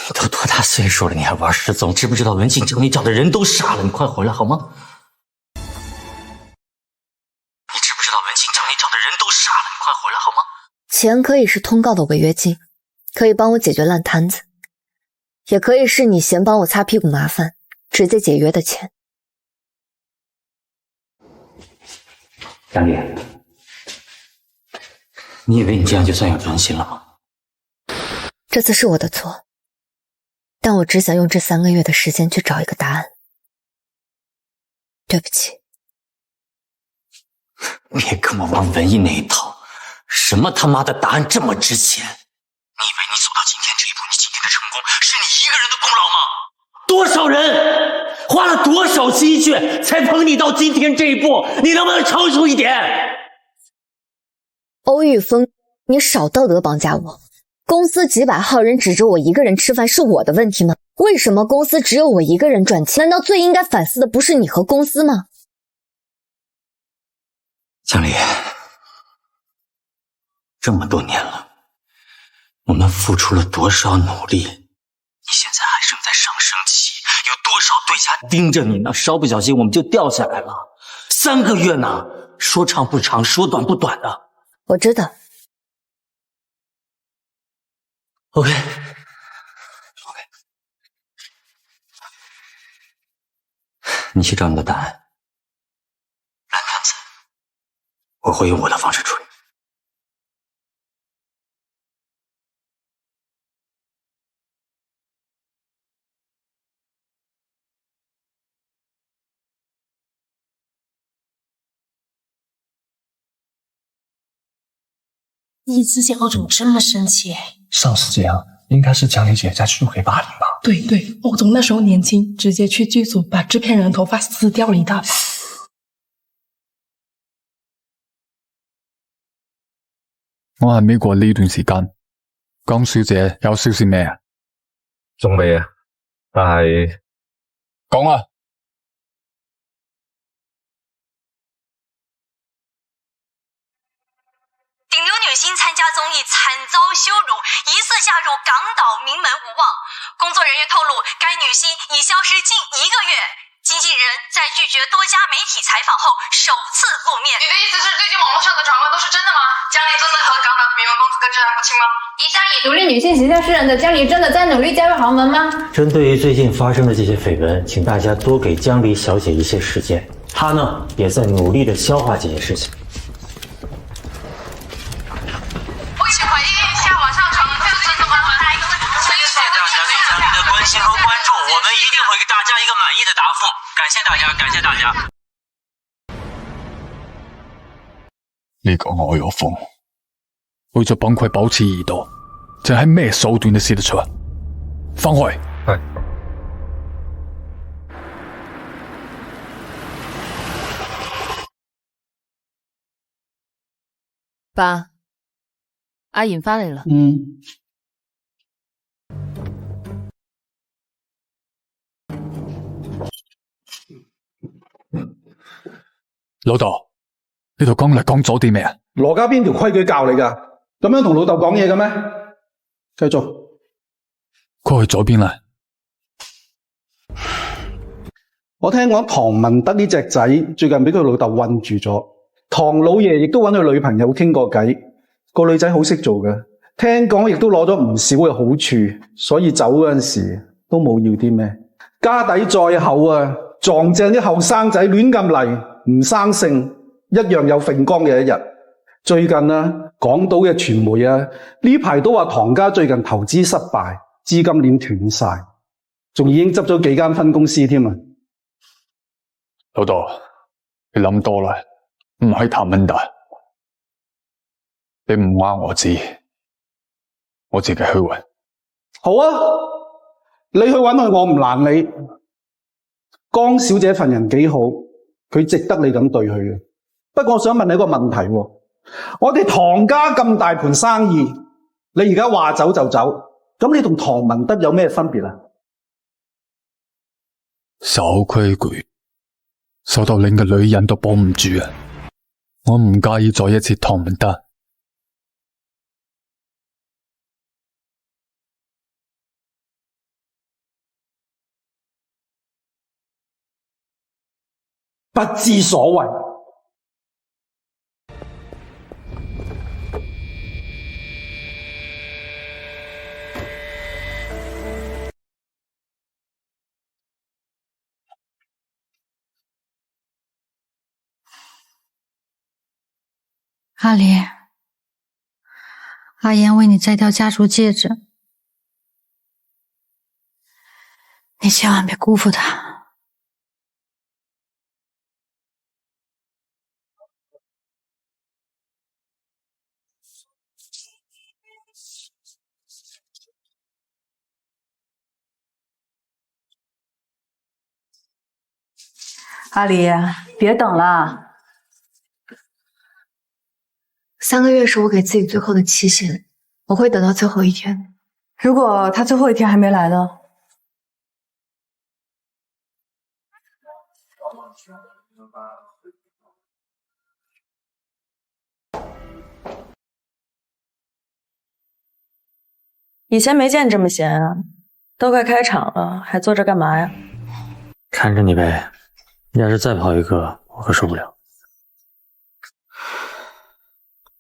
[SPEAKER 18] 你都多大岁数了，你还玩失踪？知不知道文静江你找的人都傻了？你快回来好吗？你知不知道文静江你找的人都傻了？你快回来好吗？
[SPEAKER 6] 钱可以是通告的违约金，可以帮我解决烂摊子，也可以是你嫌帮我擦屁股麻烦，直接解约的钱。
[SPEAKER 18] 江丽，你以为你这样就算有良心了吗？
[SPEAKER 6] 这次是我的错。但我只想用这3个月的时间去找一个答案。对不起。
[SPEAKER 18] 别跟我玩文艺那一套，什么他妈的答案这么值钱？你以为你走到今天这一步，你今天的成功是你一个人的功劳吗？多少人花了多少心血才捧你到今天这一步，你能不能成熟一点？
[SPEAKER 6] 欧玉峰，你少道德绑架我！公司几百号人指着我一个人吃饭是我的问题吗？为什么公司只有我一个人赚钱？难道最应该反思的不是你和公司吗？
[SPEAKER 18] 江离，这么多年了，我们付出了多少努力，你现在还正在上升期，有多少对家盯着你呢？稍不小心我们就掉下来了。3个月呢，说长不长，说短不短的。
[SPEAKER 6] 我知道。
[SPEAKER 18] OK， 你去找你的答案，烂摊子，我会用我的方式处理。
[SPEAKER 7] 你之前为什么这么生气？
[SPEAKER 9] 上次这样应该是江离姐在剧组给霸凌吧？
[SPEAKER 7] 对对，欧总那时候年轻，直接去剧组把制片人的头发撕掉了一大把。
[SPEAKER 19] 我喺美國呢段時間，江小姐有消息咩啊？
[SPEAKER 17] 仲未啊，但係
[SPEAKER 19] 講啊！
[SPEAKER 16] 顶流女星参加综艺惨遭羞辱，疑似嫁入港岛名门无望。工作人员透露，该女星已消失近1个月。经纪人在拒绝多家媒体采访后首次露面。
[SPEAKER 24] 你的意思是最近网络上的传闻都是真的吗？江离真的和港岛名门公司跟这样不亲吗？一向以独立女性形象示人的江离真的在努力加入豪门吗？
[SPEAKER 18] 针对于最近发生的这些绯闻，请大家多给江离小姐一些时间，她呢也在努力的消化这些事情。
[SPEAKER 24] 我请回应一下网上传闻是真的吗？
[SPEAKER 18] 谢谢大家对江离的关心和关注，我们一定会给大家一个满意的答复。感謝大家，感謝大家。
[SPEAKER 19] 呢個我有風，為咗幫佢保持耳朵，這係咩手段都試得出？放開。係。
[SPEAKER 24] 爸，阿妍翻嚟啦。
[SPEAKER 19] 老豆，呢度講嚟講咗啲咩啊？
[SPEAKER 12] 羅家邊條規矩教你㗎？咁樣同老豆講嘢嘅咩？繼續。
[SPEAKER 19] 佢去咗邊啦？
[SPEAKER 12] 我聽講唐文德呢隻仔最近俾佢老豆韞住咗，唐老爺亦都揾佢女朋友傾過偈，個女仔好識做嘅，聽講亦都攞咗唔少嘅好處，所以走嗰陣時都冇要啲咩。家底再厚啊，撞正啲後生仔亂咁嚟。唔生性，一樣有揈光嘅一日。最近啊，港島嘅傳媒啊，呢排都話唐家最近投資失敗，資金鏈斷晒，仲已經執咗幾間分公司添啊！
[SPEAKER 19] 老豆，你諗多啦，唔係談問題。你唔話我知，我自己去揾。
[SPEAKER 12] 好啊，你去揾佢，我唔攔你。江小姐份人幾好。佢值得你咁對佢嘅。不過我想問你一個問題喎，我哋唐家咁大盤生意，你而家話走就走，咁你同唐文德有咩分別啊？
[SPEAKER 19] 守規矩，守到連個女人都保唔住啊！我唔介意再一次唐文德。
[SPEAKER 12] 不知所謂。
[SPEAKER 21] 阿离，阿言为你摘掉家族戒指，你千万别辜负他。
[SPEAKER 11] 阿离，别等了。
[SPEAKER 6] 3个月是我给自己最后的期限，我会等到最后一天。
[SPEAKER 11] 如果他最后一天还没来呢？以前没见你这么闲啊，都快开场了，还坐这干嘛呀？
[SPEAKER 18] 看着你呗，要是再跑一个，我可受不了。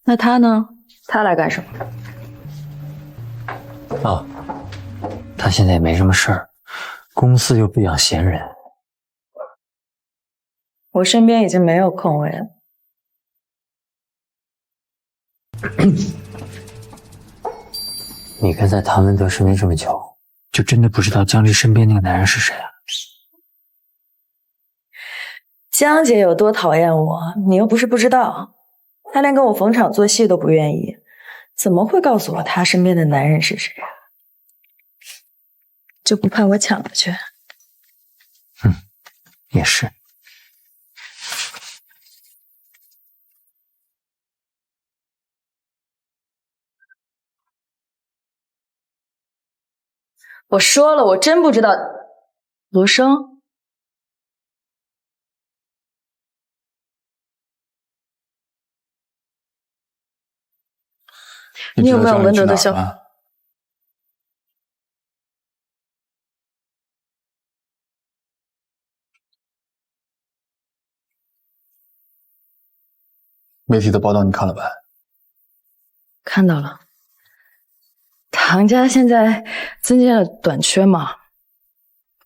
[SPEAKER 11] 那他呢？他来干什么？
[SPEAKER 18] 哦，他现在也没什么事儿，公司又不养闲人。
[SPEAKER 11] 我身边已经没有空位了。
[SPEAKER 18] 你跟在唐文德身边这么久，就真的不知道江离身边那个男人是谁啊？
[SPEAKER 11] 江姐有多讨厌我，你又不是不知道。她连跟我逢场作戏都不愿意，怎么会告诉我她身边的男人是谁啊？就不怕我抢了去？
[SPEAKER 18] 也是。
[SPEAKER 11] 我说了，我真不知道。罗生，你有没有文德的消息？
[SPEAKER 19] 媒体的报道你看了吧？
[SPEAKER 11] 看到了。唐家现在增加了短缺嘛？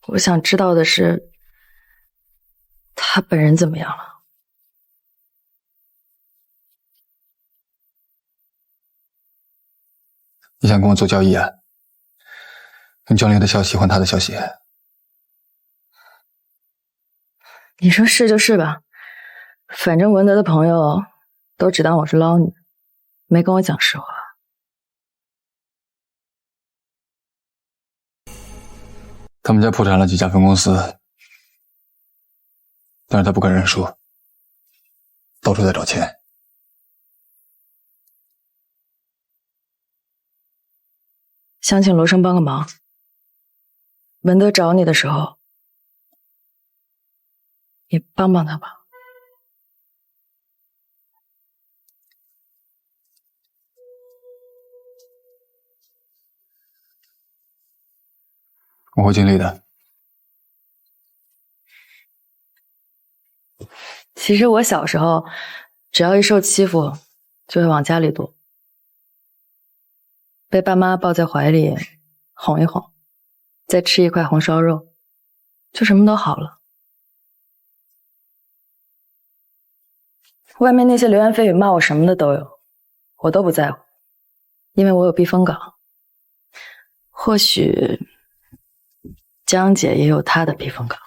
[SPEAKER 11] 我想知道的是，他本人怎么样了？
[SPEAKER 19] 你想跟我做交易啊？用江离的消息换他的消息？
[SPEAKER 11] 你说是就是吧，反正文德的朋友都只当我是捞你，没跟我讲实话。
[SPEAKER 19] 他们家破产了几家分公司，但是他不肯认输，到处在找钱。
[SPEAKER 11] 想请罗生帮个忙。文德找你的时候，也帮帮他吧。
[SPEAKER 19] 我会尽力的。
[SPEAKER 11] 其实我小时候，只要一受欺负，就会往家里躲，被爸妈抱在怀里哄一哄，再吃一块红烧肉，就什么都好了。外面那些流言蜚语骂我什么的都有，我都不在乎，因为我有避风港。或许江姐也有她的避风港。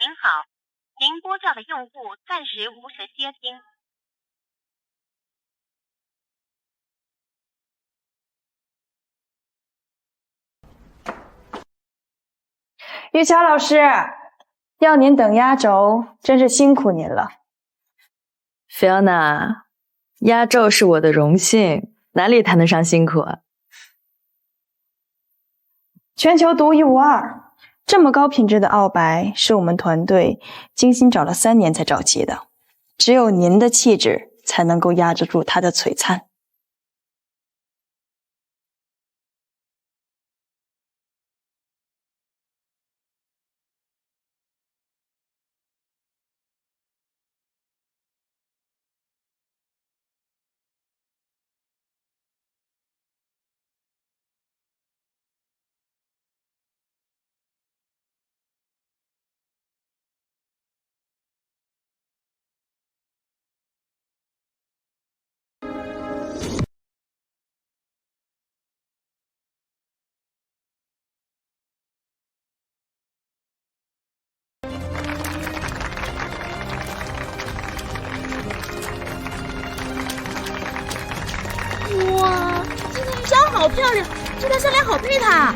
[SPEAKER 1] 您好，您拨叫的用户暂时无法接听。
[SPEAKER 5] 玉桥老师，要您等压轴，真是辛苦您了。
[SPEAKER 11] Fiona， 压轴是我的荣幸，哪里谈得上辛苦啊？
[SPEAKER 5] 全球独一无二，这么高品质的澳白是我们团队精心找了3年才找齐的，只有您的气质才能够压制住它的璀璨。
[SPEAKER 3] 好漂亮，这条项链好配它。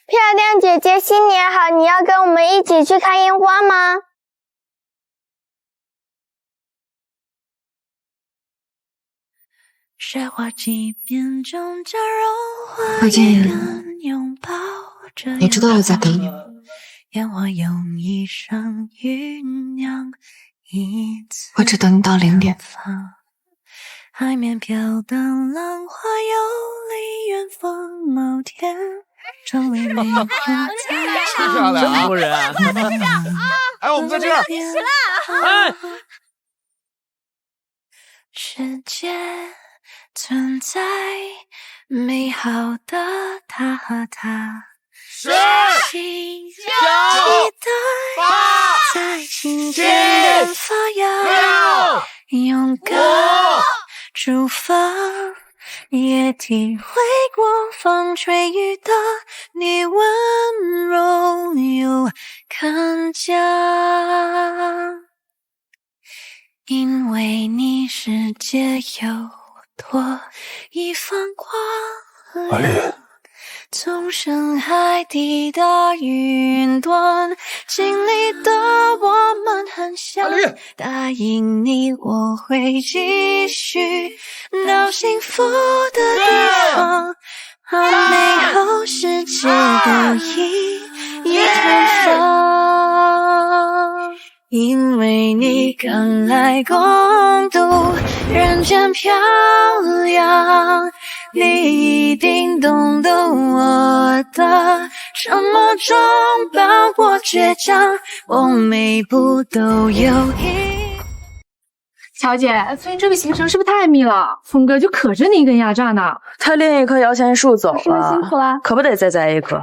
[SPEAKER 8] 漂亮姐姐，新年好！你要跟我们一起去看烟花吗？
[SPEAKER 6] 何静，你知道我在等你吗？我只等你到0点。海面飘荡浪花游离远方某天。真漂亮！
[SPEAKER 3] 真人！
[SPEAKER 17] 哎，我们在这儿！
[SPEAKER 3] 起来！
[SPEAKER 20] 世界存在美好的他和她，
[SPEAKER 3] 是
[SPEAKER 20] 期
[SPEAKER 3] 9、
[SPEAKER 20] 8在心间发芽，勇敢出发。也体会过风吹雨打，你温柔又看家。因为你世界有多一番光亮，从深海抵达云端，经历的我们很像，答应你我会继续到幸福的地方，把美好世界都一绽放。因为你刚来共度人间漂亮，你一定懂得我的沉默中包裹倔强，我每步都有意。
[SPEAKER 4] 乔姐，最近这个行程是不是太密了？峰哥就可着你一根压榨呢。
[SPEAKER 5] 他另一棵摇钱树走了，
[SPEAKER 4] 是不是辛苦了？
[SPEAKER 5] 可不得再栽一棵。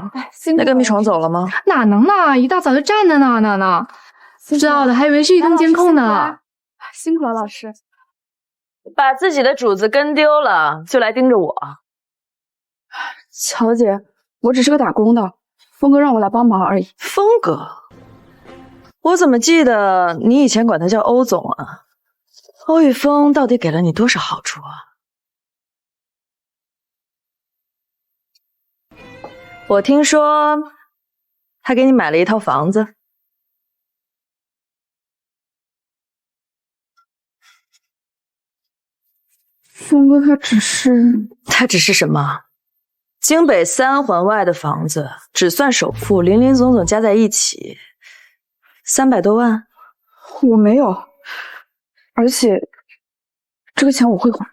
[SPEAKER 5] 那个蜜虫走了吗？
[SPEAKER 4] 哪能呢？一大早就站在那呢。知道的还以为是一通监控呢。辛苦了，老师。
[SPEAKER 5] 把自己的主子跟丢了，就来盯着我。
[SPEAKER 4] 乔姐，我只是个打工的，峰哥让我来帮忙而已。
[SPEAKER 5] 峰哥？我怎么记得你以前管他叫欧总啊？欧玉峰到底给了你多少好处啊？我听说他给你买了一套房子。
[SPEAKER 4] 峰哥他只是
[SPEAKER 5] 什么？京北3环外的房子，只算首付，林林总总加在一起300多万。
[SPEAKER 4] 我没有，而且这个钱我会还。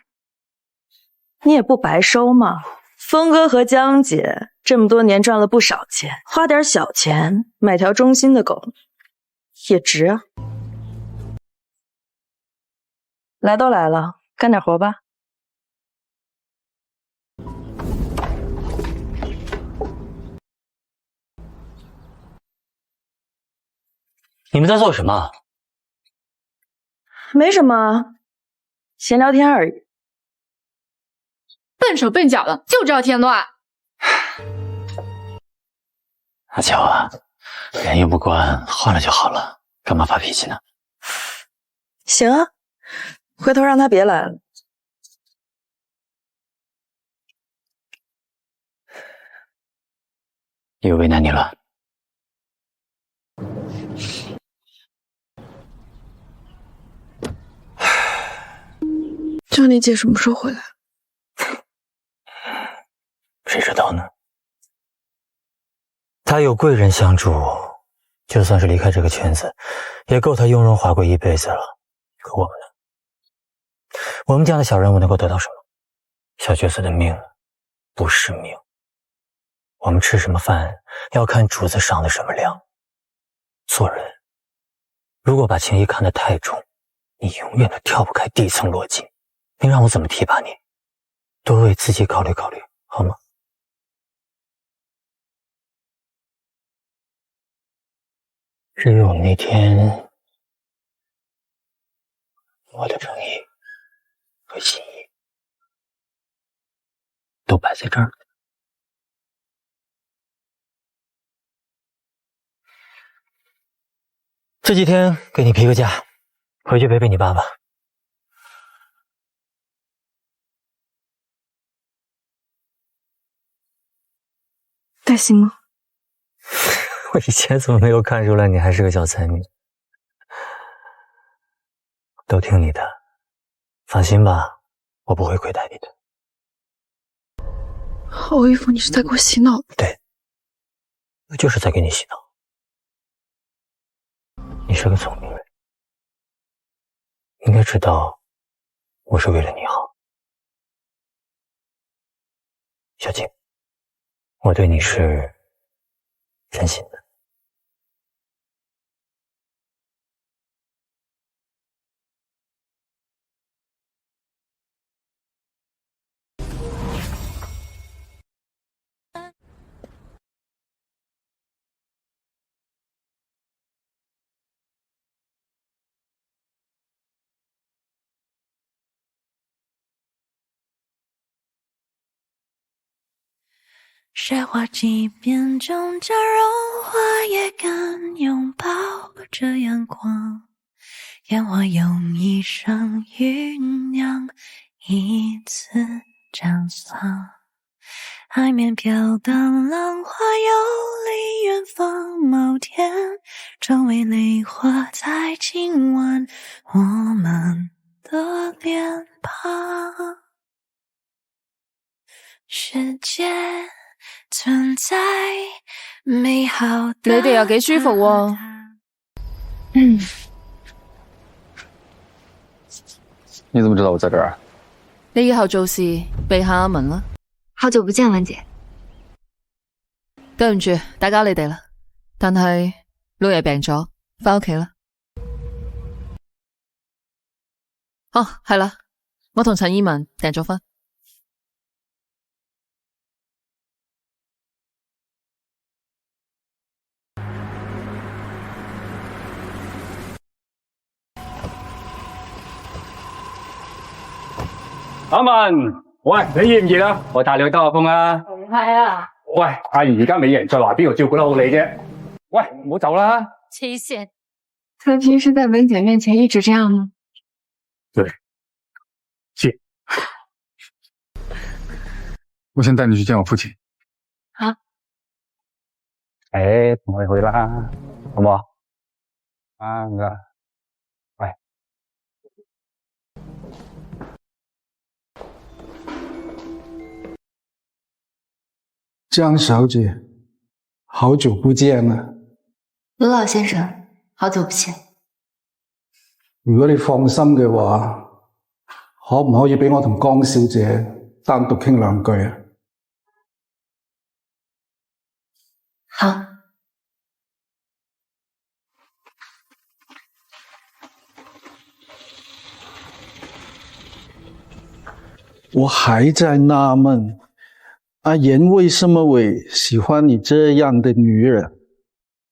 [SPEAKER 5] 你也不白收嘛。峰哥和江姐这么多年赚了不少钱，花点小钱买条忠心的狗也值啊。来都来了，干点活吧。
[SPEAKER 18] 你们在做什么？
[SPEAKER 5] 没什么，闲聊天而已。
[SPEAKER 4] 笨手笨脚的，就知道添乱。
[SPEAKER 18] 阿乔啊，人又不惯，换了就好了，干嘛发脾气呢？
[SPEAKER 5] 行啊，回头让他别来了。
[SPEAKER 18] 又为难你了。
[SPEAKER 11] 张丽姐什么时候回来？
[SPEAKER 18] 谁知道呢？她有贵人相助，就算是离开这个圈子，也够她雍容华贵一辈子了。可我们呢？我们这样的小人物能够得到什么？小角色的命不是命。我们吃什么饭，要看主子赏的什么粮。做人，如果把情谊看得太重，你永远都跳不开底层逻辑。你让我怎么提拔你？多为自己考虑考虑，好吗？至于我们那天，我的诚意和心意都摆在这儿了。这几天给你批个假，回去陪陪你爸爸。
[SPEAKER 4] 带薪吗？
[SPEAKER 18] 我以前怎么没有看出来你还是个小才女？都听你的，放心吧，我不会亏待你的。
[SPEAKER 4] 我以为你是在给我洗脑。
[SPEAKER 18] 对，我就是在给你洗脑。你是个聪明人，应该知道我是为了你好。小静，我对你是真心的。
[SPEAKER 20] 雪花即便终将融化，也敢拥抱着阳光。烟花用一生酝酿，一次绽放。海面飘荡浪花游离远方，某天成为泪花，在今晚我们的脸庞。世界存在美好的。
[SPEAKER 3] 你哋又幾舒服喎。
[SPEAKER 19] 你怎麼知道我在這兒啊？
[SPEAKER 3] 你以後做事避下阿文啦。
[SPEAKER 6] 好久不見，文姐。
[SPEAKER 3] 對唔住，打攪你哋啦。但係老爺病咗，返屋企啦。哦，係啦，我同陳依文訂咗婚。
[SPEAKER 13] 阿文，喂，你熱唔熱啊？我帶你去兜下風啊！
[SPEAKER 24] 唔係啊！
[SPEAKER 13] 喂，阿姨而家美人，再話邊度照顧得好你啫？喂，唔好走啦！
[SPEAKER 24] 黐線，他平時在文姐面前一直這樣嗎？
[SPEAKER 13] 對，謝。
[SPEAKER 19] 我先帶你去見我父親。
[SPEAKER 24] 好。
[SPEAKER 13] 同我哋去啦，好唔好啊？唔該。喂。
[SPEAKER 12] 江小姐，好久不見啦！
[SPEAKER 6] 盧老先生，好久不見。
[SPEAKER 12] 如果你放心嘅話，可唔可以俾我同江小姐單獨傾兩句啊？
[SPEAKER 6] 好。
[SPEAKER 12] 我還在納悶。阿言為什麼會喜歡你這樣的女人？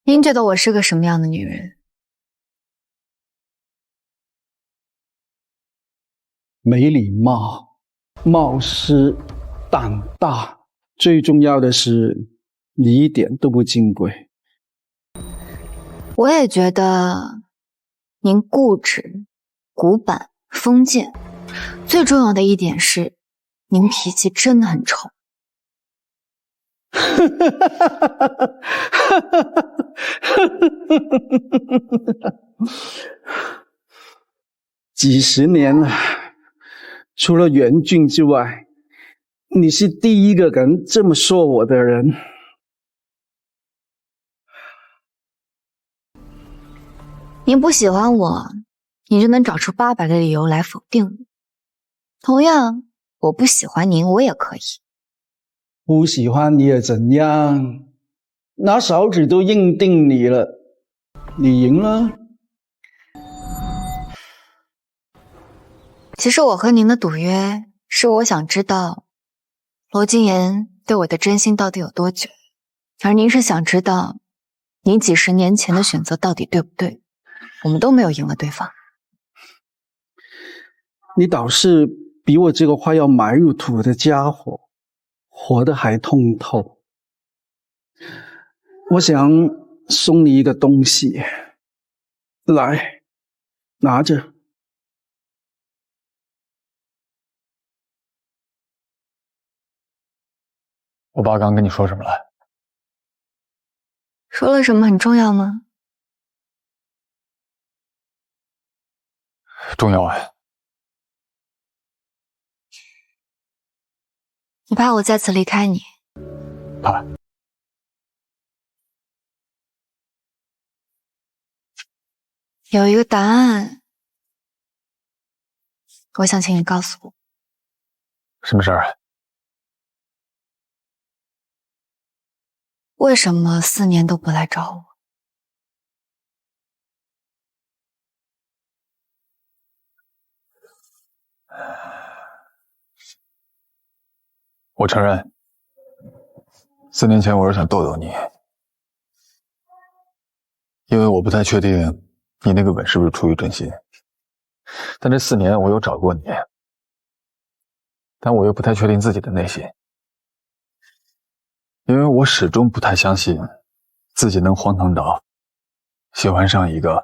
[SPEAKER 6] 您覺得我是個什麼樣的女人？
[SPEAKER 12] 沒禮貌，冒失，膽大，最重要的是你一點都不金貴。
[SPEAKER 6] 我也覺得您固執、古板、封建，最重要的一點是您脾氣真的很臭。
[SPEAKER 12] 幾十年了，除了袁俊之外，你是第一個敢這麼說我的人。
[SPEAKER 6] 您不喜歡我，你就能找出800個理由來否定我。同樣，我不喜歡您，我也可以。
[SPEAKER 12] 不喜歡你又怎樣？拿手指都認定你了，你贏了。
[SPEAKER 6] 其實我和您的賭約，是我想知道羅金言對我的真心到底有多久，而您是想知道
[SPEAKER 3] 你几十年前的选择到底对不对？我们都没有赢了对方。
[SPEAKER 12] 你倒是比我这个快要埋入土的家伙活得还通透。我想送你一个东西，来，拿着。
[SPEAKER 19] 我爸刚跟你说什么了？
[SPEAKER 6] 说了什么很重要吗？
[SPEAKER 19] 重要啊！
[SPEAKER 6] 你怕我再次离开你？
[SPEAKER 19] 怕。
[SPEAKER 6] 有一个答案，我想请你告诉我。
[SPEAKER 19] 什么事儿？
[SPEAKER 6] 为什么4年都不来找我？
[SPEAKER 19] 我承认，4年前我是想逗逗你，因为我不太确定你那个吻是不是出于真心。但这4年我有找过你，但我又不太确定自己的内心，因为我始终不太相信自己能荒唐到喜欢上一个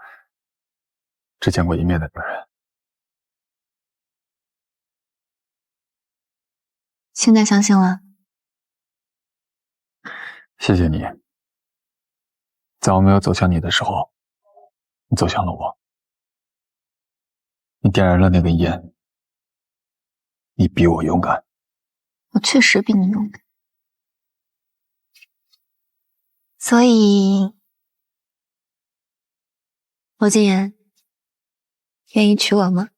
[SPEAKER 19] 只见过一面的女人。
[SPEAKER 6] 现在相信了？
[SPEAKER 19] 谢谢你，在我没有走向你的时候，你走向了我，你点燃了那根烟，你比我勇敢。
[SPEAKER 6] 我确实比你勇敢，所以罗晋言愿意娶我吗？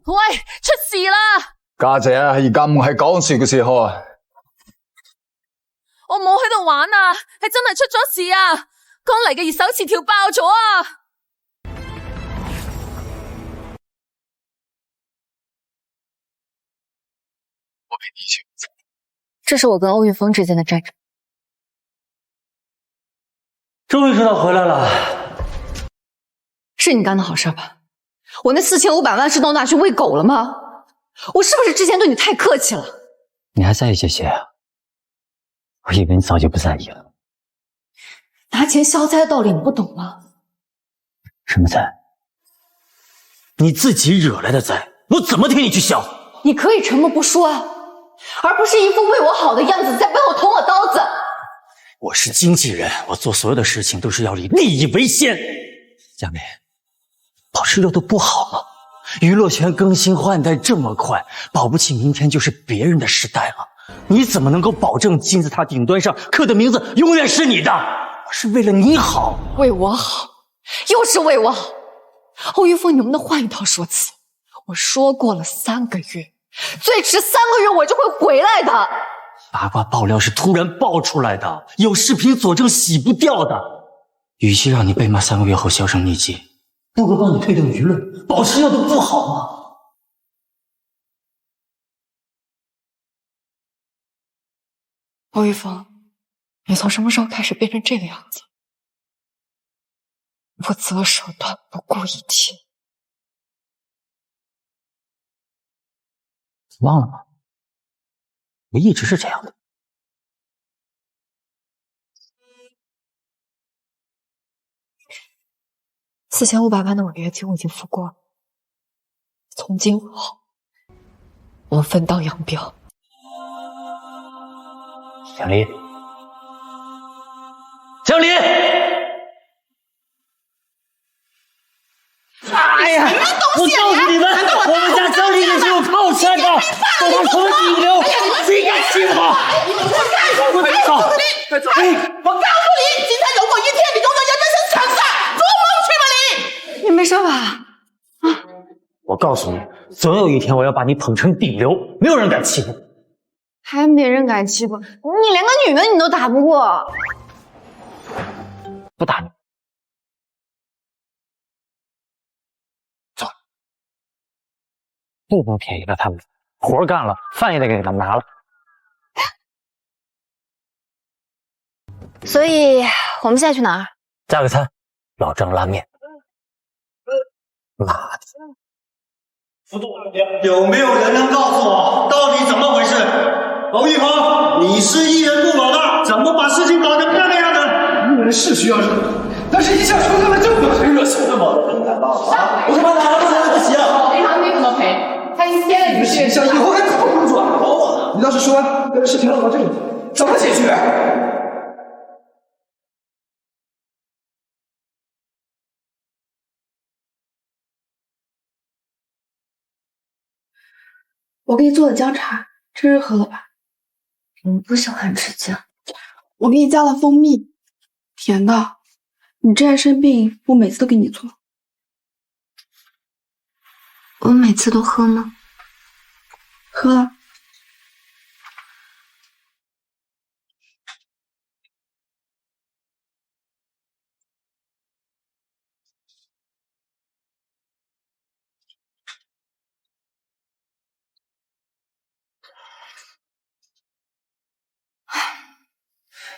[SPEAKER 3] 喂，出事啦！
[SPEAKER 19] 家姐啊，而家唔係講笑嘅時候啊！
[SPEAKER 3] 我冇喺度玩啊，係真係出咗事啊！剛嚟嘅熱手詞條爆咗啊！
[SPEAKER 19] 我陪你一起。
[SPEAKER 6] 这是我跟欧玉峰之间的战争。
[SPEAKER 18] 终于知道回来了。
[SPEAKER 3] 是你干的好事吧？我那4500万是都拿去喂狗了吗？我是不是之前对你太客气了？
[SPEAKER 18] 你还在意这些啊？我以为你早就不在意了。
[SPEAKER 3] 拿钱消灾的道理你不懂吗？
[SPEAKER 18] 什么灾？你自己惹来的灾，我怎么替你去消？
[SPEAKER 3] 你可以沉默不说啊，而不是一副为我好的样子，在背后捅我刀子。
[SPEAKER 18] 我是经纪人，我做所有的事情都是要以利益为先。佳美，保持热度不好吗？娱乐圈更新换代这么快，保不齐明天就是别人的时代了。你怎么能够保证金字塔顶端上刻的名字永远是你的？我是为了你好，
[SPEAKER 3] 为我好，又是为我好。欧玉峰，你能不能换一套说辞？我说过了3个月，最迟3个月我就会回来的。
[SPEAKER 18] 八卦爆料是突然爆出来的，有视频佐证，洗不掉的。与其让你被骂3个月后销声匿迹，不如帮你推动舆论，保持热度不好吗？
[SPEAKER 3] 欧玉峰，你从什么时候开始变成这个样子？不择手段，不顾一切。
[SPEAKER 18] 忘了吗？我一直是这样的。
[SPEAKER 3] 4500万的违约金我已经付过了，从今往后，我们分道扬镳。
[SPEAKER 18] 蒋离，蒋离！哎呀！我告诉你们，我们家江离也是有靠山的，等他成为顶流，谁敢欺负他？
[SPEAKER 10] 我告诉你，今天如果一天你拥有人生强势，做梦去吧你！
[SPEAKER 3] 你没事吧？
[SPEAKER 18] 我告诉你，总有一天我要把你捧成顶流，没有人敢欺负。
[SPEAKER 4] 还没人敢欺负你，连个女的你都打不过。
[SPEAKER 18] 不打你。走，不能便宜了他们，活干了，饭也得给他们拿了。
[SPEAKER 3] 所以我们现在去哪儿？
[SPEAKER 18] 加个餐，老张拉面。妈的！
[SPEAKER 9] 有没有人能告诉我到底怎么回事？欧一峰，你是艺人部老大，怎么把事情搞成这个样子？
[SPEAKER 10] 艺人是需要热，但是一下出现了这么多谁热心的吗？我他妈哪个都来不及啊！
[SPEAKER 24] 赔偿你怎么赔？他一天的
[SPEAKER 10] 形象以后还靠不住啊！你倒是说，这个事情落到这个地步，怎么解决？
[SPEAKER 4] 我给你做的姜茶，这是喝了吧？
[SPEAKER 6] 我不喜欢吃姜。
[SPEAKER 4] 我给你加了蜂蜜，甜的。你这样生病，我每次都给你做。
[SPEAKER 6] 我每次都喝吗？
[SPEAKER 4] 喝了。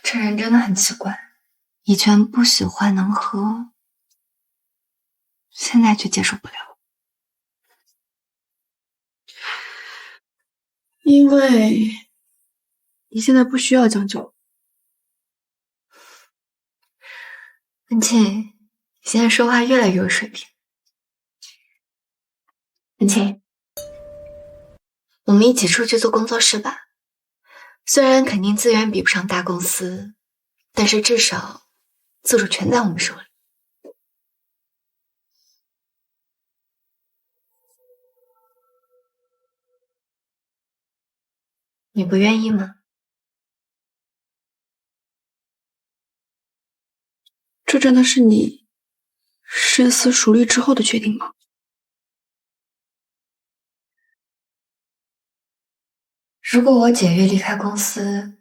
[SPEAKER 6] 这人真的很奇怪，以前不喜欢能喝，现在却接受不了。
[SPEAKER 4] 因为你现在不需要将就。
[SPEAKER 6] 文倩，你现在说话越来越有水平。文倩，我们一起出去做工作室吧。虽然肯定资源比不上大公司，但是至少自主权在我们手里。你不愿意吗？
[SPEAKER 4] 这真的是你深思熟虑之后的决定吗？
[SPEAKER 6] 如果我解约离开公司，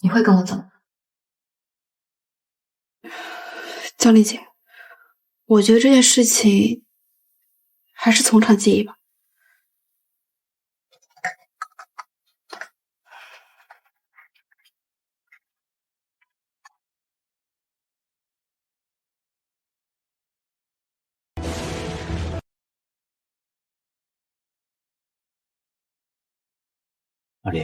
[SPEAKER 6] 你会跟我走吗？
[SPEAKER 4] 姜丽姐，我觉得这件事情还是从长计议吧。
[SPEAKER 18] 老李，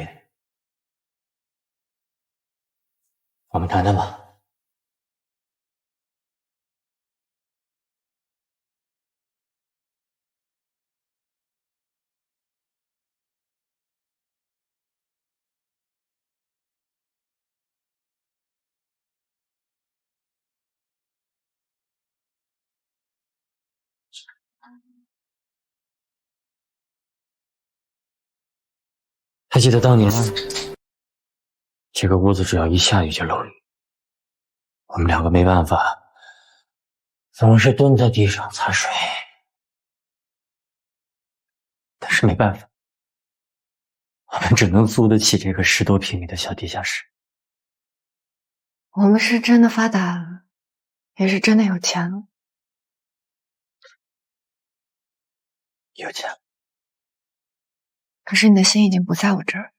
[SPEAKER 18] 我们谈谈吧。还记得当年，这个屋子只要一下雨就漏雨，我们两个没办法，总是蹲在地上擦水。但是没办法，我们只能租得起这个10多平米的小地下室。
[SPEAKER 6] 我们是真的发达了，也是真的有钱了。
[SPEAKER 18] 有钱。
[SPEAKER 6] 可是你的心已经不在我这儿。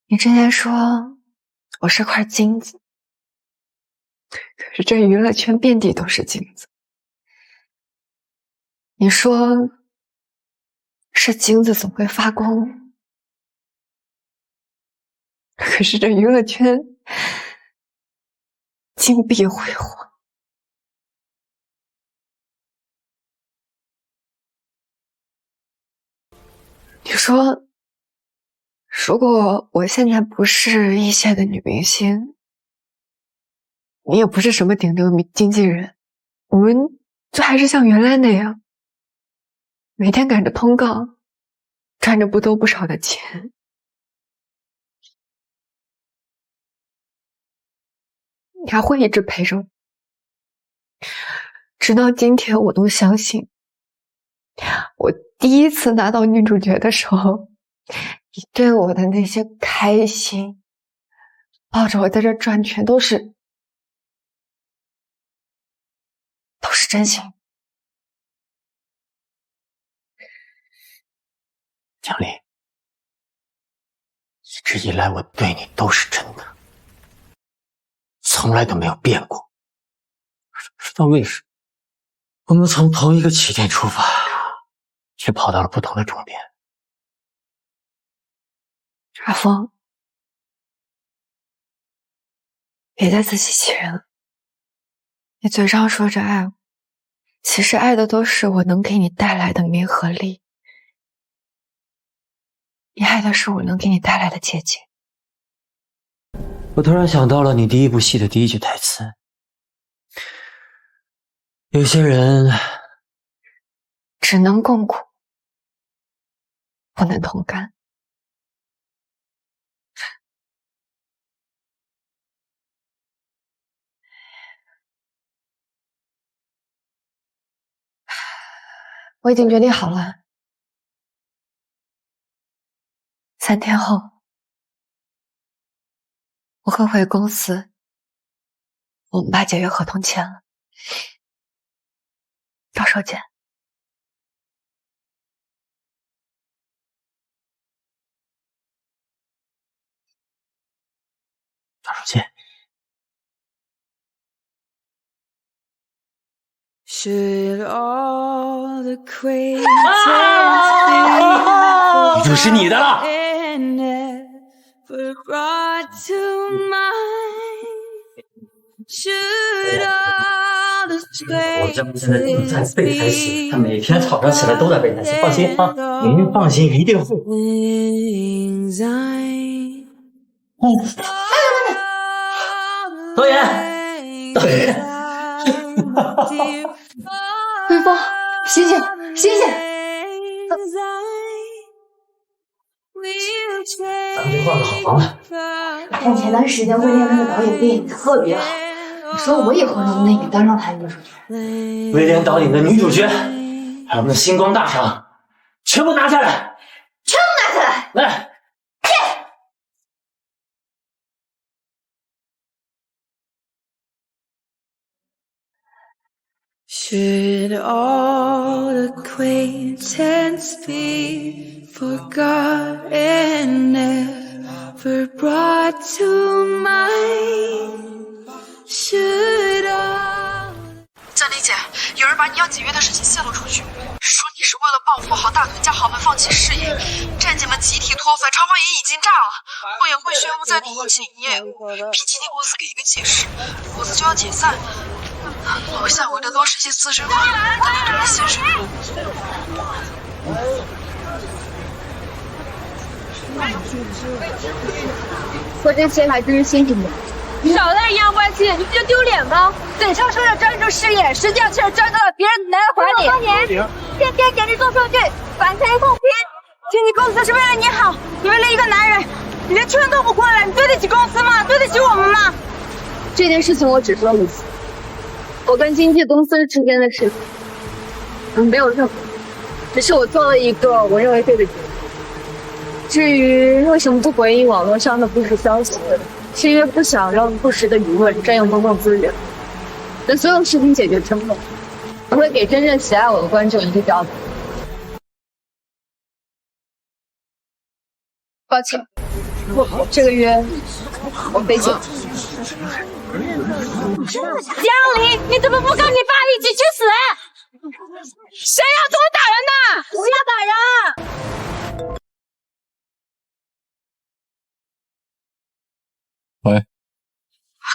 [SPEAKER 6] 你之前说我是块金子，可是这娱乐圈遍地都是金子。你说是金子总会发光，可是这娱乐圈金碧辉煌。你说，如果我现在不是一线的女明星，你也不是什么顶流经纪人，我们就还是像原来那样，每天赶着通告，赚着不多不少的钱。你还会一直陪着我，直到今天我都相信，我第一次拿到女主角的时候，
[SPEAKER 3] 你对我的那些开心，抱着我在这转，全都是真心。
[SPEAKER 18] 江离，一直以来我对你都是真的，从来都没有变过。不知道为什么，我们从同一个起点出发，却跑到了不同的终点。
[SPEAKER 3] 阿峰，别再自欺欺人了。你嘴上说着爱我，其实爱的都是我能给你带来的名和利。你爱的是我能给你带来的结界。
[SPEAKER 18] 我突然想到了你第一部戏的第一句台词：有些人
[SPEAKER 3] 只能共苦，不能同甘。我已经决定好了，3天后我会回公司，我们把解约合同签了，到时候见。
[SPEAKER 18] 到时候见。你就是你的了。我家现在正在背台词，他每天早上起来都在背台词。放心啊，您放心，一定会。导演，导演。
[SPEAKER 3] 微风，醒醒，醒醒！
[SPEAKER 18] 咱们就换个好房子。
[SPEAKER 3] 看前段时间问恋那个导演电影特别好，你说我以后能不能也当上他女主角？
[SPEAKER 18] 威廉导演的女主角，还有我们的星光大赏，全部拿下来！
[SPEAKER 3] 全部拿下来！
[SPEAKER 18] 来。
[SPEAKER 20] Should all acquaintance be forgotten, never brought to mind? Should all
[SPEAKER 4] 江离姐，有人把你要解约的事情泄露出去，说你是为了报复好大腿加豪门放弃事业，站姐们集体脱粉，长方也已经炸了，后援会宣布暂停一起营业，PGT 公司给一个解释，否则就要解散。楼下围的都是些资深粉，可能对你现实。
[SPEAKER 24] 说这些还真是心疼你。少在人家关系，你不觉得丢脸吗？嘴上说着专注事业，实际上却是钻到了别人的男人怀里。天天给你做数据，反贼不平。经纪公司是为了你好，你为了一个男人，你连圈都不过了，你对得起公司吗？对得起我们吗？这件事情我只说了一次，我跟经纪公司之间的事情，没有任何，只是我做了一个我认为对的决定。至于为什么不回应网络上的不实消息，是因为不想让不实的舆论占用公共资源。等所有事情解决之后，我会给真正喜爱我的观众一个交代。抱歉，这个月我飞起。江离，你怎么不跟你爸一起去死？谁要怎么打人的？不要打人！
[SPEAKER 19] 喂，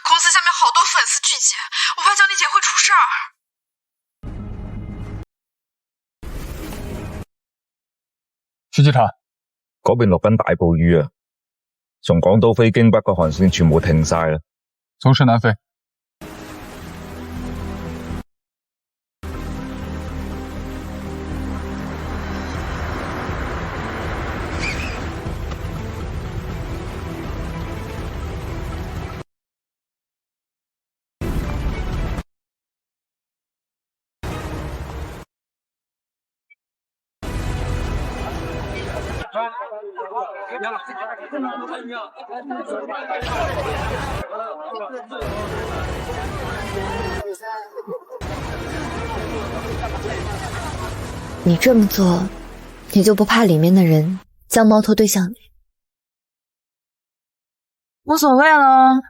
[SPEAKER 4] 公司下面好多粉丝聚集，我怕江丽姐会出事儿。
[SPEAKER 2] 去機場，嗰邊落緊大暴雨啊！從港島飛京北嘅航線全部停晒啦。
[SPEAKER 19] 從市南飛。
[SPEAKER 6] 你这么做，你就不怕里面的人将矛头对向你？
[SPEAKER 11] 无所谓了，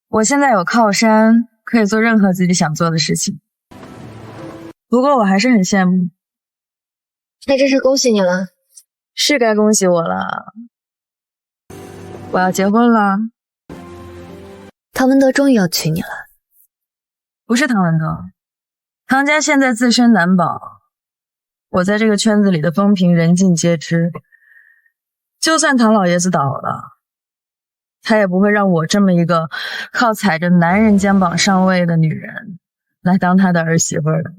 [SPEAKER 11] 我现在有靠山，可以做任何自己想做的事情。不过我还是很羡慕。
[SPEAKER 6] 那真是恭喜你了。
[SPEAKER 11] 是该恭喜我了。我要结婚了。
[SPEAKER 6] 唐文德终于要娶你了。
[SPEAKER 11] 不是唐文德，唐家现在自身难保，我在这个圈子里的风评人尽皆知，就算唐老爷子倒了，他也不会让我这么一个靠踩着男人肩膀上位的女人来当他的儿媳妇的。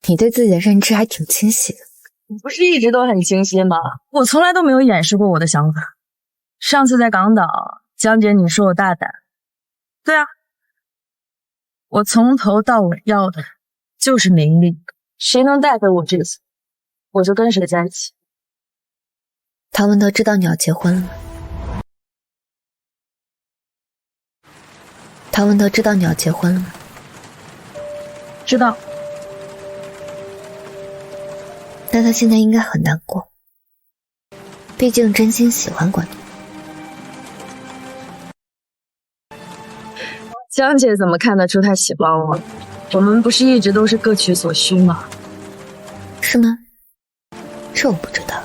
[SPEAKER 6] 你对自己的认知还挺清晰的。
[SPEAKER 11] 你不是一直都很清晰吗？我从来都没有掩饰过我的想法。上次在港岛，江姐你说我大胆，对啊，我从头到尾要的就是名利，谁能带给我这个，我就跟谁在一起。
[SPEAKER 6] 唐文德知道你要结婚了吗？唐文德知道你要结婚了吗？
[SPEAKER 11] 知道。
[SPEAKER 6] 那他现在应该很难过，毕竟真心喜欢过你。
[SPEAKER 11] 江姐怎么看得出他喜欢我？我们不是一直都是各取所需吗？
[SPEAKER 6] 是吗？这我不知道。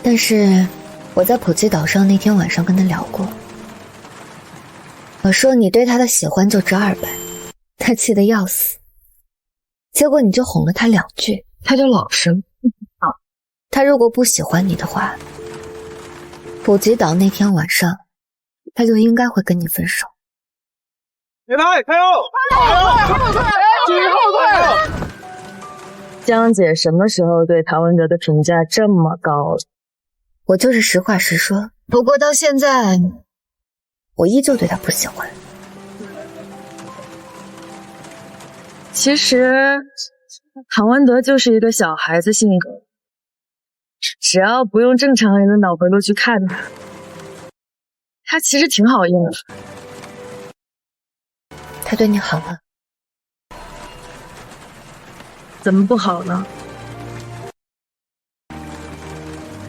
[SPEAKER 6] 但是我在普吉岛上那天晚上跟他聊过，我说你对他的喜欢就值200，他气得要死。结果你就哄了他2句，他就老实了。他如果不喜欢你的话，普吉岛那天晚上他就应该会跟你分手。
[SPEAKER 9] 别拍，开后！最后退！
[SPEAKER 11] 江姐什么时候对唐文德的评价这么高了？
[SPEAKER 6] 我就是实话实说，不过到现在我依旧对他不喜欢。
[SPEAKER 11] 其实唐文德就是一个小孩子性格，只要不用正常人的脑回路去看他，他其实挺好用的。
[SPEAKER 6] 他对你好吗？
[SPEAKER 11] 怎么不好呢？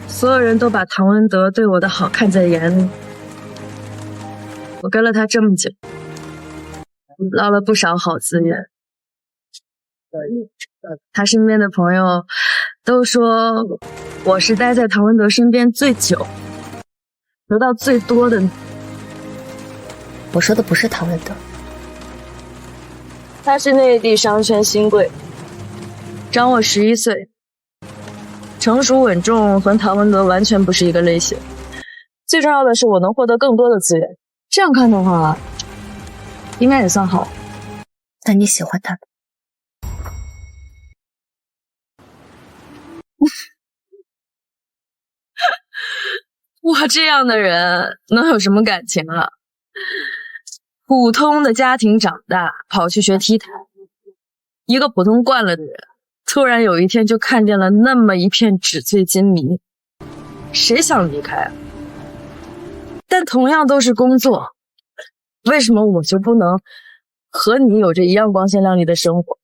[SPEAKER 11] 所有人都把唐文德对我的好看在眼里，我跟了他这么久，捞了不少好资源。他身边的朋友都说我是待在唐文德身边最久、得到最多的。
[SPEAKER 6] 我说的不是唐文德，
[SPEAKER 11] 他是内地商圈新贵，长我11岁，成熟稳重，和唐文德完全不是一个类型。最重要的是我能获得更多的资源，这样看的话应该也算好。
[SPEAKER 6] 那你喜欢他吗？
[SPEAKER 11] 我这样的人能有什么感情啊？普通的家庭长大，跑去学踢台，一个普通惯了的人，突然有一天就看见了那么一片纸醉金迷，谁想离开啊？但同样都是工作，为什么我就不能和你有着一样光鲜亮丽的生活？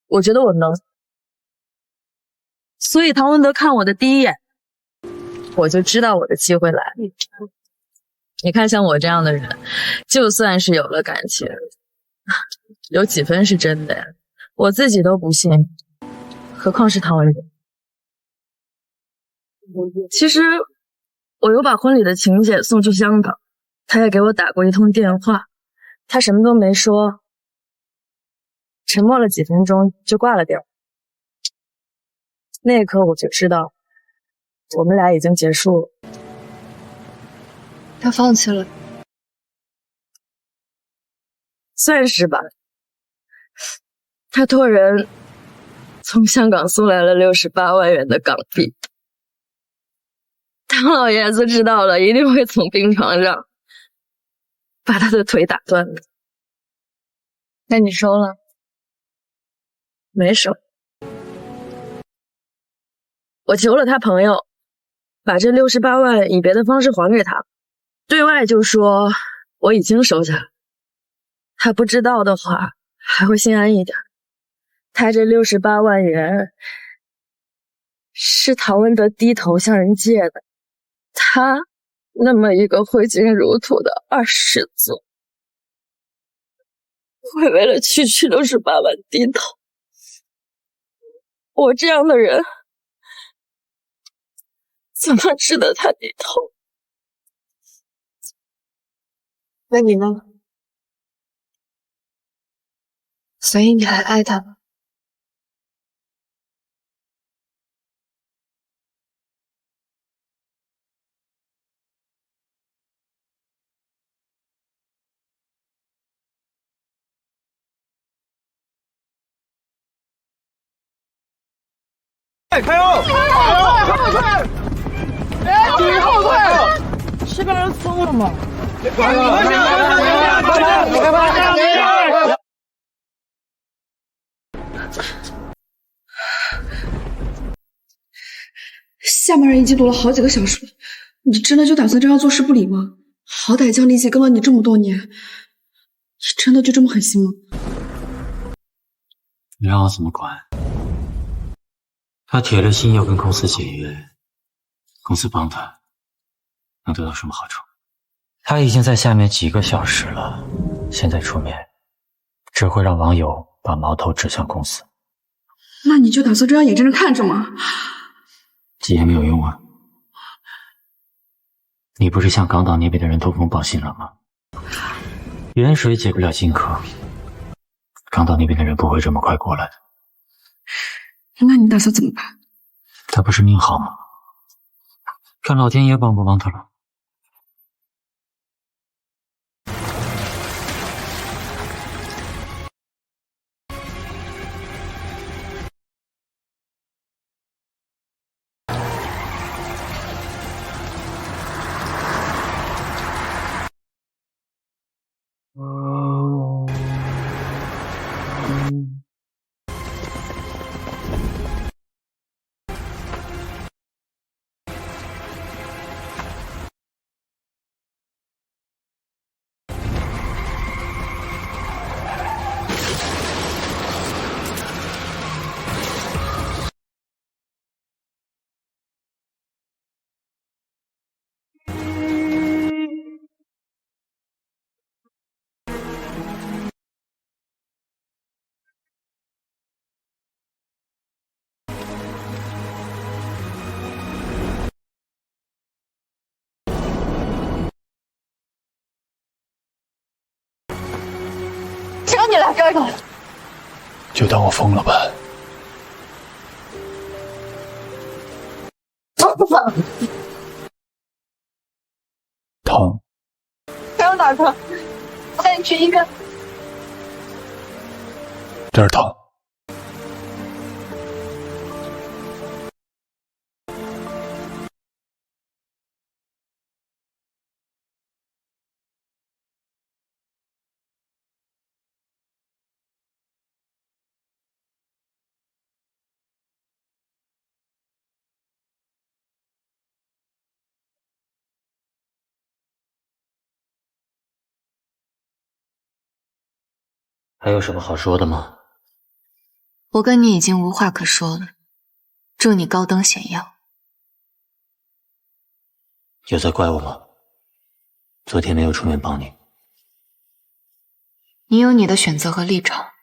[SPEAKER 11] 我觉得我能。所以唐文德看我的第一眼，我就知道我的机会来了。你看像我这样的人，就算是有了感情，有几分是真的呀？我自己都不信，何况是唐文德。其实我有把婚礼的请柬送去香港，他也给我打过一通电话，他什么都没说，沉默了几分钟就挂了电话。那一刻我就知道我们俩已经结束了。
[SPEAKER 3] 他放弃了，
[SPEAKER 11] 算是吧。他托人从香港送来了68万元的港币，唐老爷子知道了一定会从病床上把他的腿打断的。
[SPEAKER 3] 那你收了？
[SPEAKER 11] 没收。
[SPEAKER 7] 我求了他朋友，把这68万以别的方式还给他，对外就说我已经收下了。他不知道的话，还会心安一点。他这68万元是陶文德低头向人借的，他那么一个挥金如土的二世祖，会为了区区68万低头？我这样的人怎么值得他低头？那你呢？所以你还爱他吗？
[SPEAKER 10] 开后！注意后退！是被人疯了吗？
[SPEAKER 4] 下面人已经躲了好几个小时了，你真的就打算这样坐视不理吗？好歹江离姐跟了你这么多年，你真的就这么狠心吗？
[SPEAKER 18] 你让我怎么管？他铁了心要跟公司解约，公司帮他，能得到什么好处？他已经在下面几个小时了，现在出面，只会让网友把矛头指向公司。
[SPEAKER 4] 那你就打算这样眼睁睁看着吗？
[SPEAKER 18] 急也没有用啊！你不是向港岛那边的人通风报信了吗？远水解不了近渴，港岛那边的人不会这么快过来的。
[SPEAKER 4] 那你打算怎么办？
[SPEAKER 18] 他不是命好吗？看老天爷帮不帮他了。
[SPEAKER 3] 只有你来这个，
[SPEAKER 19] 就当我疯了吧。疼，
[SPEAKER 3] 不用打疼，我带你去医院。
[SPEAKER 19] 这儿疼。
[SPEAKER 18] 还有什么好说的吗？
[SPEAKER 6] 我跟你已经无话可说了，祝你高登显耀。
[SPEAKER 18] 有在怪我吗？昨天没有出面帮你。
[SPEAKER 6] 你有你的选择和立场，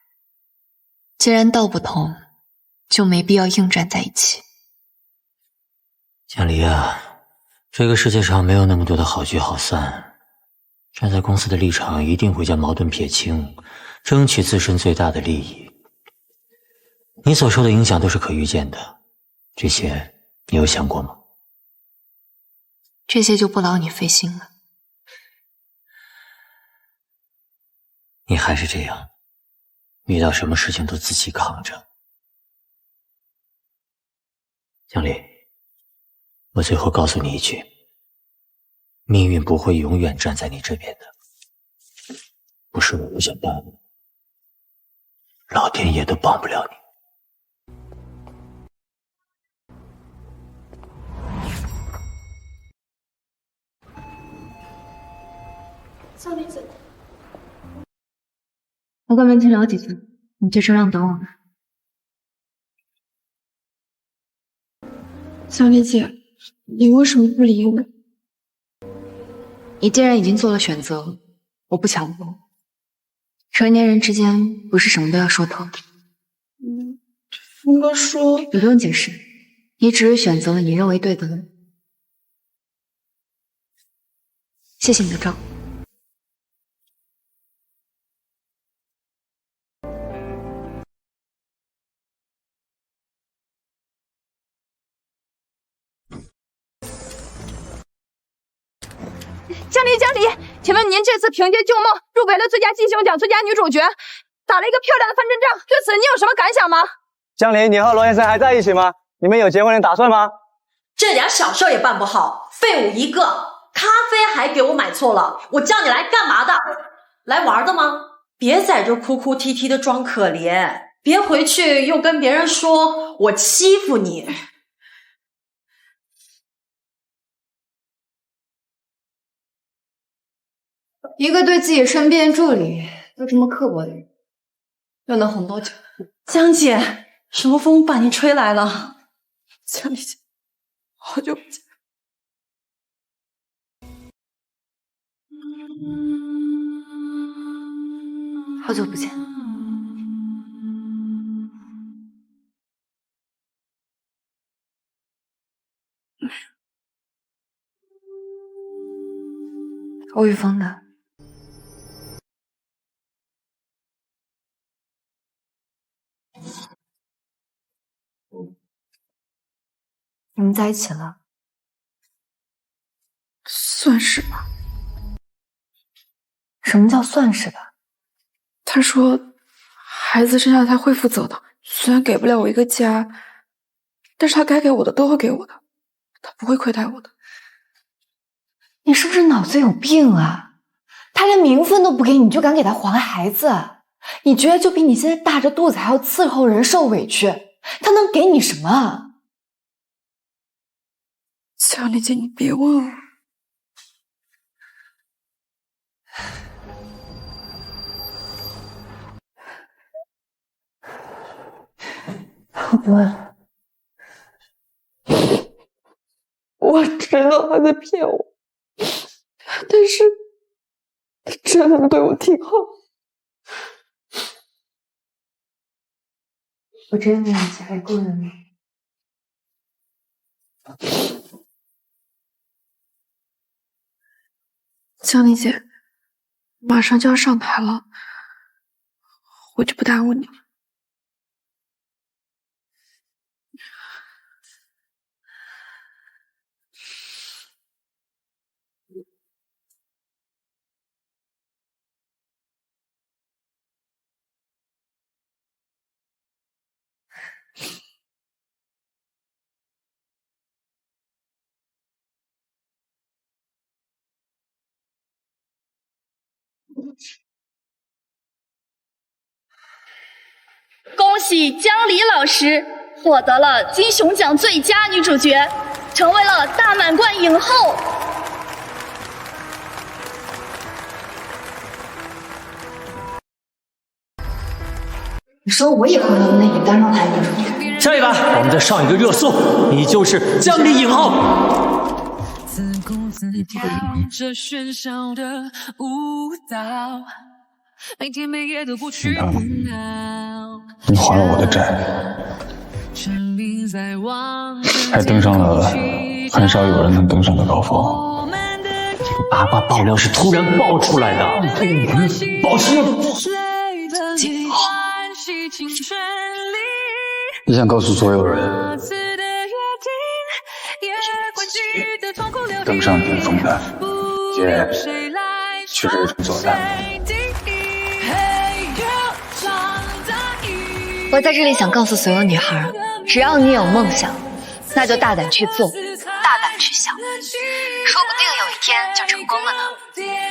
[SPEAKER 6] 既然道不同，就没必要硬站在一起。
[SPEAKER 18] 江离啊，这个世界上没有那么多的好聚好散，站在公司的立场一定会将矛盾撇清，争取自身最大的利益。你所受的影响都是可预见的，这些你有想过吗？
[SPEAKER 6] 这些就不劳你费心了。
[SPEAKER 18] 你还是这样，遇到什么事情都自己扛着。江离，我最后告诉你一句，命运不会永远站在你这边的，不是我不想帮你，老天爷都帮不了你。
[SPEAKER 6] 江离姐，我跟文清聊几次，你去车上等我们。
[SPEAKER 4] 江离姐，你为什么不理我？
[SPEAKER 6] 你既然已经做了选择，我不强迫。成年人之间不是什么都要说透的。
[SPEAKER 4] 峰哥说，
[SPEAKER 6] 你不用解释，你只是选择了你认为对的人。谢谢你的照顾。
[SPEAKER 24] 江离，请问您这次凭借《旧梦》入围了最佳金熊奖最佳女主角，打了一个漂亮的翻身仗，对此你有什么感想吗？
[SPEAKER 17] 江离，你和罗先生还在一起吗？你们有结婚的打算吗？
[SPEAKER 14] 这点小事也办不好，废物一个！咖啡还给我买错了，我叫你来干嘛的？来玩的吗？别在这哭哭啼啼的装可怜，别回去又跟别人说我欺负你。
[SPEAKER 6] 一个对自己身边助理都这么刻薄的人，又能红多久？
[SPEAKER 4] 江姐，什么风把你吹来了？江丽姐，好久不见。
[SPEAKER 6] 好久不见。欧玉峰的。你们在一起了？
[SPEAKER 4] 算是吧。
[SPEAKER 6] 什么叫算是吧？
[SPEAKER 4] 他说，孩子生下来他会负责的，虽然给不了我一个家，但是他该给我的都会给我的，他不会亏待我的。
[SPEAKER 3] 你是不是脑子有病啊？他连名分都不给你，就敢给他还孩子？你觉得就比你现在大着肚子还要伺候人受委屈，他能给你什么？
[SPEAKER 4] 江丽姐，你别问我。
[SPEAKER 3] 我不问了。
[SPEAKER 4] 我知道他在骗我，但是他真的对我挺好。
[SPEAKER 6] 我真的以前还过了你。
[SPEAKER 4] 江丽姐，马上就要上台了，我就不耽误你了。
[SPEAKER 24] 恭喜江离老师获得了金熊奖最佳女主角，成为了大满贯影后。
[SPEAKER 6] 你说我以后能不能也当上台女主角？
[SPEAKER 18] 下一把，我们再上一个热搜，你就是江离影后。
[SPEAKER 19] 你看，你还了我的债，还登上了很少有人能登上的高峰。
[SPEAKER 18] 这个八卦爆料是突然爆出来的，保持要不
[SPEAKER 19] 你想告诉所有人，登上顶峰的也却是一种作难。
[SPEAKER 6] 我在这里想告诉所有女孩，只要你有梦想，那就大胆去做，大胆去想，说不定有一天就成功了呢。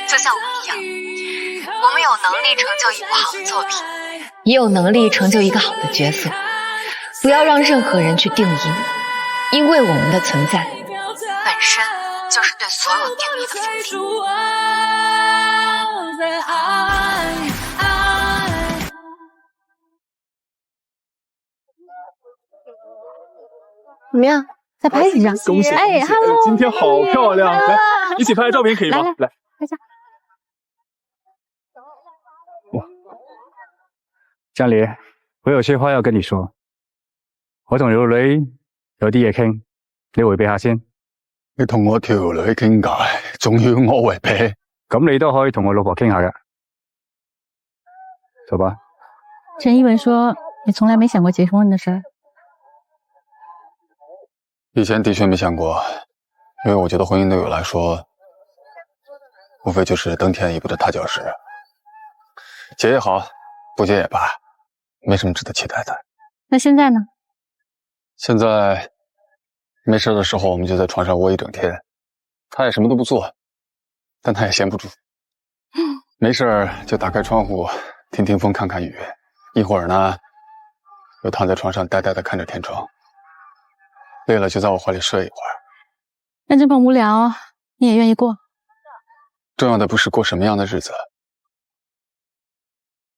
[SPEAKER 6] 就像我一样，我们有能力成就一部好的作品，也有能力成就一个好的角色。不要让任何人去定义你，因为我们的存在本身就是对所有定义的否定。
[SPEAKER 3] 怎么样？再拍几张？
[SPEAKER 19] 恭喜！
[SPEAKER 3] 哎，Hello，
[SPEAKER 19] 今天好漂亮！来，一起拍照片可以吗？来，
[SPEAKER 3] 拍下。
[SPEAKER 13] 江离，我有些話要跟你說。我同條女有啲嘢傾，你迴避下先。
[SPEAKER 19] 你同我條女傾偈，仲要我迴避？
[SPEAKER 13] 咁你都可以同我老婆傾下㗎。走吧。
[SPEAKER 21] 陈一文说：“你从来没想过结婚的事儿。”
[SPEAKER 19] 以前的确没想过，因为我觉得婚姻对我来说，无非就是登天一步的踏脚石，结也好，不结也罢，没什么值得期待的。
[SPEAKER 21] 那现在呢？
[SPEAKER 19] 现在没事的时候，我们就在床上窝一整天，他也什么都不做，但他也闲不住。没事就打开窗户，听听风，看看雨，一会儿呢，又躺在床上呆呆地看着天窗。累了就在我怀里睡一会儿。
[SPEAKER 21] 那这么无聊，你也愿意过？
[SPEAKER 19] 重要的不是过什么样的日子，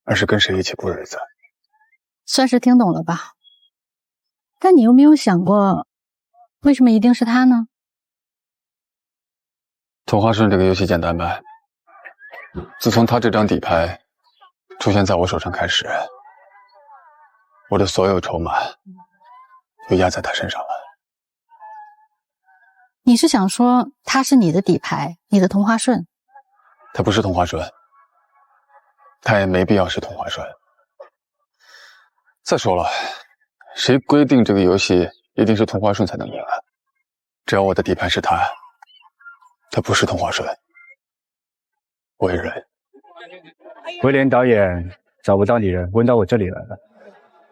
[SPEAKER 19] 而是跟谁一起过日子。
[SPEAKER 21] 算是听懂了吧？但你有没有想过，为什么一定是他呢？
[SPEAKER 19] 同花顺这个游戏简单呗。自从他这张底牌出现在我手上开始，我的所有筹码就压在他身上了。
[SPEAKER 21] 你是想说他是你的底牌，你的同花顺？
[SPEAKER 19] 他不是同花顺，他也没必要是同花顺。再说了，谁规定这个游戏一定是同花顺才能赢啊？只要我的底牌是他，他不是同花顺，我也认。
[SPEAKER 13] 威廉导演找不到你人，问到我这里来了。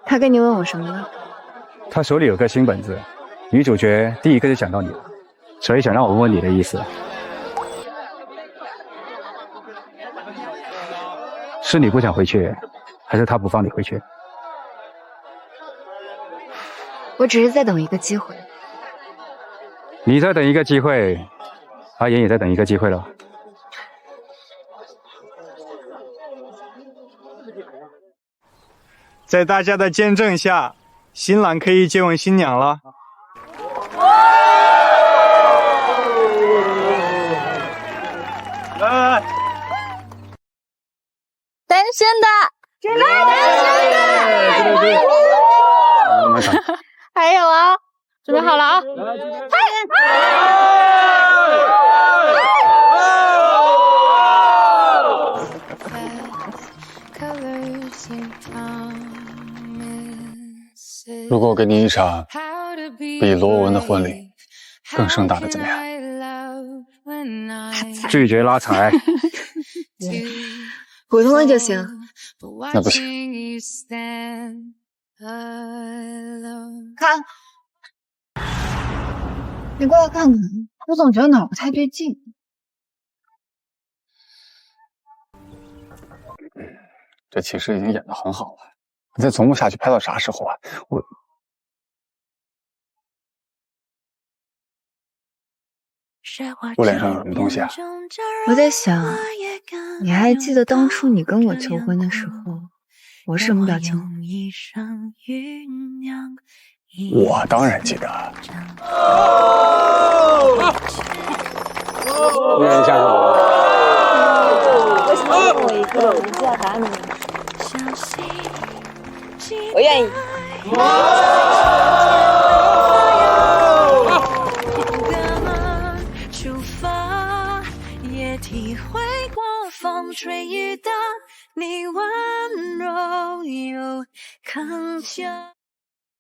[SPEAKER 3] 他跟你问我什么了？
[SPEAKER 13] 他手里有个新本子，女主角第一个就想到你了，所以想让我问问你的意思。是你不想回去，还是他不放你回去？
[SPEAKER 3] 我只是在等一个机会。
[SPEAKER 13] 你在等一个机会，阿言也在等一个机会了。
[SPEAKER 15] 在大家的见证下，新郎可以接吻新娘了。来，
[SPEAKER 24] 单身的，单身的，还有啊，准备好了啊！
[SPEAKER 19] 如果我给你一场比罗文的婚礼更盛大的，怎么样？
[SPEAKER 13] 拒绝拉踩。
[SPEAKER 3] 普通的就行。
[SPEAKER 19] 那不行。
[SPEAKER 3] 看，你过来看看，我总觉得哪儿不太对劲。
[SPEAKER 19] 这其实已经演得很好了，你再琢磨下去，拍到啥时候啊？我脸上有什么东西啊？
[SPEAKER 3] 我在想，你还记得当初你跟我求婚的时候，我是什么表情？
[SPEAKER 19] 我当然记得。不愿意嫁给我？
[SPEAKER 24] 为什么问我一个我不知道答案的问题？我愿意。
[SPEAKER 20] 体会过风吹雨打，你温柔又铿锵。